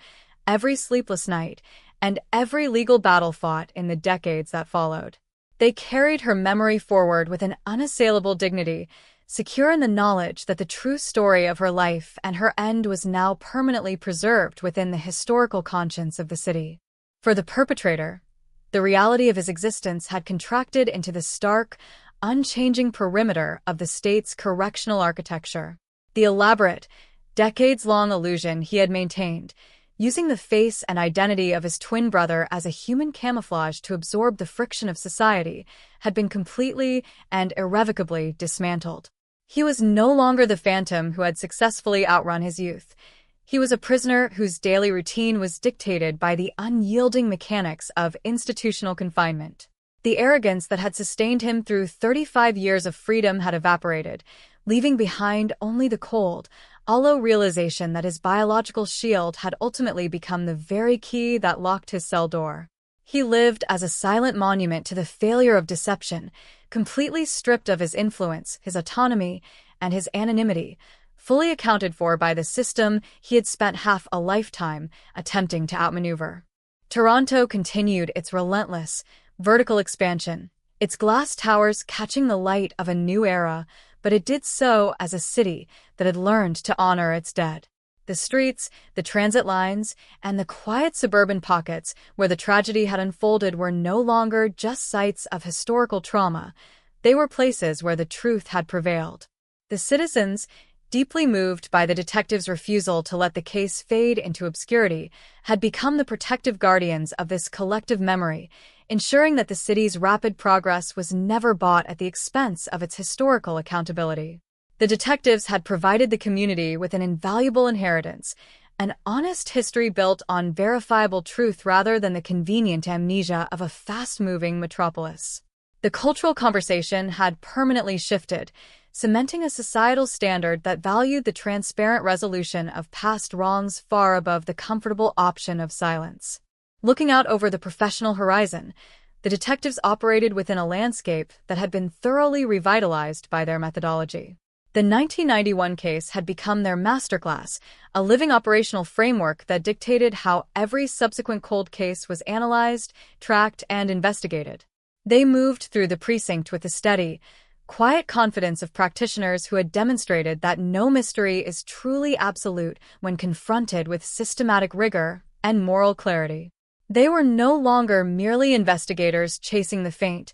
every sleepless night, and every legal battle fought in the decades that followed. They carried her memory forward with an unassailable dignity, secure in the knowledge that the true story of her life and her end was now permanently preserved within the historical conscience of the city. For the perpetrator, the reality of his existence had contracted into the stark, unchanging perimeter of the state's correctional architecture. The elaborate, decades-long illusion he had maintained, using the face and identity of his twin brother as a human camouflage to absorb the friction of society, had been completely and irrevocably dismantled. He was no longer the phantom who had successfully outrun his youth. He was a prisoner whose daily routine was dictated by the unyielding mechanics of institutional confinement. The arrogance that had sustained him through 35 years of freedom had evaporated, leaving behind only the cold, hollow realization that his biological shield had ultimately become the very key that locked his cell door. He lived as a silent monument to the failure of deception, completely stripped of his influence, his autonomy, and his anonymity, fully accounted for by the system he had spent half a lifetime attempting to outmaneuver. Toronto continued its relentless, vertical expansion, its glass towers catching the light of a new era, but it did so as a city that had learned to honor its dead. The streets, the transit lines, and the quiet suburban pockets where the tragedy had unfolded were no longer just sites of historical trauma. They were places where the truth had prevailed. The citizens, deeply moved by the detectives' refusal to let the case fade into obscurity, had become the protective guardians of this collective memory, ensuring that the city's rapid progress was never bought at the expense of its historical accountability. The detectives had provided the community with an invaluable inheritance, an honest history built on verifiable truth rather than the convenient amnesia of a fast-moving metropolis. The cultural conversation had permanently shifted, cementing a societal standard that valued the transparent resolution of past wrongs far above the comfortable option of silence. Looking out over the professional horizon, the detectives operated within a landscape that had been thoroughly revitalized by their methodology. The 1991 case had become their masterclass, a living operational framework that dictated how every subsequent cold case was analyzed, tracked, and investigated. They moved through the precinct with the steady, quiet confidence of practitioners who had demonstrated that no mystery is truly absolute when confronted with systematic rigor and moral clarity. They were no longer merely investigators chasing the faint,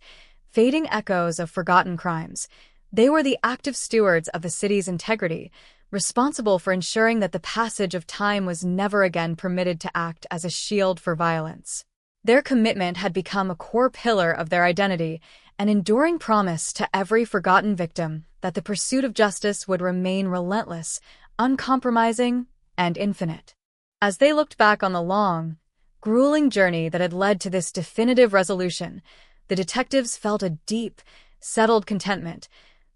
fading echoes of forgotten crimes. They were the active stewards of the city's integrity, responsible for ensuring that the passage of time was never again permitted to act as a shield for violence. Their commitment had become a core pillar of their identity, an enduring promise to every forgotten victim that the pursuit of justice would remain relentless, uncompromising, and infinite. As they looked back on the long, grueling journey that had led to this definitive resolution, the detectives felt a deep, settled contentment,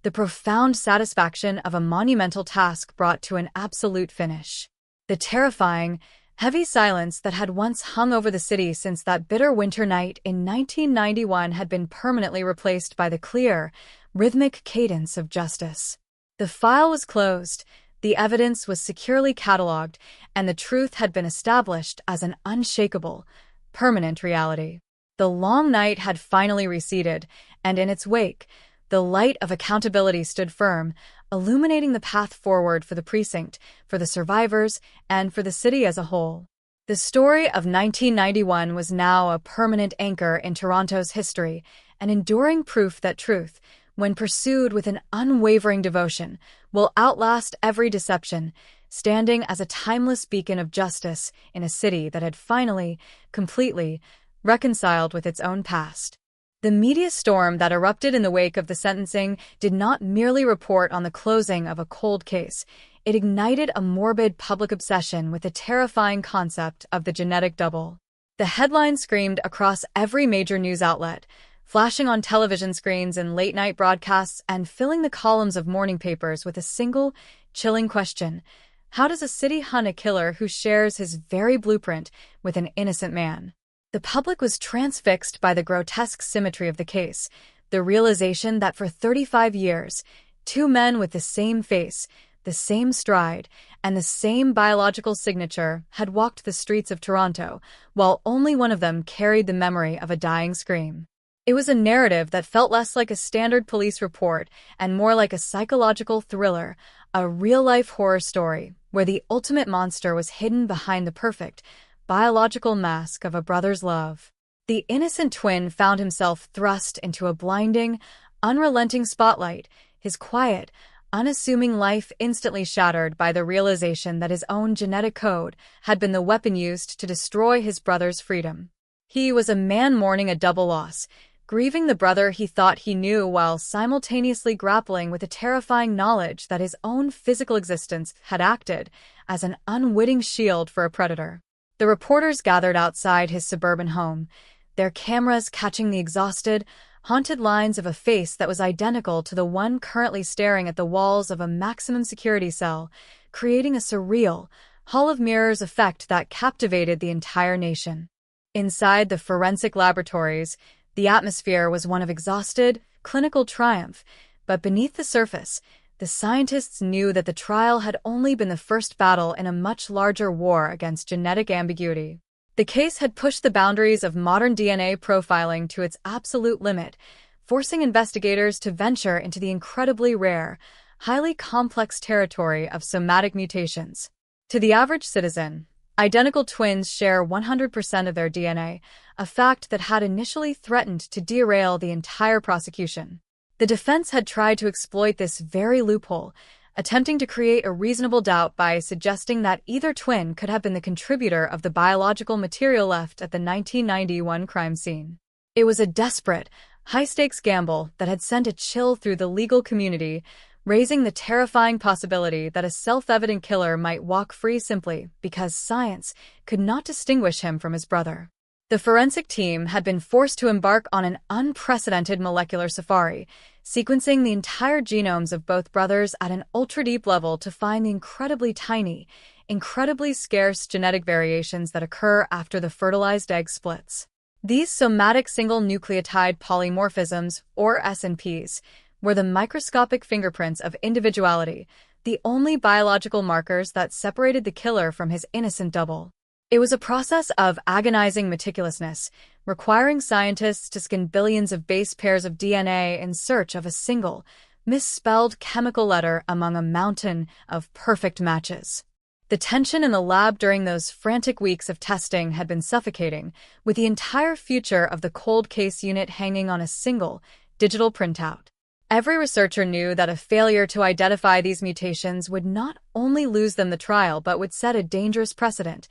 the profound satisfaction of a monumental task brought to an absolute finish. The terrifying, heavy silence that had once hung over the city since that bitter winter night in 1991 had been permanently replaced by the clear, rhythmic cadence of justice. The file was closed, the evidence was securely catalogued, and the truth had been established as an unshakable, permanent reality. The long night had finally receded, and in its wake, the light of accountability stood firm, illuminating the path forward for the precinct, for the survivors, and for the city as a whole. The story of 1991 was now a permanent anchor in Toronto's history, an enduring proof that truth, when pursued with an unwavering devotion, will outlast every deception, standing as a timeless beacon of justice in a city that had finally, completely, reconciled with its own past. The media storm that erupted in the wake of the sentencing did not merely report on the closing of a cold case. it ignited a morbid public obsession with the terrifying concept of the genetic double. The headline screamed across every major news outlet, flashing on television screens in late-night broadcasts and filling the columns of morning papers with a single, chilling question: how does a city hunt a killer who shares his very blueprint with an innocent man? The public was transfixed by the grotesque symmetry of the case, the realization that for 35 years, two men with the same face, the same stride, and the same biological signature had walked the streets of Toronto, while only one of them carried the memory of a dying scream. It was a narrative that felt less like a standard police report and more like a psychological thriller, a real-life horror story where the ultimate monster was hidden behind the perfect, biological mask of a brother's love. The innocent twin found himself thrust into a blinding, unrelenting spotlight, his quiet, unassuming life instantly shattered by the realization that his own genetic code had been the weapon used to destroy his brother's freedom. He was a man mourning a double loss, grieving the brother he thought he knew while simultaneously grappling with the terrifying knowledge that his own physical existence had acted as an unwitting shield for a predator. The reporters gathered outside his suburban home, their cameras catching the exhausted, haunted lines of a face that was identical to the one currently staring at the walls of a maximum security cell, creating a surreal, Hall of Mirrors effect that captivated the entire nation. Inside the forensic laboratories, the atmosphere was one of exhausted, clinical triumph, but beneath the surface, the scientists knew that the trial had only been the first battle in a much larger war against genetic ambiguity. The case had pushed the boundaries of modern DNA profiling to its absolute limit, forcing investigators to venture into the incredibly rare, highly complex territory of somatic mutations. To the average citizen, identical twins share 100% of their DNA, a fact that had initially threatened to derail the entire prosecution. The defense had tried to exploit this very loophole, attempting to create a reasonable doubt by suggesting that either twin could have been the contributor of the biological material left at the 1991 crime scene. It was a desperate, high-stakes gamble that had sent a chill through the legal community, raising the terrifying possibility that a self-evident killer might walk free simply because science could not distinguish him from his brother. The forensic team had been forced to embark on an unprecedented molecular safari, sequencing the entire genomes of both brothers at an ultra-deep level to find the incredibly tiny, incredibly scarce genetic variations that occur after the fertilized egg splits. These somatic single nucleotide polymorphisms, or SNPs, were the microscopic fingerprints of individuality, the only biological markers that separated the killer from his innocent double. It was a process of agonizing meticulousness, requiring scientists to scan billions of base pairs of DNA in search of a single, misspelled chemical letter among a mountain of perfect matches. The tension in the lab during those frantic weeks of testing had been suffocating, with the entire future of the cold case unit hanging on a single, digital printout. Every researcher knew that a failure to identify these mutations would not only lose them the trial but would set a dangerous precedent,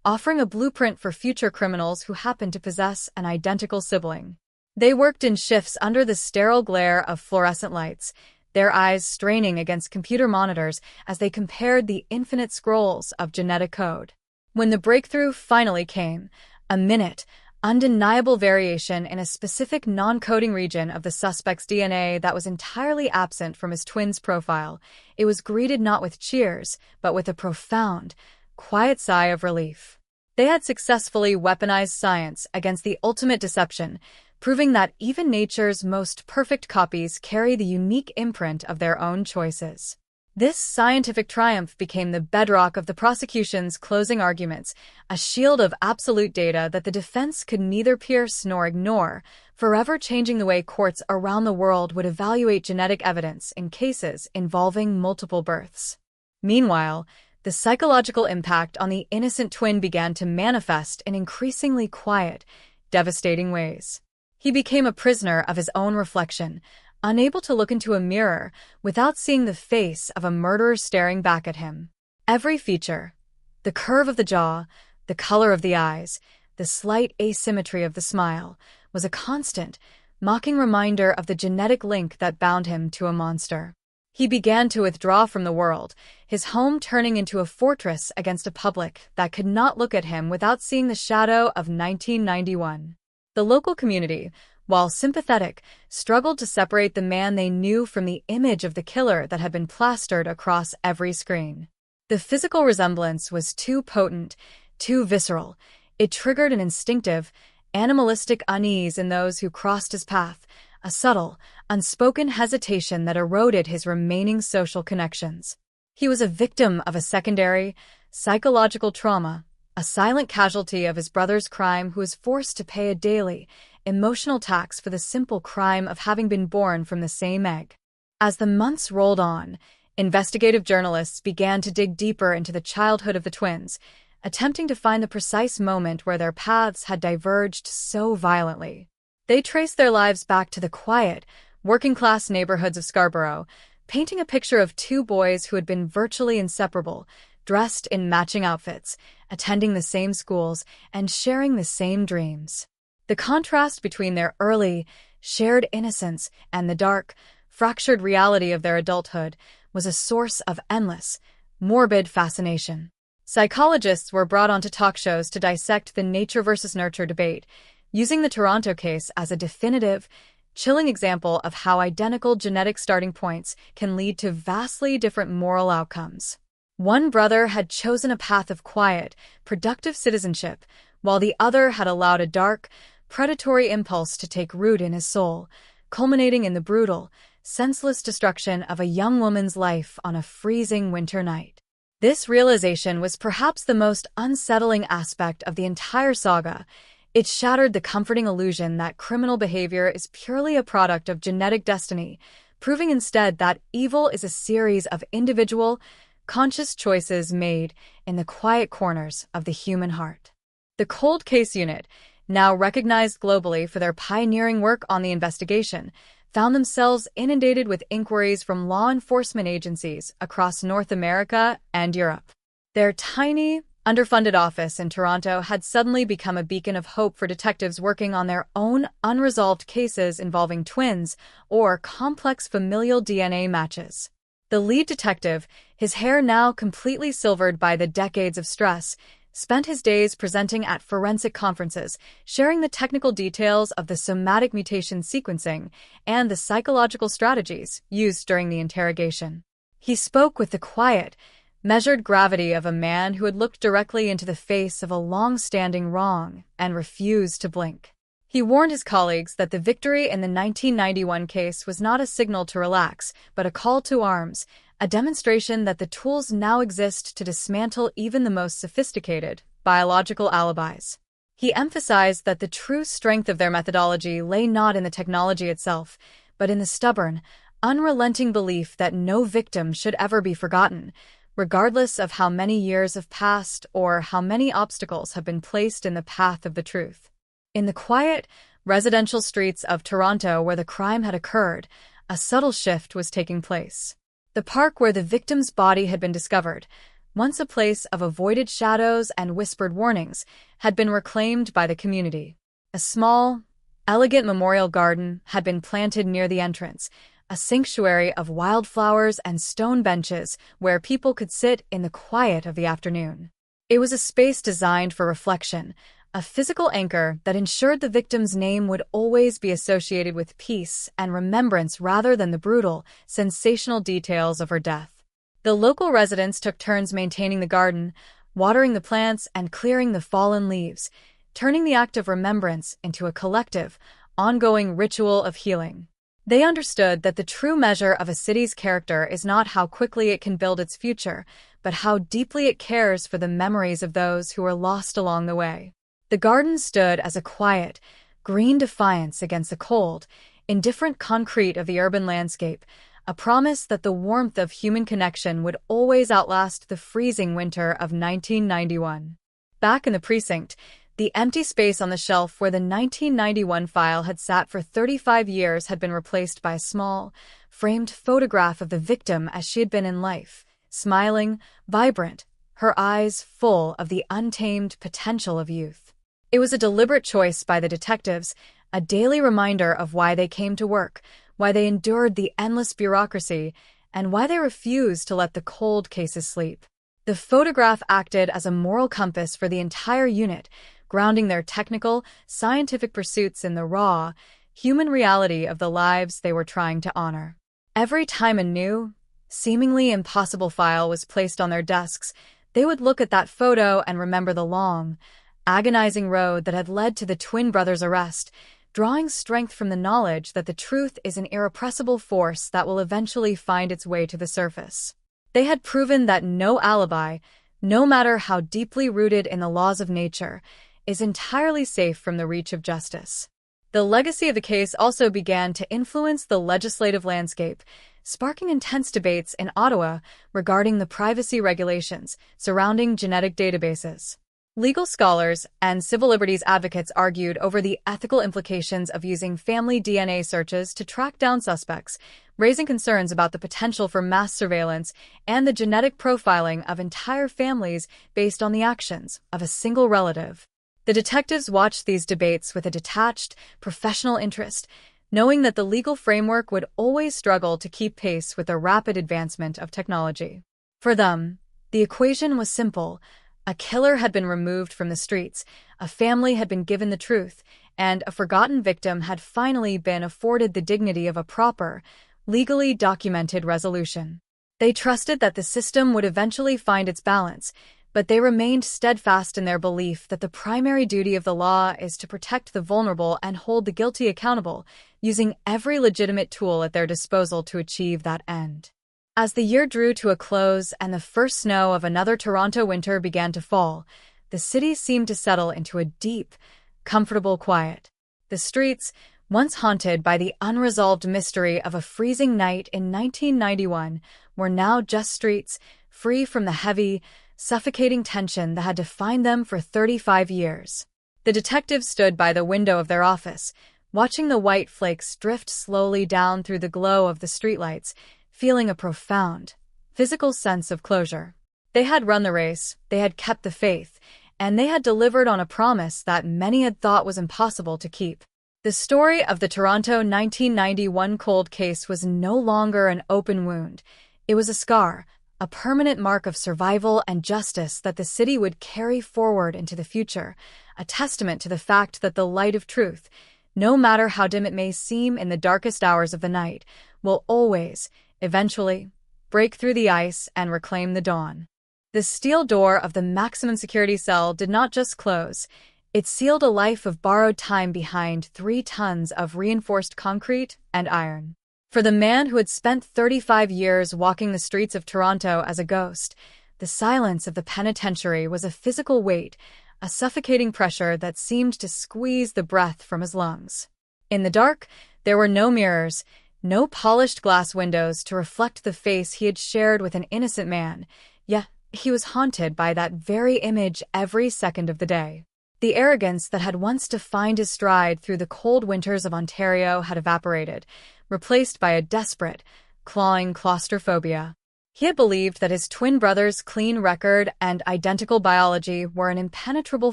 offering a blueprint for future criminals who happened to possess an identical sibling. They worked in shifts under the sterile glare of fluorescent lights, their eyes straining against computer monitors as they compared the infinite scrolls of genetic code. When the breakthrough finally came, a minute, undeniable variation in a specific non-coding region of the suspect's DNA that was entirely absent from his twin's profile, it was greeted not with cheers, but with a profound, quiet sigh of relief. They had successfully weaponized science against the ultimate deception, proving that even nature's most perfect copies carry the unique imprint of their own choices. This scientific triumph became the bedrock of the prosecution's closing arguments, a shield of absolute data that the defense could neither pierce nor ignore, forever changing the way courts around the world would evaluate genetic evidence in cases involving multiple births. Meanwhile, the psychological impact on the innocent twin began to manifest in increasingly quiet, devastating ways. He became a prisoner of his own reflection, unable to look into a mirror without seeing the face of a murderer staring back at him. Every feature, the curve of the jaw, the color of the eyes, the slight asymmetry of the smile, was a constant, mocking reminder of the genetic link that bound him to a monster. He began to withdraw from the world, his home turning into a fortress against a public that could not look at him without seeing the shadow of 1991. The local community, while sympathetic, struggled to separate the man they knew from the image of the killer that had been plastered across every screen. The physical resemblance was too potent, too visceral. It triggered an instinctive, animalistic unease in those who crossed his path, a subtle, unspoken hesitation that eroded his remaining social connections. He was a victim of a secondary, psychological trauma, a silent casualty of his brother's crime who was forced to pay a daily, emotional tax for the simple crime of having been born from the same egg. As the months rolled on, investigative journalists began to dig deeper into the childhood of the twins, attempting to find the precise moment where their paths had diverged so violently. They traced their lives back to the quiet, working-class neighborhoods of Scarborough, painting a picture of two boys who had been virtually inseparable, dressed in matching outfits, attending the same schools, and sharing the same dreams. The contrast between their early, shared innocence and the dark, fractured reality of their adulthood was a source of endless, morbid fascination. Psychologists were brought onto talk shows to dissect the nature versus nurture debate, using the Toronto case as a definitive, chilling example of how identical genetic starting points can lead to vastly different moral outcomes. One brother had chosen a path of quiet, productive citizenship, while the other had allowed a dark, predatory impulse to take root in his soul, culminating in the brutal, senseless destruction of a young woman's life on a freezing winter night. This realization was perhaps the most unsettling aspect of the entire saga. It shattered the comforting illusion that criminal behavior is purely a product of genetic destiny, proving instead that evil is a series of individual, conscious choices made in the quiet corners of the human heart. The Cold Case Unit, now recognized globally for their pioneering work on the investigation, found themselves inundated with inquiries from law enforcement agencies across North America and Europe. Their tiny, underfunded office in Toronto had suddenly become a beacon of hope for detectives working on their own unresolved cases involving twins or complex familial DNA matches. The lead detective, his hair now completely silvered by the decades of stress, spent his days presenting at forensic conferences, sharing the technical details of the somatic mutation sequencing and the psychological strategies used during the interrogation. He spoke with the quiet, measured gravity of a man who had looked directly into the face of a long-standing wrong and refused to blink. He warned his colleagues that the victory in the 1991 case was not a signal to relax, but a call to arms, a demonstration that the tools now exist to dismantle even the most sophisticated biological alibis. He emphasized that the true strength of their methodology lay not in the technology itself, but in the stubborn, unrelenting belief that no victim should ever be forgotten, regardless of how many years have passed or how many obstacles have been placed in the path of the truth. In the quiet, residential streets of Toronto where the crime had occurred, a subtle shift was taking place. The park where the victim's body had been discovered, once a place of avoided shadows and whispered warnings, had been reclaimed by the community. A small, elegant memorial garden had been planted near the entrance, a sanctuary of wildflowers and stone benches where people could sit in the quiet of the afternoon. It was a space designed for reflection, a physical anchor that ensured the victim's name would always be associated with peace and remembrance rather than the brutal, sensational details of her death. The local residents took turns maintaining the garden, watering the plants and clearing the fallen leaves, turning the act of remembrance into a collective, ongoing ritual of healing. They understood that the true measure of a city's character is not how quickly it can build its future, but how deeply it cares for the memories of those who were lost along the way. The garden stood as a quiet, green defiance against the cold, indifferent concrete of the urban landscape, a promise that the warmth of human connection would always outlast the freezing winter of 1991. Back in the precinct, the empty space on the shelf where the 1991 file had sat for 35 years had been replaced by a small, framed photograph of the victim as she had been in life, smiling, vibrant, her eyes full of the untamed potential of youth. It was a deliberate choice by the detectives, a daily reminder of why they came to work, why they endured the endless bureaucracy, and why they refused to let the cold cases sleep. The photograph acted as a moral compass for the entire unit, grounding their technical, scientific pursuits in the raw, human reality of the lives they were trying to honor. Every time a new, seemingly impossible file was placed on their desks, they would look at that photo and remember the long, agonizing road that had led to the twin brothers' arrest, drawing strength from the knowledge that the truth is an irrepressible force that will eventually find its way to the surface. They had proven that no alibi, no matter how deeply rooted in the laws of nature, is entirely safe from the reach of justice. The legacy of the case also began to influence the legislative landscape, sparking intense debates in Ottawa regarding the privacy regulations surrounding genetic databases. Legal scholars and civil liberties advocates argued over the ethical implications of using family DNA searches to track down suspects, raising concerns about the potential for mass surveillance and the genetic profiling of entire families based on the actions of a single relative. The detectives watched these debates with a detached, professional interest, knowing that the legal framework would always struggle to keep pace with the rapid advancement of technology. For them, the equation was simple. A killer had been removed from the streets, a family had been given the truth, and a forgotten victim had finally been afforded the dignity of a proper, legally documented resolution. They trusted that the system would eventually find its balance, but they remained steadfast in their belief that the primary duty of the law is to protect the vulnerable and hold the guilty accountable, using every legitimate tool at their disposal to achieve that end. As the year drew to a close and the first snow of another Toronto winter began to fall, the city seemed to settle into a deep, comfortable quiet. The streets, once haunted by the unresolved mystery of a freezing night in 1991, were now just streets, free from the heavy, suffocating tension that had defined them for 35 years. The detectives stood by the window of their office, watching the white flakes drift slowly down through the glow of the streetlights, feeling a profound, physical sense of closure. They had run the race, they had kept the faith, and they had delivered on a promise that many had thought was impossible to keep. The story of the Toronto 1991 cold case was no longer an open wound. It was a scar, a permanent mark of survival and justice that the city would carry forward into the future, a testament to the fact that the light of truth, no matter how dim it may seem in the darkest hours of the night, will always, eventually, break through the ice and reclaim the dawn. The steel door of the maximum security cell did not just close. It sealed a life of borrowed time behind 3 tons of reinforced concrete and iron. For the man who had spent 35 years walking the streets of Toronto as a ghost, the silence of the penitentiary was a physical weight, a suffocating pressure that seemed to squeeze the breath from his lungs. In the dark, there were no mirrors, no polished glass windows to reflect the face he had shared with an innocent man, yet he was haunted by that very image every second of the day. The arrogance that had once defined his stride through the cold winters of Ontario had evaporated, replaced by a desperate, clawing claustrophobia. He had believed that his twin brothers' clean record and identical biology were an impenetrable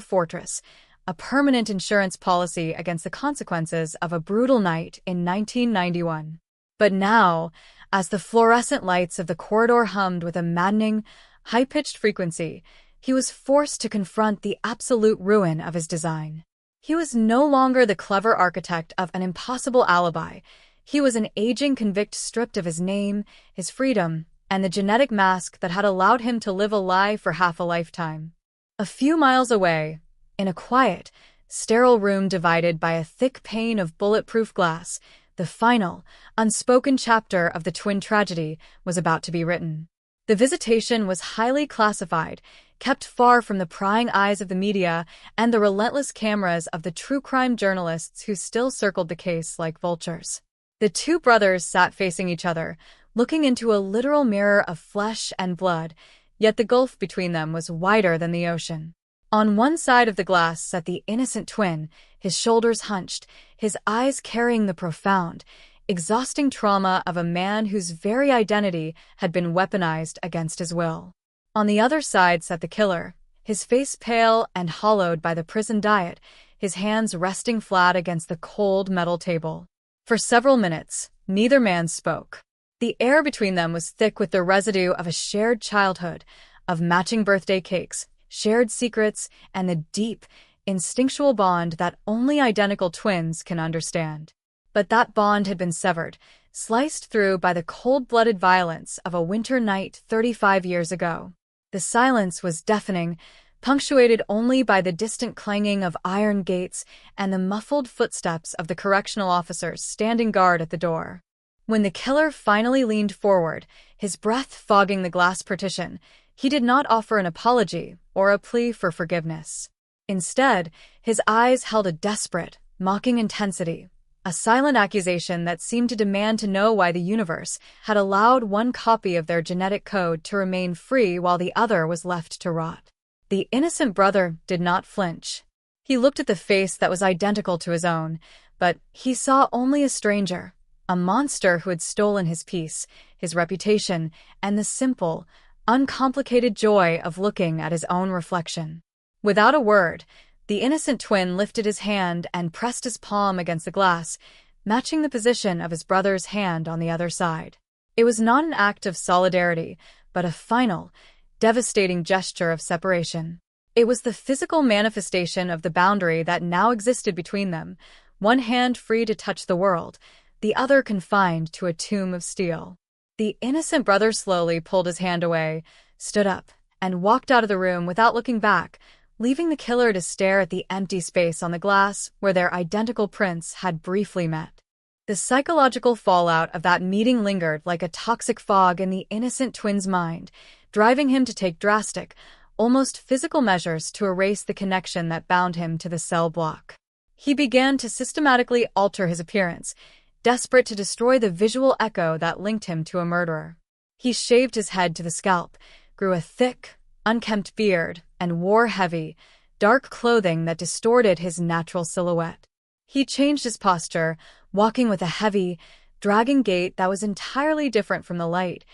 fortress, a permanent insurance policy against the consequences of a brutal night in 1991. But now, as the fluorescent lights of the corridor hummed with a maddening, high-pitched frequency, he was forced to confront the absolute ruin of his design. He was no longer the clever architect of an impossible alibi. He was an aging convict stripped of his name, his freedom, and the genetic mask that had allowed him to live a lie for half a lifetime. A few miles away, in a quiet, sterile room divided by a thick pane of bulletproof glass, the final, unspoken chapter of the twin tragedy was about to be written. The visitation was highly classified, kept far from the prying eyes of the media and the relentless cameras of the true crime journalists who still circled the case like vultures. The two brothers sat facing each other, looking into a literal mirror of flesh and blood, yet the gulf between them was wider than the ocean. On one side of the glass sat the innocent twin, his shoulders hunched, his eyes carrying the profound, exhausting trauma of a man whose very identity had been weaponized against his will. On the other side sat the killer, his face pale and hollowed by the prison diet, his hands resting flat against the cold metal table. For several minutes, neither man spoke. The air between them was thick with the residue of a shared childhood, of matching birthday cakes, shared secrets, and the deep, instinctual bond that only identical twins can understand. But that bond had been severed, sliced through by the cold-blooded violence of a winter night 35 years ago. The silence was deafening, punctuated only by the distant clanging of iron gates and the muffled footsteps of the correctional officers standing guard at the door. When the killer finally leaned forward, his breath fogging the glass partition, he did not offer an apology or a plea for forgiveness. Instead, his eyes held a desperate, mocking intensity, a silent accusation that seemed to demand to know why the universe had allowed one copy of their genetic code to remain free while the other was left to rot. The innocent brother did not flinch. He looked at the face that was identical to his own, but he saw only a stranger, a monster who had stolen his peace, his reputation, and the simple, uncomplicated joy of looking at his own reflection. Without a word, the innocent twin lifted his hand and pressed his palm against the glass, matching the position of his brother's hand on the other side. It was not an act of solidarity, but a final, devastating gesture of separation. It was the physical manifestation of the boundary that now existed between them, one hand free to touch the world, the other confined to a tomb of steel. The innocent brother slowly pulled his hand away, stood up, and walked out of the room without looking back, leaving the killer to stare at the empty space on the glass where their identical prints had briefly met. The psychological fallout of that meeting lingered like a toxic fog in the innocent twin's mind, driving him to take drastic, almost physical measures to erase the connection that bound him to the cell block. He began to systematically alter his appearance, desperate to destroy the visual echo that linked him to a murderer. He shaved his head to the scalp, grew a thick, unkempt beard, and wore heavy, dark clothing that distorted his natural silhouette. He changed his posture, walking with a heavy, dragging gait that was entirely different from the light,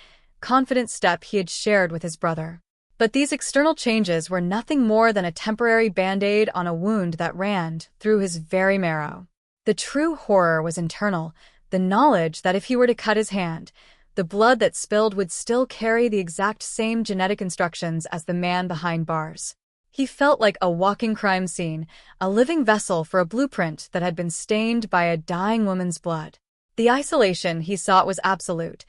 confident step he had shared with his brother. But these external changes were nothing more than a temporary band-aid on a wound that ran through his very marrow. The true horror was internal, the knowledge that if he were to cut his hand, the blood that spilled would still carry the exact same genetic instructions as the man behind bars. He felt like a walking crime scene, a living vessel for a blueprint that had been stained by a dying woman's blood. The isolation he sought was absolute.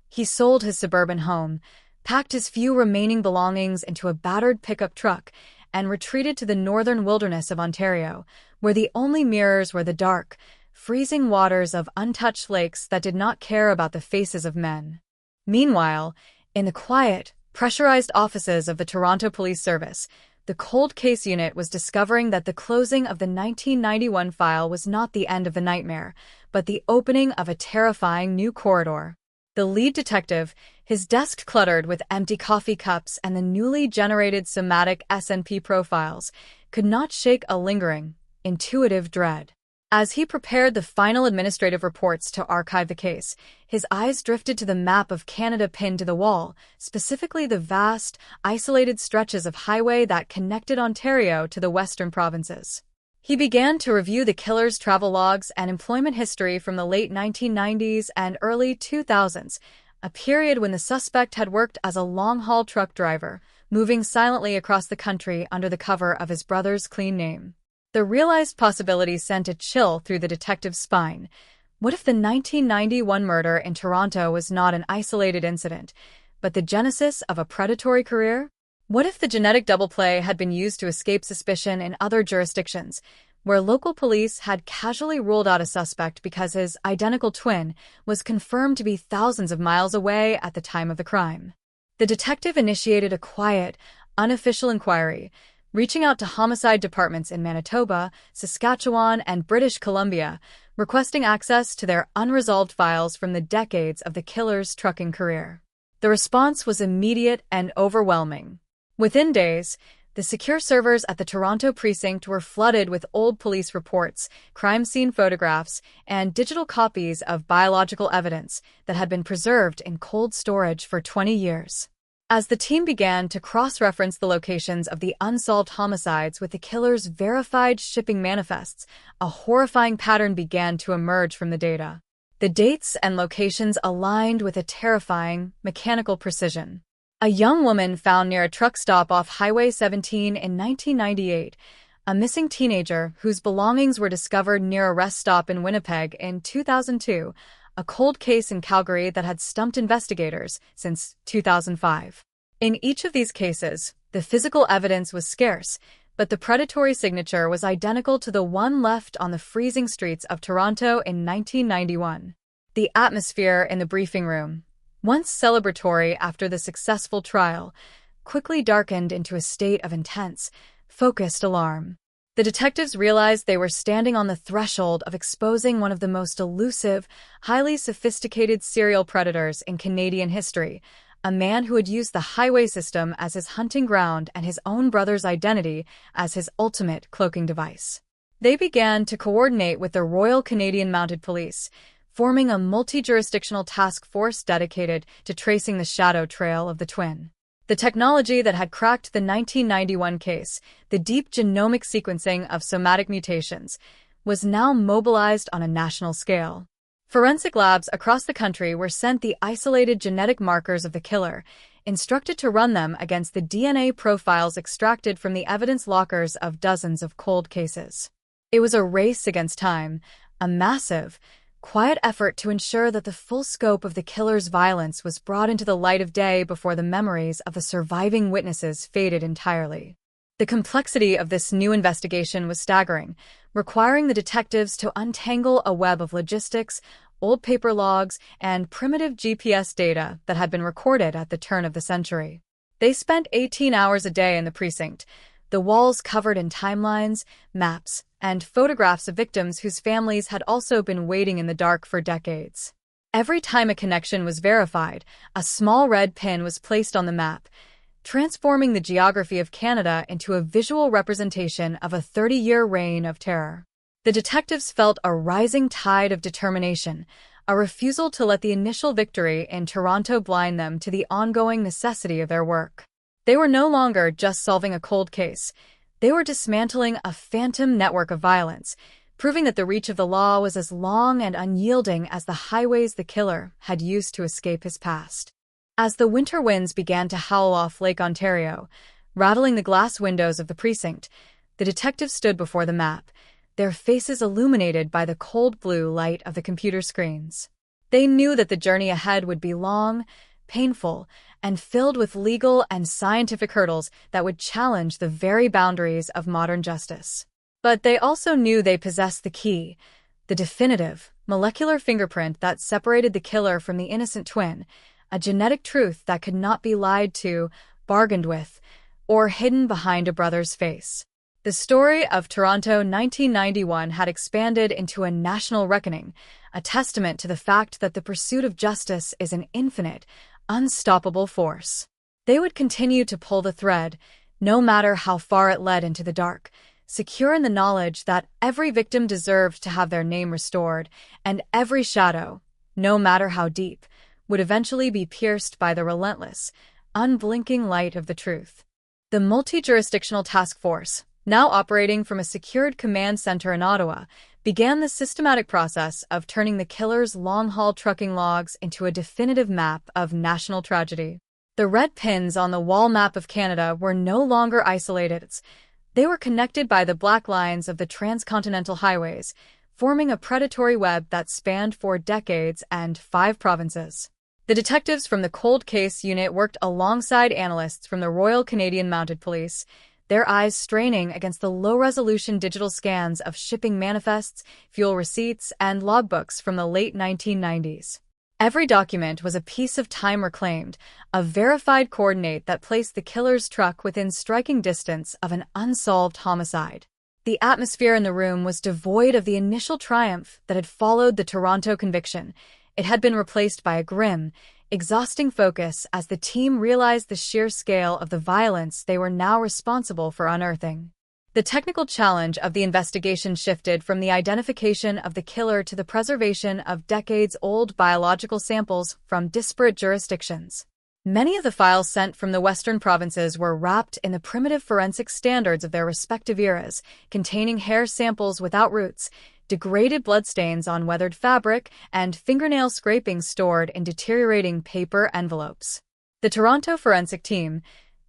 He sold his suburban home, packed his few remaining belongings into a battered pickup truck, and retreated to the northern wilderness of Ontario, where the only mirrors were the dark, freezing waters of untouched lakes that did not care about the faces of men. Meanwhile, in the quiet, pressurized offices of the Toronto Police Service, the cold case unit was discovering that the closing of the 1991 file was not the end of the nightmare, but the opening of a terrifying new corridor. The lead detective, his desk cluttered with empty coffee cups and the newly generated somatic SNP profiles, could not shake a lingering, intuitive dread. As he prepared the final administrative reports to archive the case, his eyes drifted to the map of Canada pinned to the wall, specifically the vast, isolated stretches of highway that connected Ontario to the western provinces. He began to review the killer's travel logs and employment history from the late 1990s and early 2000s, a period when the suspect had worked as a long-haul truck driver, moving silently across the country under the cover of his brother's clean name. The realized possibility sent a chill through the detective's spine. What if the 1991 murder in Toronto was not an isolated incident, but the genesis of a predatory career? What if the genetic double play had been used to escape suspicion in other jurisdictions, where local police had casually ruled out a suspect because his identical twin was confirmed to be thousands of miles away at the time of the crime? The detective initiated a quiet, unofficial inquiry, reaching out to homicide departments in Manitoba, Saskatchewan, and British Columbia, requesting access to their unresolved files from the decades of the killer's trucking career. The response was immediate and overwhelming. Within days, the secure servers at the Toronto precinct were flooded with old police reports, crime scene photographs, and digital copies of biological evidence that had been preserved in cold storage for 20 years. As the team began to cross-reference the locations of the unsolved homicides with the killer's verified shipping manifests, a horrifying pattern began to emerge from the data. The dates and locations aligned with a terrifying, mechanical precision. A young woman found near a truck stop off Highway 17 in 1998, a missing teenager whose belongings were discovered near a rest stop in Winnipeg in 2002, a cold case in Calgary that had stumped investigators since 2005. In each of these cases, the physical evidence was scarce, but the predatory signature was identical to the one left on the freezing streets of Toronto in 1991. The atmosphere in the briefing room, once celebratory after the successful trial, quickly darkened into a state of intense, focused alarm. The detectives realized they were standing on the threshold of exposing one of the most elusive, highly sophisticated serial predators in Canadian history, a man who had used the highway system as his hunting ground and his own brother's identity as his ultimate cloaking device. They began to coordinate with the Royal Canadian Mounted Police, forming a multi-jurisdictional task force dedicated to tracing the shadow trail of the twin. The technology that had cracked the 1991 case, the deep genomic sequencing of somatic mutations, was now mobilized on a national scale. Forensic labs across the country were sent the isolated genetic markers of the killer, instructed to run them against the DNA profiles extracted from the evidence lockers of dozens of cold cases. It was a race against time, a massive, quiet effort to ensure that the full scope of the killer's violence was brought into the light of day before the memories of the surviving witnesses faded entirely. The complexity of this new investigation was staggering, requiring the detectives to untangle a web of logistics, old paper logs, and primitive GPS data that had been recorded at the turn of the century. They spent 18 hours a day in the precinct, the walls covered in timelines, maps, and photographs of victims whose families had also been waiting in the dark for decades. Every time a connection was verified, a small red pin was placed on the map, transforming the geography of Canada into a visual representation of a 30-year reign of terror. The detectives felt a rising tide of determination, a refusal to let the initial victory in Toronto blind them to the ongoing necessity of their work. They were no longer just solving a cold case. They were dismantling a phantom network of violence, proving that the reach of the law was as long and unyielding as the highways the killer had used to escape his past. As the winter winds began to howl off Lake Ontario, rattling the glass windows of the precinct, the detectives stood before the map, their faces illuminated by the cold blue light of the computer screens. They knew that the journey ahead would be long, painful, and filled with legal and scientific hurdles that would challenge the very boundaries of modern justice. But they also knew they possessed the key, the definitive, molecular fingerprint that separated the killer from the innocent twin, a genetic truth that could not be lied to, bargained with, or hidden behind a brother's face. The story of Toronto 1991 had expanded into a national reckoning, a testament to the fact that the pursuit of justice is an infinite, unstoppable force. They would continue to pull the thread, no matter how far it led into the dark, secure in the knowledge that every victim deserved to have their name restored, and every shadow, no matter how deep, would eventually be pierced by the relentless, unblinking light of the truth. The multi-jurisdictional task force, now operating from a secured command center in Ottawa, began the systematic process of turning the killer's long-haul trucking logs into a definitive map of national tragedy. The red pins on the wall map of Canada were no longer isolated. They were connected by the black lines of the transcontinental highways, forming a predatory web that spanned 4 decades and 5 provinces. The detectives from the Cold Case Unit worked alongside analysts from the Royal Canadian Mounted Police, their eyes straining against the low-resolution digital scans of shipping manifests, fuel receipts, and logbooks from the late 1990s. Every document was a piece of time reclaimed, a verified coordinate that placed the killer's truck within striking distance of an unsolved homicide. The atmosphere in the room was devoid of the initial triumph that had followed the Toronto conviction. It had been replaced by a grim, exhausting focus as the team realized the sheer scale of the violence they were now responsible for unearthing. The technical challenge of the investigation shifted from the identification of the killer to the preservation of decades-old biological samples from disparate jurisdictions. Many of the files sent from the western provinces were wrapped in the primitive forensic standards of their respective eras, containing hair samples without roots, degraded bloodstains on weathered fabric, and fingernail scrapings stored in deteriorating paper envelopes. The Toronto forensic team,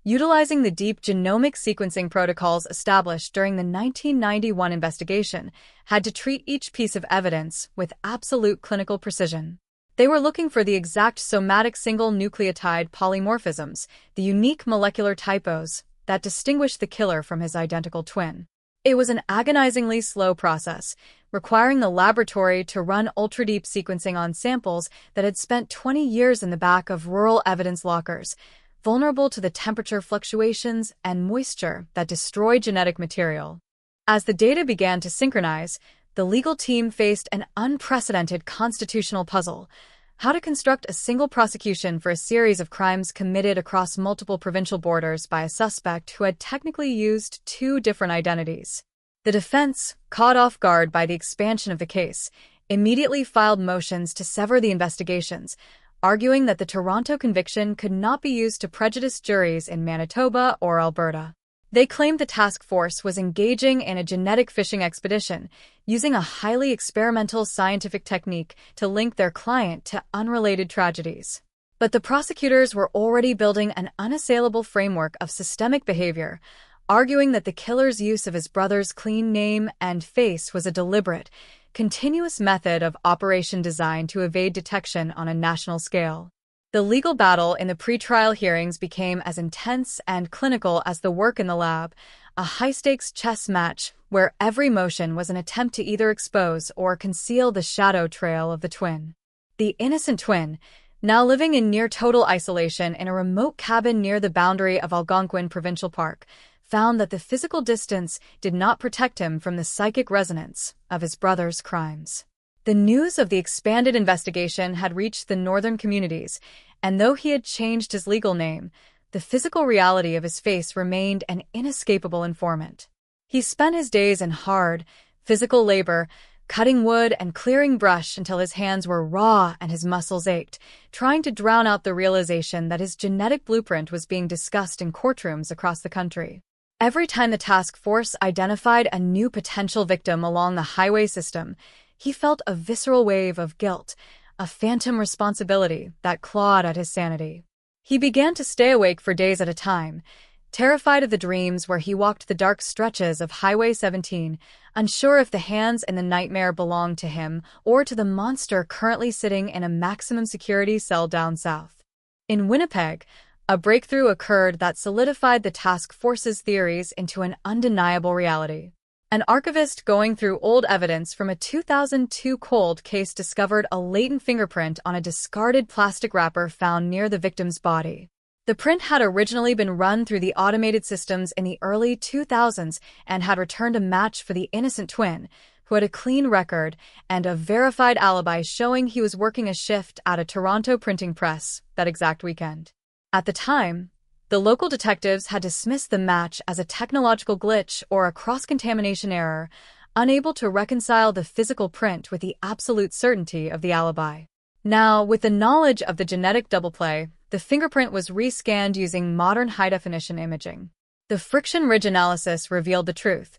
utilizing the deep genomic sequencing protocols established during the 1991 investigation, had to treat each piece of evidence with absolute clinical precision. They were looking for the exact somatic single nucleotide polymorphisms, the unique molecular typos that distinguished the killer from his identical twin. It was an agonizingly slow process, requiring the laboratory to run ultra-deep sequencing on samples that had spent 20 years in the back of rural evidence lockers, vulnerable to the temperature fluctuations and moisture that destroy genetic material. As the data began to synchronize, the legal team faced an unprecedented constitutional puzzle: how to construct a single prosecution for a series of crimes committed across multiple provincial borders by a suspect who had technically used two different identities. The defense, caught off guard by the expansion of the case, immediately filed motions to sever the investigations, arguing that the Toronto conviction could not be used to prejudice juries in Manitoba or Alberta. They claimed the task force was engaging in a genetic fishing expedition, using a highly experimental scientific technique to link their client to unrelated tragedies. But the prosecutors were already building an unassailable framework of systemic behavior, arguing that the killer's use of his brother's clean name and face was a deliberate, continuous method of operation designed to evade detection on a national scale. The legal battle in the pretrial hearings became as intense and clinical as the work in the lab, a high-stakes chess match where every motion was an attempt to either expose or conceal the shadow trail of the twin. The innocent twin, now living in near-total isolation in a remote cabin near the boundary of Algonquin Provincial Park, found that the physical distance did not protect him from the psychic resonance of his brother's crimes. The news of the expanded investigation had reached the northern communities, and though he had changed his legal name, the physical reality of his face remained an inescapable informant. He spent his days in hard, physical labor, cutting wood and clearing brush until his hands were raw and his muscles ached, trying to drown out the realization that his genetic blueprint was being discussed in courtrooms across the country. Every time the task force identified a new potential victim along the highway system, he felt a visceral wave of guilt, a phantom responsibility that clawed at his sanity. He began to stay awake for days at a time, terrified of the dreams where he walked the dark stretches of Highway 17, unsure if the hands in the nightmare belonged to him or to the monster currently sitting in a maximum security cell down south. In Winnipeg, a breakthrough occurred that solidified the task force's theories into an undeniable reality. An archivist going through old evidence from a 2002 cold case discovered a latent fingerprint on a discarded plastic wrapper found near the victim's body. The print had originally been run through the automated systems in the early 2000s and had returned a match for the innocent twin, who had a clean record and a verified alibi showing he was working a shift at a Toronto printing press that exact weekend. At the time, the local detectives had dismissed the match as a technological glitch or a cross-contamination error, unable to reconcile the physical print with the absolute certainty of the alibi. Now, with the knowledge of the genetic double play, the fingerprint was rescanned using modern high-definition imaging. The friction ridge analysis revealed the truth.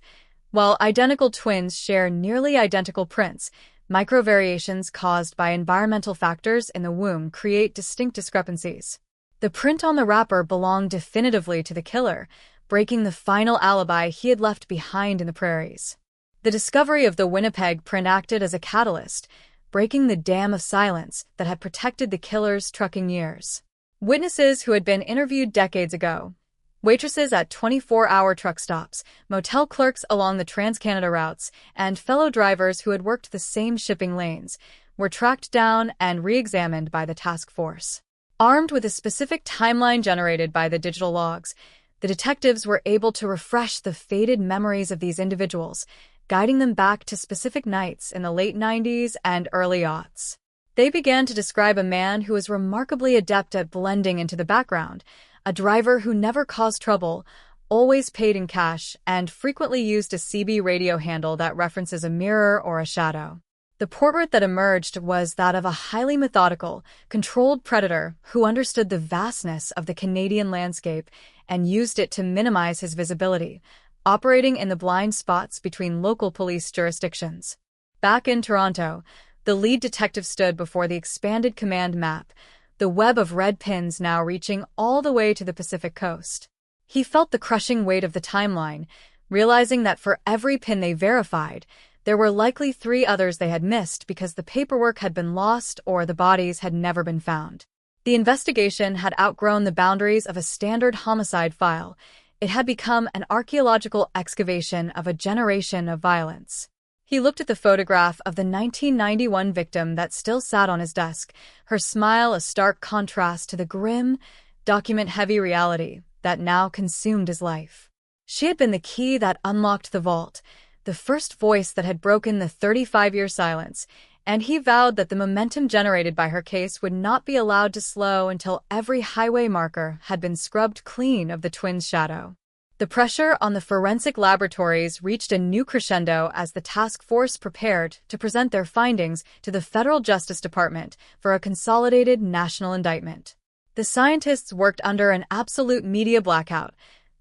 While identical twins share nearly identical prints, microvariations caused by environmental factors in the womb create distinct discrepancies. The print on the wrapper belonged definitively to the killer, breaking the final alibi he had left behind in the prairies. The discovery of the Winnipeg print acted as a catalyst, breaking the dam of silence that had protected the killer's trucking years. Witnesses who had been interviewed decades ago, waitresses at 24-hour truck stops, motel clerks along the Trans-Canada routes, and fellow drivers who had worked the same shipping lanes, were tracked down and re-examined by the task force. Armed with a specific timeline generated by the digital logs, the detectives were able to refresh the faded memories of these individuals, guiding them back to specific nights in the late 90s and early aughts. They began to describe a man who was remarkably adept at blending into the background, a driver who never caused trouble, always paid in cash, and frequently used a CB radio handle that references a mirror or a shadow. The portrait that emerged was that of a highly methodical, controlled predator who understood the vastness of the Canadian landscape and used it to minimize his visibility, operating in the blind spots between local police jurisdictions. Back in Toronto, the lead detective stood before the expanded command map, the web of red pins now reaching all the way to the Pacific coast. He felt the crushing weight of the timeline, realizing that for every pin they verified, there were likely 3 others they had missed because the paperwork had been lost or the bodies had never been found. The investigation had outgrown the boundaries of a standard homicide file. It had become an archaeological excavation of a generation of violence. He looked at the photograph of the 1991 victim that still sat on his desk, her smile a stark contrast to the grim, document-heavy reality that now consumed his life. She had been the key that unlocked the vault, the first voice that had broken the 35-year silence, and he vowed that the momentum generated by her case would not be allowed to slow until every highway marker had been scrubbed clean of the twins' shadow. The pressure on the forensic laboratories reached a new crescendo as the task force prepared to present their findings to the Federal Justice Department for a consolidated national indictment. The scientists worked under an absolute media blackout,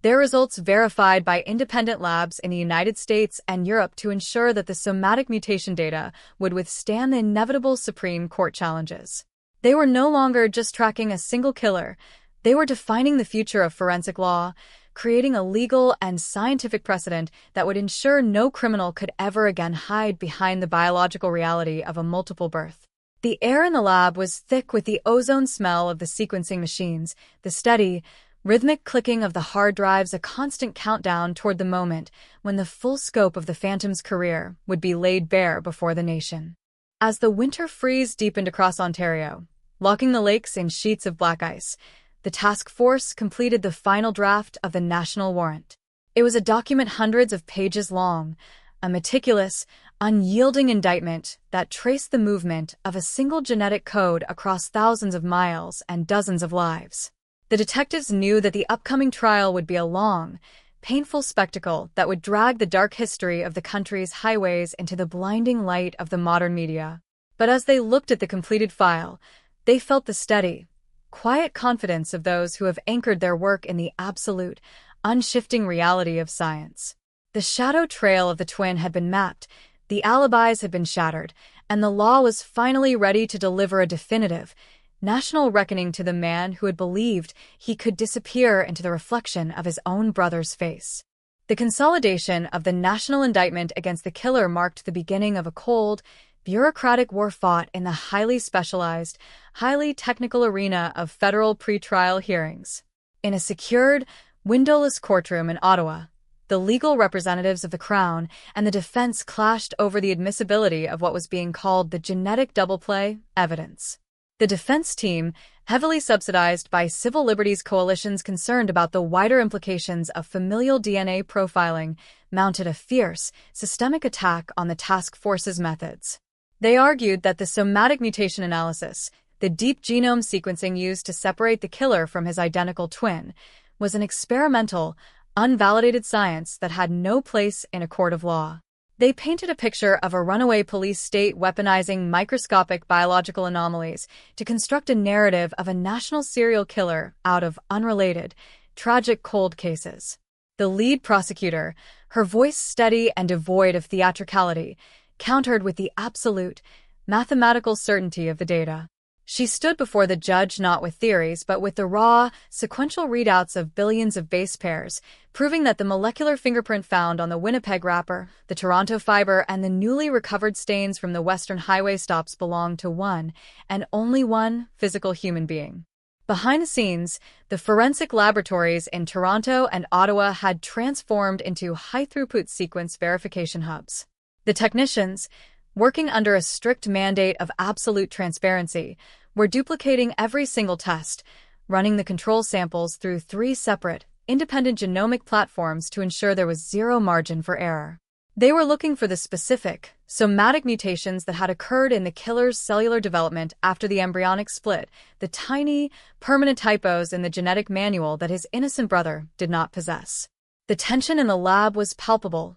their results verified by independent labs in the United States and Europe to ensure that the somatic mutation data would withstand the inevitable Supreme Court challenges. They were no longer just tracking a single killer, they were defining the future of forensic law, creating a legal and scientific precedent that would ensure no criminal could ever again hide behind the biological reality of a multiple birth. The air in the lab was thick with the ozone smell of the sequencing machines, the steady, rhythmic clicking of the hard drives, a constant countdown toward the moment when the full scope of the Phantom's career would be laid bare before the nation. As the winter freeze deepened across Ontario, locking the lakes in sheets of black ice, the task force completed the final draft of the national warrant. It was a document hundreds of pages long, a meticulous, unyielding indictment that traced the movement of a single genetic code across thousands of miles and dozens of lives. The detectives knew that the upcoming trial would be a long, painful spectacle that would drag the dark history of the country's highways into the blinding light of the modern media. But as they looked at the completed file, they felt the steady, quiet confidence of those who have anchored their work in the absolute, unshifting reality of science. The shadow trail of the twin had been mapped, the alibis had been shattered, and the law was finally ready to deliver a definitive, national reckoning to the man who had believed he could disappear into the reflection of his own brother's face. The consolidation of the national indictment against the killer marked the beginning of a cold, bureaucratic war fought in the highly specialized, highly technical arena of federal pretrial hearings. In a secured, windowless courtroom in Ottawa, the legal representatives of the Crown and the defense clashed over the admissibility of what was being called the genetic double play evidence. The defense team, heavily subsidized by civil liberties coalitions concerned about the wider implications of familial DNA profiling, mounted a fierce, systemic attack on the task force's methods. They argued that the somatic mutation analysis, the deep genome sequencing used to separate the killer from his identical twin, was an experimental, unvalidated science that had no place in a court of law. They painted a picture of a runaway police state weaponizing microscopic biological anomalies to construct a narrative of a national serial killer out of unrelated, tragic cold cases. The lead prosecutor, her voice steady and devoid of theatricality, countered with the absolute, mathematical certainty of the data. She stood before the judge not with theories but with the raw, sequential readouts of billions of base pairs, proving that the molecular fingerprint found on the Winnipeg wrapper, the Toronto fiber, and the newly recovered stains from the Western Highway stops belonged to one, and only one, physical human being. Behind the scenes, the forensic laboratories in Toronto and Ottawa had transformed into high-throughput sequence verification hubs. The technicians, working under a strict mandate of absolute transparency, were duplicating every single test, running the control samples through 3 separate, independent genomic platforms to ensure there was zero margin for error. They were looking for the specific, somatic mutations that had occurred in the killer's cellular development after the embryonic split, the tiny, permanent typos in the genetic manual that his innocent brother did not possess. The tension in the lab was palpable.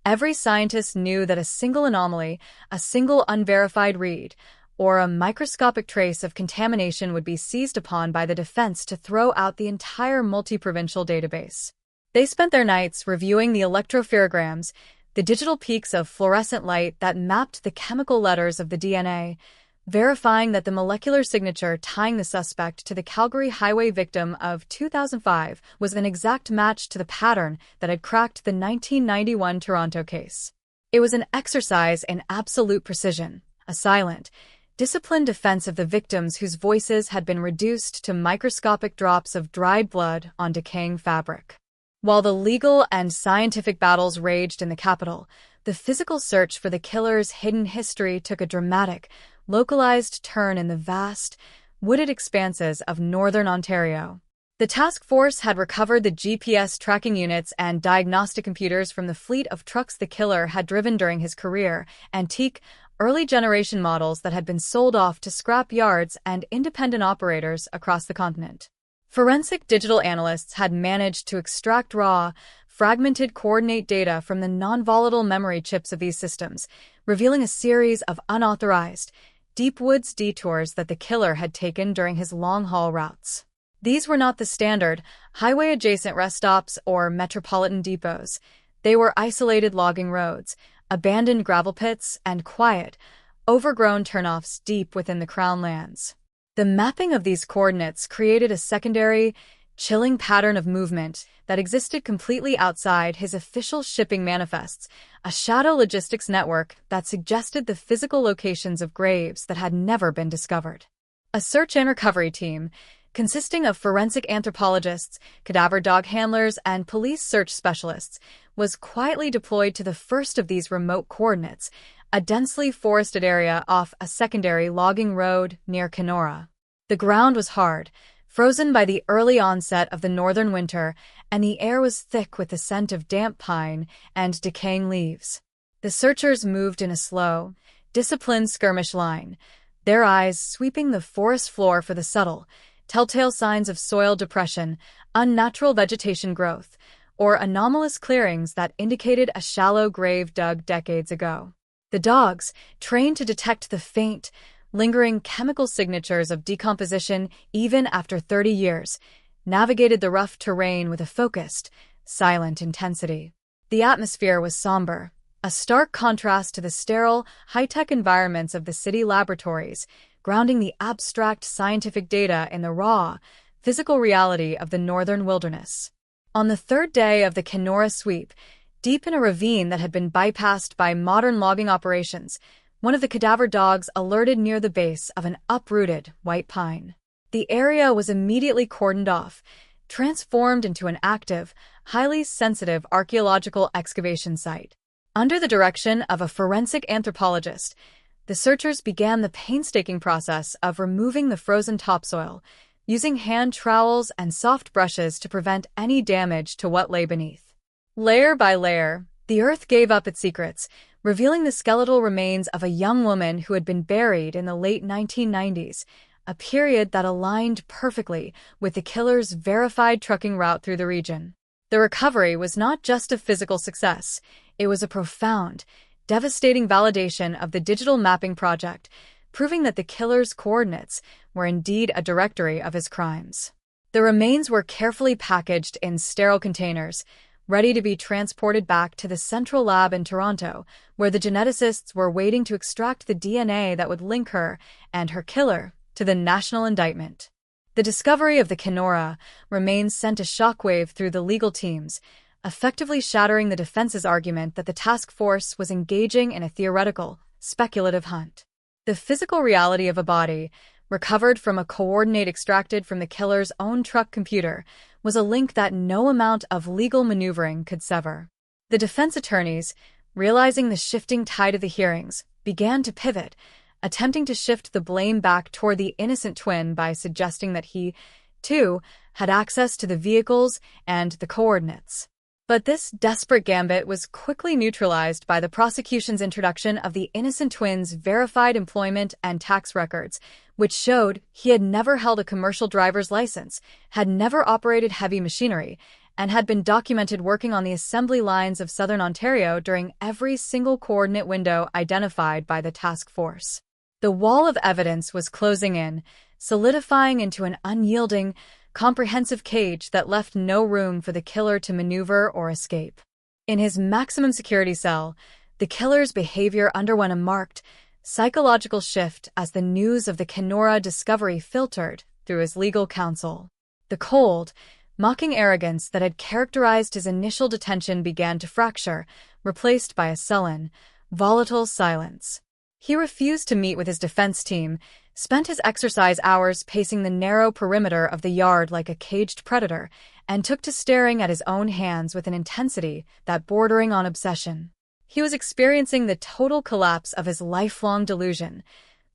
Every scientist knew that a single anomaly, a single unverified read, or a microscopic trace of contamination would be seized upon by the defense to throw out the entire multi-provincial database. They spent their nights reviewing the electropherograms, the digital peaks of fluorescent light that mapped the chemical letters of the DNA, verifying that the molecular signature tying the suspect to the Calgary highway victim of 2005 was an exact match to the pattern that had cracked the 1991 Toronto case. It was an exercise in absolute precision, a silent, disciplined defense of the victims whose voices had been reduced to microscopic drops of dried blood on decaying fabric. While the legal and scientific battles raged in the capital, the physical search for the killer's hidden history took a dramatic, localized turn in the vast, wooded expanses of northern Ontario. The task force had recovered the GPS tracking units and diagnostic computers from the fleet of trucks the killer had driven during his career, antique, early-generation models that had been sold off to scrap yards and independent operators across the continent. Forensic digital analysts had managed to extract raw, fragmented coordinate data from the non-volatile memory chips of these systems, revealing a series of unauthorized, deep woods detours that the killer had taken during his long-haul routes. These were not the standard, highway-adjacent rest stops or metropolitan depots. They were isolated logging roads, abandoned gravel pits, and quiet, overgrown turnoffs deep within the Crown lands. The mapping of these coordinates created a secondary, chilling pattern of movement that existed completely outside his official shipping manifests, a shadow logistics network that suggested the physical locations of graves that had never been discovered. A search and recovery team, consisting of forensic anthropologists, cadaver dog handlers, and police search specialists, was quietly deployed to the first of these remote coordinates, a densely forested area off a secondary logging road near Kenora. The ground was hard, frozen by the early onset of the northern winter, and the air was thick with the scent of damp pine and decaying leaves. The searchers moved in a slow, disciplined skirmish line, their eyes sweeping the forest floor for the subtle, telltale signs of soil depression, unnatural vegetation growth, or anomalous clearings that indicated a shallow grave dug decades ago. The dogs, trained to detect the faint, lingering chemical signatures of decomposition even after 30 years, navigated the rough terrain with a focused, silent intensity. The atmosphere was somber, a stark contrast to the sterile, high-tech environments of the city laboratories, grounding the abstract scientific data in the raw, physical reality of the northern wilderness. On the third day of the Kenora sweep, deep in a ravine that had been bypassed by modern logging operations, one of the cadaver dogs alerted near the base of an uprooted white pine. The area was immediately cordoned off, transformed into an active, highly sensitive archaeological excavation site. Under the direction of a forensic anthropologist, the searchers began the painstaking process of removing the frozen topsoil, using hand trowels and soft brushes to prevent any damage to what lay beneath. Layer by layer, the earth gave up its secrets, revealing the skeletal remains of a young woman who had been buried in the late 1990s, a period that aligned perfectly with the killer's verified trucking route through the region. The recovery was not just a physical success, it was a profound, devastating validation of the digital mapping project, proving that the killer's coordinates were indeed a directory of his crimes. The remains were carefully packaged in sterile containers, ready to be transported back to the central lab in Toronto, where the geneticists were waiting to extract the DNA that would link her and her killer to the national indictment. The discovery of the Kenora remains sent a shockwave through the legal teams, effectively shattering the defense's argument that the task force was engaging in a theoretical, speculative hunt. The physical reality of a body, recovered from a coordinate extracted from the killer's own truck computer, was a link that no amount of legal maneuvering could sever. The defense attorneys, realizing the shifting tide of the hearings, began to pivot, attempting to shift the blame back toward the innocent twin by suggesting that he, too, had access to the vehicles and the coordinates. But this desperate gambit was quickly neutralized by the prosecution's introduction of the innocent twin's verified employment and tax records, which showed he had never held a commercial driver's license, had never operated heavy machinery, and had been documented working on the assembly lines of southern Ontario during every single coordinate window identified by the task force. The wall of evidence was closing in, solidifying into an unyielding, comprehensive cage that left no room for the killer to maneuver or escape. In his maximum security cell, the killer's behavior underwent a marked psychological shift as the news of the Kenora discovery filtered through his legal counsel. The cold, mocking arrogance that had characterized his initial detention began to fracture, replaced by a sullen, volatile silence. He refused to meet with his defense team, spent his exercise hours pacing the narrow perimeter of the yard like a caged predator, and took to staring at his own hands with an intensity that bordering on obsession. He was experiencing the total collapse of his lifelong delusion,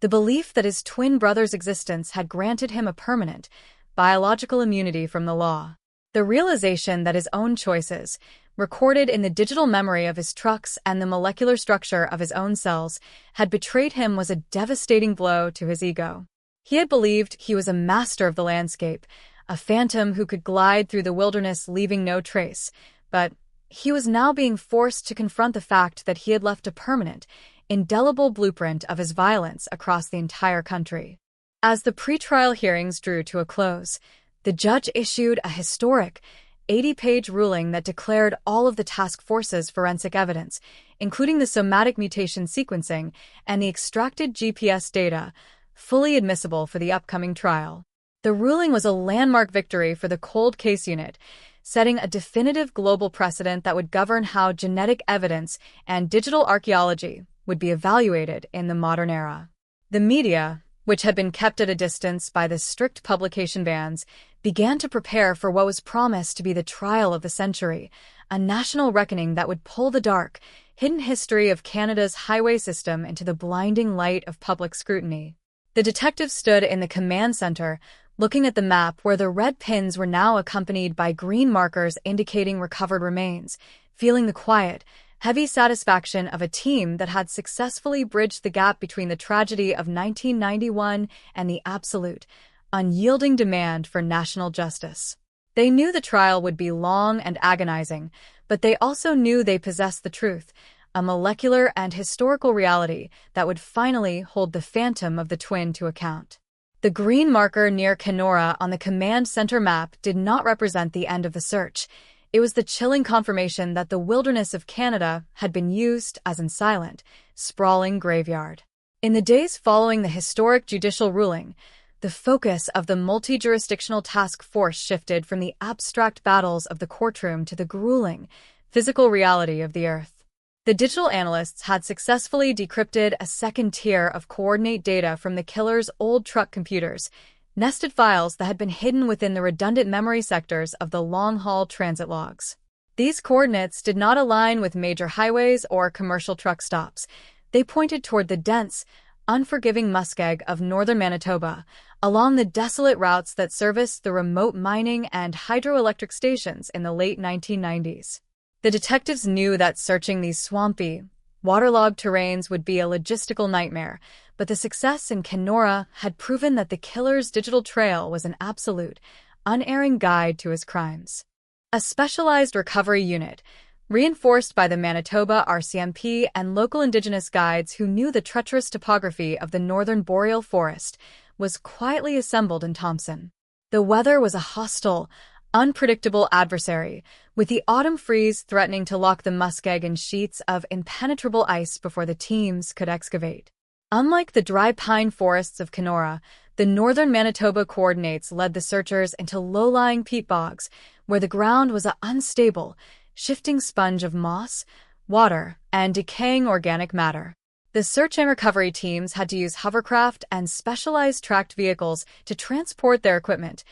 the belief that his twin brother's existence had granted him a permanent, biological immunity from the law. The realization that his own choices, recorded in the digital memory of his trucks and the molecular structure of his own cells, had betrayed him was a devastating blow to his ego. He had believed he was a master of the landscape, a phantom who could glide through the wilderness leaving no trace, but he was now being forced to confront the fact that he had left a permanent, indelible blueprint of his violence across the entire country. As the pretrial hearings drew to a close, the judge issued a historic 80-page ruling that declared all of the task force's forensic evidence, including the somatic mutation sequencing and the extracted GPS data, fully admissible for the upcoming trial. The ruling was a landmark victory for the cold case unit, setting a definitive global precedent that would govern how genetic evidence and digital archaeology would be evaluated in the modern era. The media, which had been kept at a distance by the strict publication bans, began to prepare for what was promised to be the trial of the century, a national reckoning that would pull the dark, hidden history of Canada's highway system into the blinding light of public scrutiny. The detectives stood in the command center, looking at the map where the red pins were now accompanied by green markers indicating recovered remains, feeling the quiet, heavy satisfaction of a team that had successfully bridged the gap between the tragedy of 1991 and the absolute, unyielding demand for national justice. They knew the trial would be long and agonizing, but they also knew they possessed the truth, a molecular and historical reality that would finally hold the phantom of the twin to account. The green marker near Kenora on the command center map did not represent the end of the search. It was the chilling confirmation that the wilderness of Canada had been used as a silent, sprawling graveyard. In the days following the historic judicial ruling, the focus of the multi-jurisdictional task force shifted from the abstract battles of the courtroom to the grueling, physical reality of the earth. The digital analysts had successfully decrypted a second tier of coordinate data from the killer's old truck computers, nested files that had been hidden within the redundant memory sectors of the long-haul transit logs. These coordinates did not align with major highways or commercial truck stops. They pointed toward the dense, unforgiving muskeg of northern Manitoba, along the desolate routes that serviced the remote mining and hydroelectric stations in the late 1990s. The detectives knew that searching these swampy, waterlogged terrains would be a logistical nightmare, but the success in Kenora had proven that the killer's digital trail was an absolute, unerring guide to his crimes. A specialized recovery unit, reinforced by the Manitoba RCMP and local Indigenous guides who knew the treacherous topography of the northern boreal forest, was quietly assembled in Thompson. The weather was a hostile, unpredictable adversary, with the autumn freeze threatening to lock the muskeg in sheets of impenetrable ice before the teams could excavate. Unlike the dry pine forests of Kenora, the northern Manitoba coordinates led the searchers into low-lying peat bogs, where the ground was an unstable, shifting sponge of moss, water, and decaying organic matter. The search and recovery teams had to use hovercraft and specialized tracked vehicles to transport their equipment,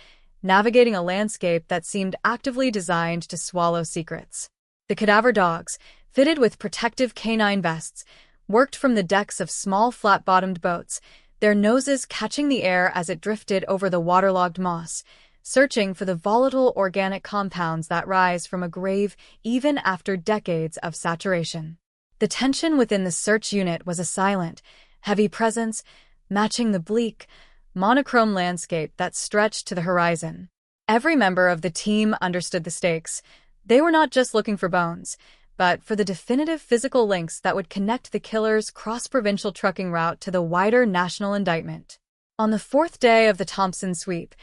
navigating a landscape that seemed actively designed to swallow secrets. The cadaver dogs, fitted with protective canine vests, worked from the decks of small flat-bottomed boats, their noses catching the air as it drifted over the waterlogged moss, searching for the volatile organic compounds that rise from a grave even after decades of saturation. The tension within the search unit was a silent, heavy presence, matching the bleak, monochrome landscape that stretched to the horizon. Every member of the team understood the stakes. They were not just looking for bones, but for the definitive physical links that would connect the killer's cross-provincial trucking route to the wider national indictment. On the fourth day of the Thompson sweep,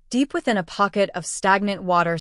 deep within a pocket of stagnant water